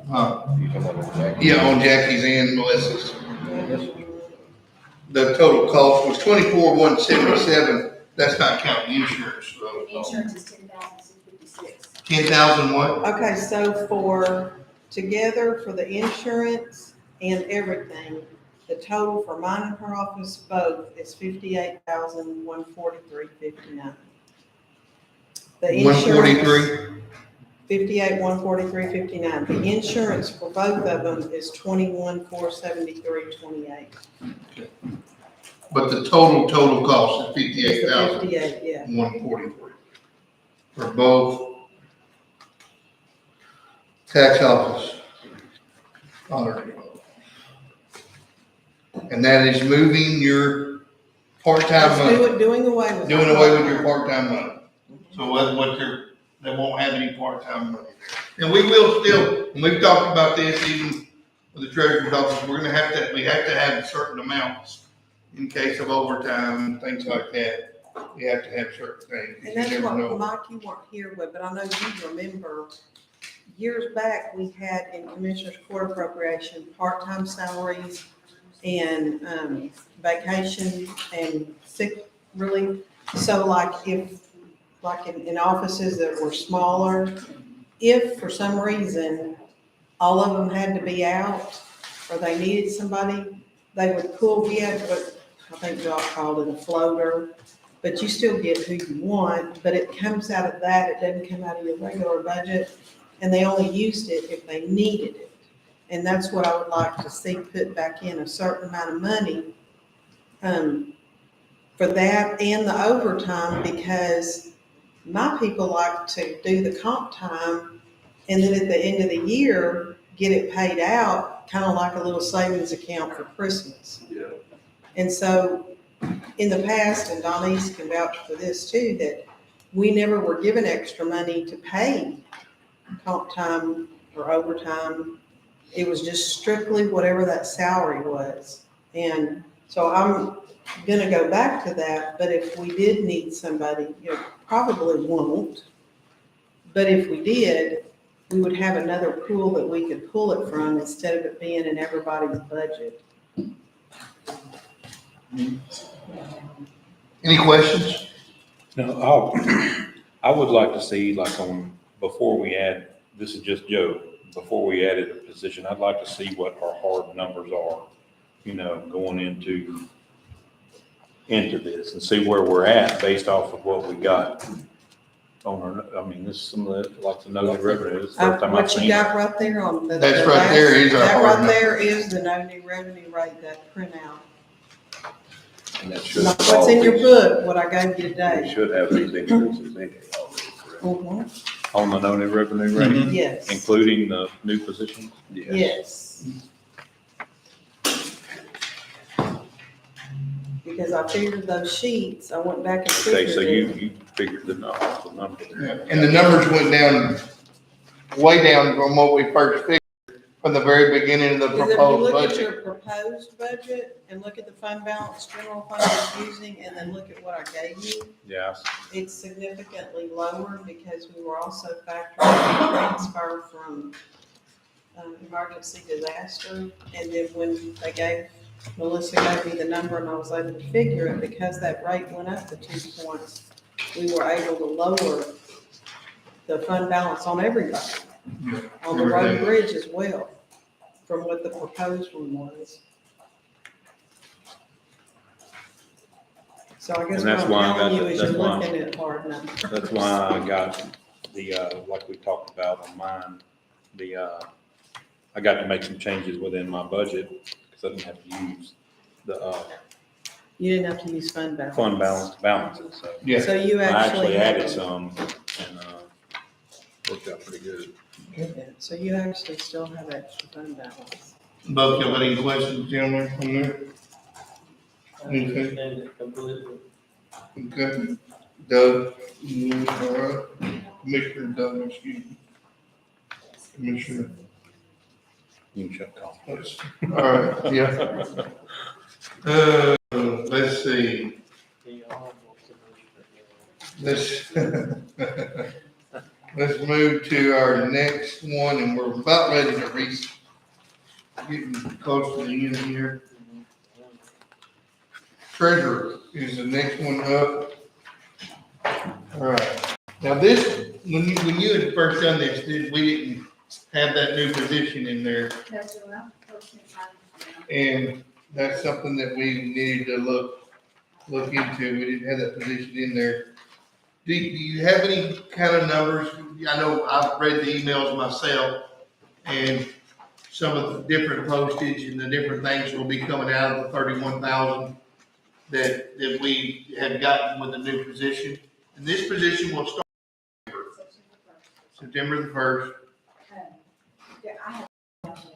Huh? you talking about Jackie? Yeah, on Jackie's and Melissa's. The total cost was 24,177. That's not counting insurance, though. Insurance is $10,656. 10,000 what? Okay, so together for the insurance and everything, The total for mine and her office both is $58,143.59. The insurance. 143? 58,143.59. The insurance for both of them is 21,473.28. But the total cost is 58,000. 58, yeah. 143 for both tax office auditor. And that is moving your part-time money, Doing away with. doing away with your part-time money. So they won't have any part-time money there. And we will still, and we've talked about this even with the treasurer's office, we have to have certain amounts in case of overtime and things like that. We have to have certain things. And You that's never what, know. Mike, you weren't here with, but I know you remember, years back, we had in Commissioners Court appropriation, part-time salaries and, vacation and sick relief. So like in offices that were smaller, if for some reason all of them had to be out or they needed somebody, they would pull, we had what I think Jock called it a floater, but you still get who you want, but it comes out of that, it doesn't come out of your regular budget, and they only used it if they needed it. And that's what I would like to see put back in, a certain amount of money, for that and the overtime, because my people like to do the comp time, and then at the end of the year, get it paid out, kind of like a little savings account for Christmas. Yeah. And so, in the past, and Don East can vouch for this too, that we never were given extra money to pay comp time or overtime. It was just strictly whatever that salary was. And so I'm gonna go back to that, but if we did need somebody, probably won't. But if we did, we would have another pool that we could pull it from instead of it being in everybody's budget. Any questions? No, I would like to see like before we add, this is just Joe, before we added a position, I'd like to see what our hard numbers are, going into this and see where we're at based off of what we got on our, this is some of the, like the no new revenue. This is the first time I've What you seen it. got right there on the. That's right there is our That hard right number. there is the no new revenue rate, that printout. And that should. Not what's in your book, what I gave you We today. should have these increases in it already, correct? Mhm. On the no new revenue rate, Mhm. Yes, including the new positions. yes. Because I figured those sheets, I went back and Okay, figured so it. you figured the number. And the numbers went down, way down from what we first figured from the very beginning of the Because if you proposed look at budget. your proposed budget and look at the fund balance general fund is using, and then look at what I gave you, Yeah, it's significantly lower because we were also factoring in transfer from emergency disaster. And then when Melissa gave me the number and I was able to figure it, because that rate went up to 2 points, we were able to lower the fund balance on everybody, on the road and bridge as well, from what the proposed one was. So I guess And what that's I'm why I got telling you the- is you're that's why- looking at hard numbers. that's why I got the, like we talked about on mine, I got to make some changes within my budget because I didn't have to use the, You didn't have to use fund balance. fund balance it, so. Yeah. So you I actually added had- some and, Worked out pretty good. Yeah, so you actually still have extra fund balance. Both y'all got any questions, gentlemen, on there? I understand it completely. Okay. Doug, all right. Commissioner Doug, excuse me. Commissioner, you can shut off. all right, yeah. Let's see, let's move to our next one, and we're about ready to getting close to the end here. Treasurer is the next one up. All right, now this, when you had first done this, we didn't have that new position in there, That's what I'm posting. and that's something that we needed to look into. We didn't have that position in there. Do you have any kind of numbers? I know I've read the emails myself, and some of the different postage and the different things will be coming out of the 31,000 that we have gotten with the new position. And this position will start September the 1st. Yeah, I have.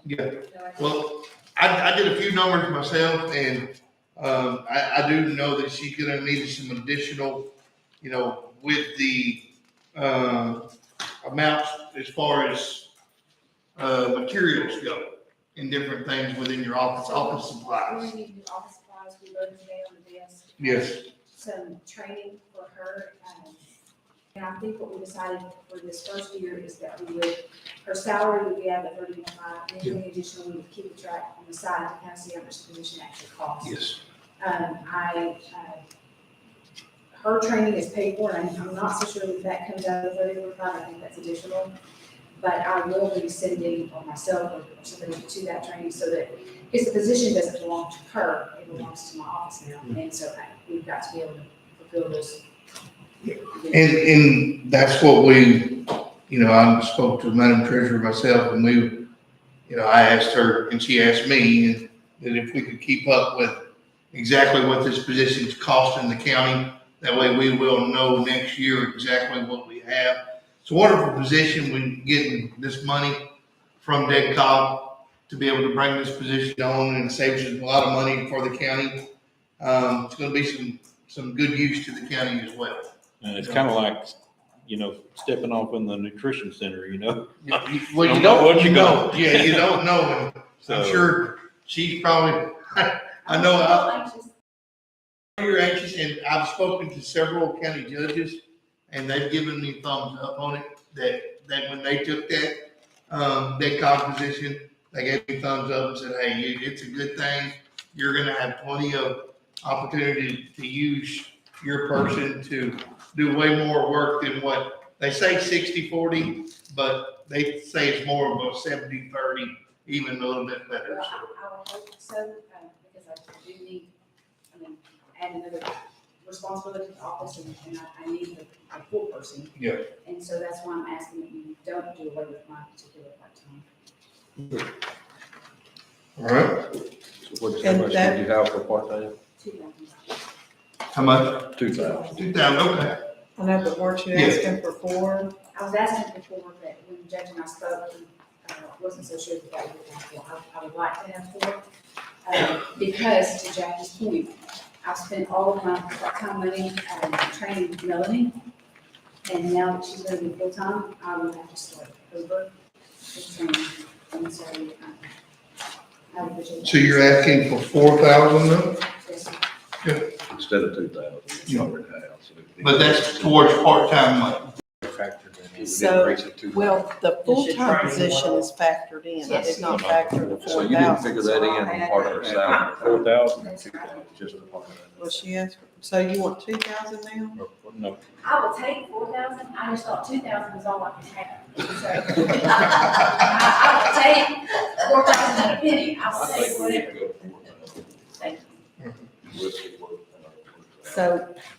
Yeah. No, I- Well, I did a few numbers myself, and I do know that she's gonna need some additional, with the amounts as far as materials go and different things within your office We're supplies. gonna need new office supplies, we wrote today on the desk. Yes. Some training for her, and I think what we decided for this first year is that we would, her salary would be at the 31.5, and anything additional, we would keep a track on the side to kind of see how much the position actually costs. Yes. Her training is paid for, and I'm not so sure if that comes out of the 31.5, I think that's additional. But I will be sending, or myself, or somebody to that training, so that, because the position doesn't belong to her, it belongs to my office now, and so we've got to be able to fulfill those. And that's what we, I spoke to Madam Treasurer myself, and I asked her, and she asked me, that if we could keep up with exactly what this position's costing the county. That way we will know next year exactly what we have. It's a wonderful position when getting this money from DEDCOG to be able to bring this position on, and it saves us a lot of money for the county. It's gonna be some good use to the county as well. And it's kind of like, stepping off in the nutrition center, Well, Don't you know don't, what you you know, got. yeah, you don't know, and I'm So- sure she's probably, I know you're anxious, and I've spoken to several county judges, and they've given me thumbs up on it, that when they took that, DEDCOG position, they gave me thumbs up and said, hey, it's a good thing. You're gonna have plenty of opportunity to use your person to do way more work than what, they say 60-40, but they say it's more of a 70-30, even a little bit better, Well, so. I would hope so, because I do need, add another responsibility to the office, and I need a full person. Yeah. And so that's why I'm asking that you don't do away with my particular part-time. All right, So what, how And much that- did you have for part-time? 2,000. how much? 2,000. 2,000, okay. I know, but weren't you Yeah. asking for 4? I was asking before that when the judge and I spoke, he wasn't so sure that would be possible. I would like to have 4, because to Jackie's point, I've spent all of my part-time money training Melanie, and now that she's going to be full-time, I will have to start over the training. And so, I would appreciate that. So you're asking for 4,000 though? Yes. Instead of 2,000, it's already half. So it'd be- But that's towards part-time money. Factored in. It would So, increase it to- Well, the should full-time train position well. is factored in, Yes. it's not factored in the So you didn't figure 4,000. that in on part of her salary? 4,000? That's right. Just the part of Well, she asked, so you want 2,000 now? No, I will take 4,000, I just thought 2,000 was all I could have. So, I will take 4,000 and a penny, I will that. take whatever. Go for it. Thank you. We'll see what- So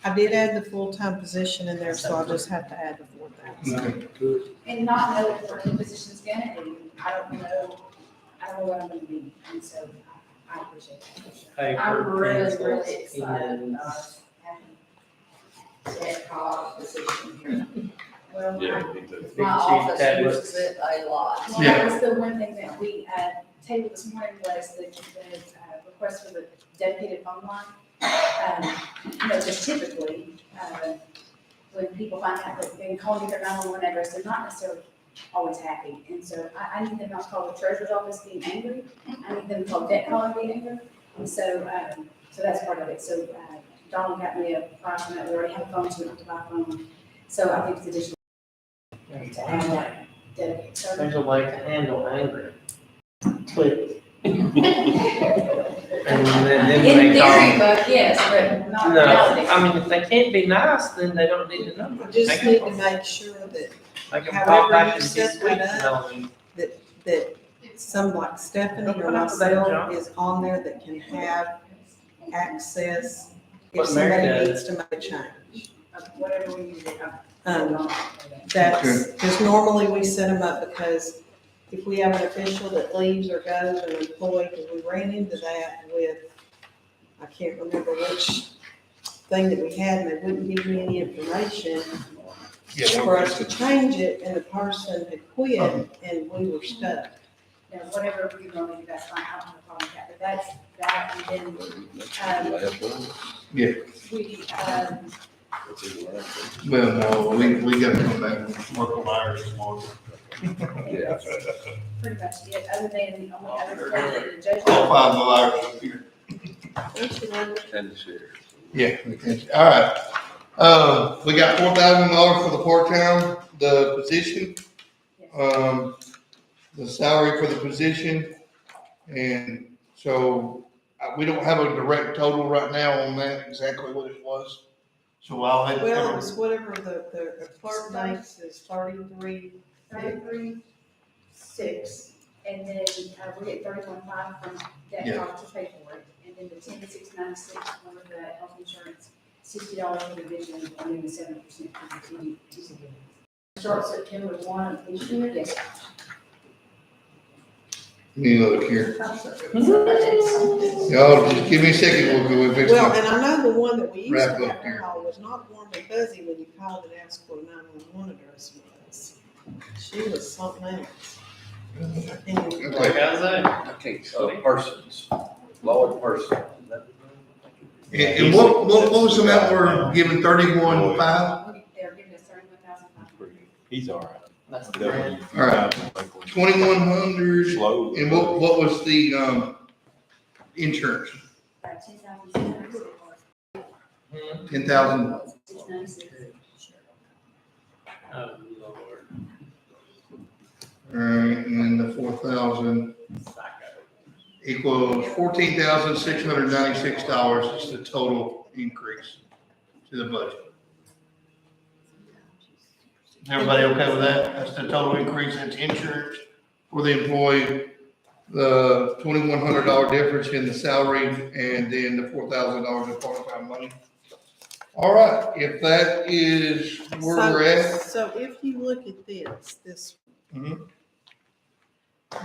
I did add the full-time position in there, so I'll just have to add the 4,000. Okay. And not know what the position's gonna be, I don't know what I'm gonna be, and so I appreciate that. Paper, I'm really, pencils, really excited pens. about having that call position here. Well, Yeah, I- me too. Big My cheese office tablets. uses it a lot. well, that was the one thing that we tabled this morning was the request for the dedicated phone line. Just typically, when people find out that they can call me their 911 address, they're not necessarily always happy. And so I need them not to call the treasurer's office being angry. I need them to call debt collector being angry. And so that's part of it. So Donald got me a price on that. We already have a phone, so we don't have to buy a phone. So I think it's additional to add that dedicated service. There's a way to handle anger. Click. And then In they call. theory, but yes, but not in No, reality. I mean, if they can't be nice, then they don't need the number. We just They need can- to make sure that, They can however pop back you and set get sweet that up, Melanie. that some like Stephanie Don't or put up with that, myself John. is on there that can have access if What Mary somebody does. needs to make a change. Whatever we need to do. That's, because normally we set them up because if we have an official that leaves or goes, an employee, because we ran into that with, I can't remember which thing that we had, and they wouldn't give me any information for us to change it, and the person had quit, and we were stuck. Now, whatever we normally do, that's fine, I don't have a problem with that, but that's, that, and then, Last one? we, What's his last Well, no, we gotta come back and work on ours tomorrow. one? Yeah. pretty much it, other than, the only other thing that the judge. All five of ours up here. And the sheriff. Yeah, all right. We got $4,000 for the part-time, the position, the salary for the position. And so we don't have a direct total right now on that, exactly what it was. So I'll have. Well, it was whatever the clerk makes is 33. 33,600, and then, we get 31,500 from that Yeah. to pay for it, and then the 10,696 for the health insurance, $60 for the vision, and then the 7% for the TD. Start September 1 of each year, yes. Any look here. Y'all, just give me a second, we'll fix Well, it. and I know the one that we used Wrap to up have to here. call was not warm and fuzzy when you called and asked for a 911 address was. She was something else. I can't even- Okay. How's that? I can't, persons, law and person. And what was the amount we're giving, 31,500? They're giving us 31,500. He's all right. That's the grant. All right. 2,100, Slow. and what was the, insurance? 10,696. 10,000? 696. Oh, Lord. All right, and then the 4,000 equals $14,696 is the total increase to the budget. Everybody okay with that? That's the total increase, that's insurance for the employee, the $2,100 difference in the salary, and then the $4,000 in part-time money. All right, if that is where we're at. So if you look at this, Mhm.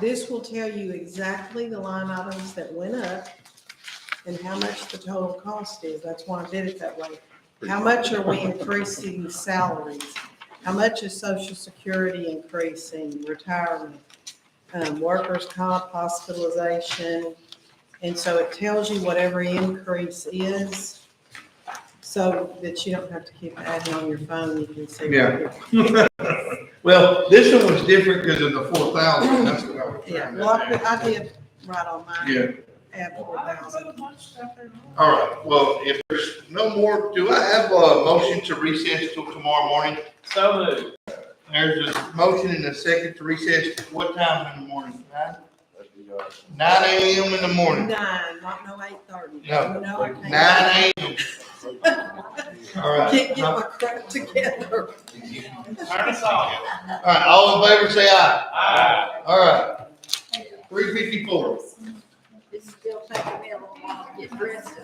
this will tell you exactly the line items that went up and how much the total cost is. That's why I did it that way. How much are we increasing salaries? How much is Social Security increasing, retirement, workers' comp, hospitalization? And so it tells you what every increase is, so that you don't have to keep adding on your phone, you can see. Yeah. Well, this one was different because of the 4,000, that's what I was Yeah, trying well, to I did write on mine, Yeah, add 4,000. all right, well, if there's no more, do I have a motion to recess till tomorrow morning? So moved. There's a motion and a second to recess, what time in the morning? 9 a.m. in the morning. 9, not no 8:30. No, No, I can't. 9 a.m. All right. Can't get my crap together. Turn us off. All right, all in favor, say aye. Aye. All right. 3:54. It's still taking me a little while to get dressed.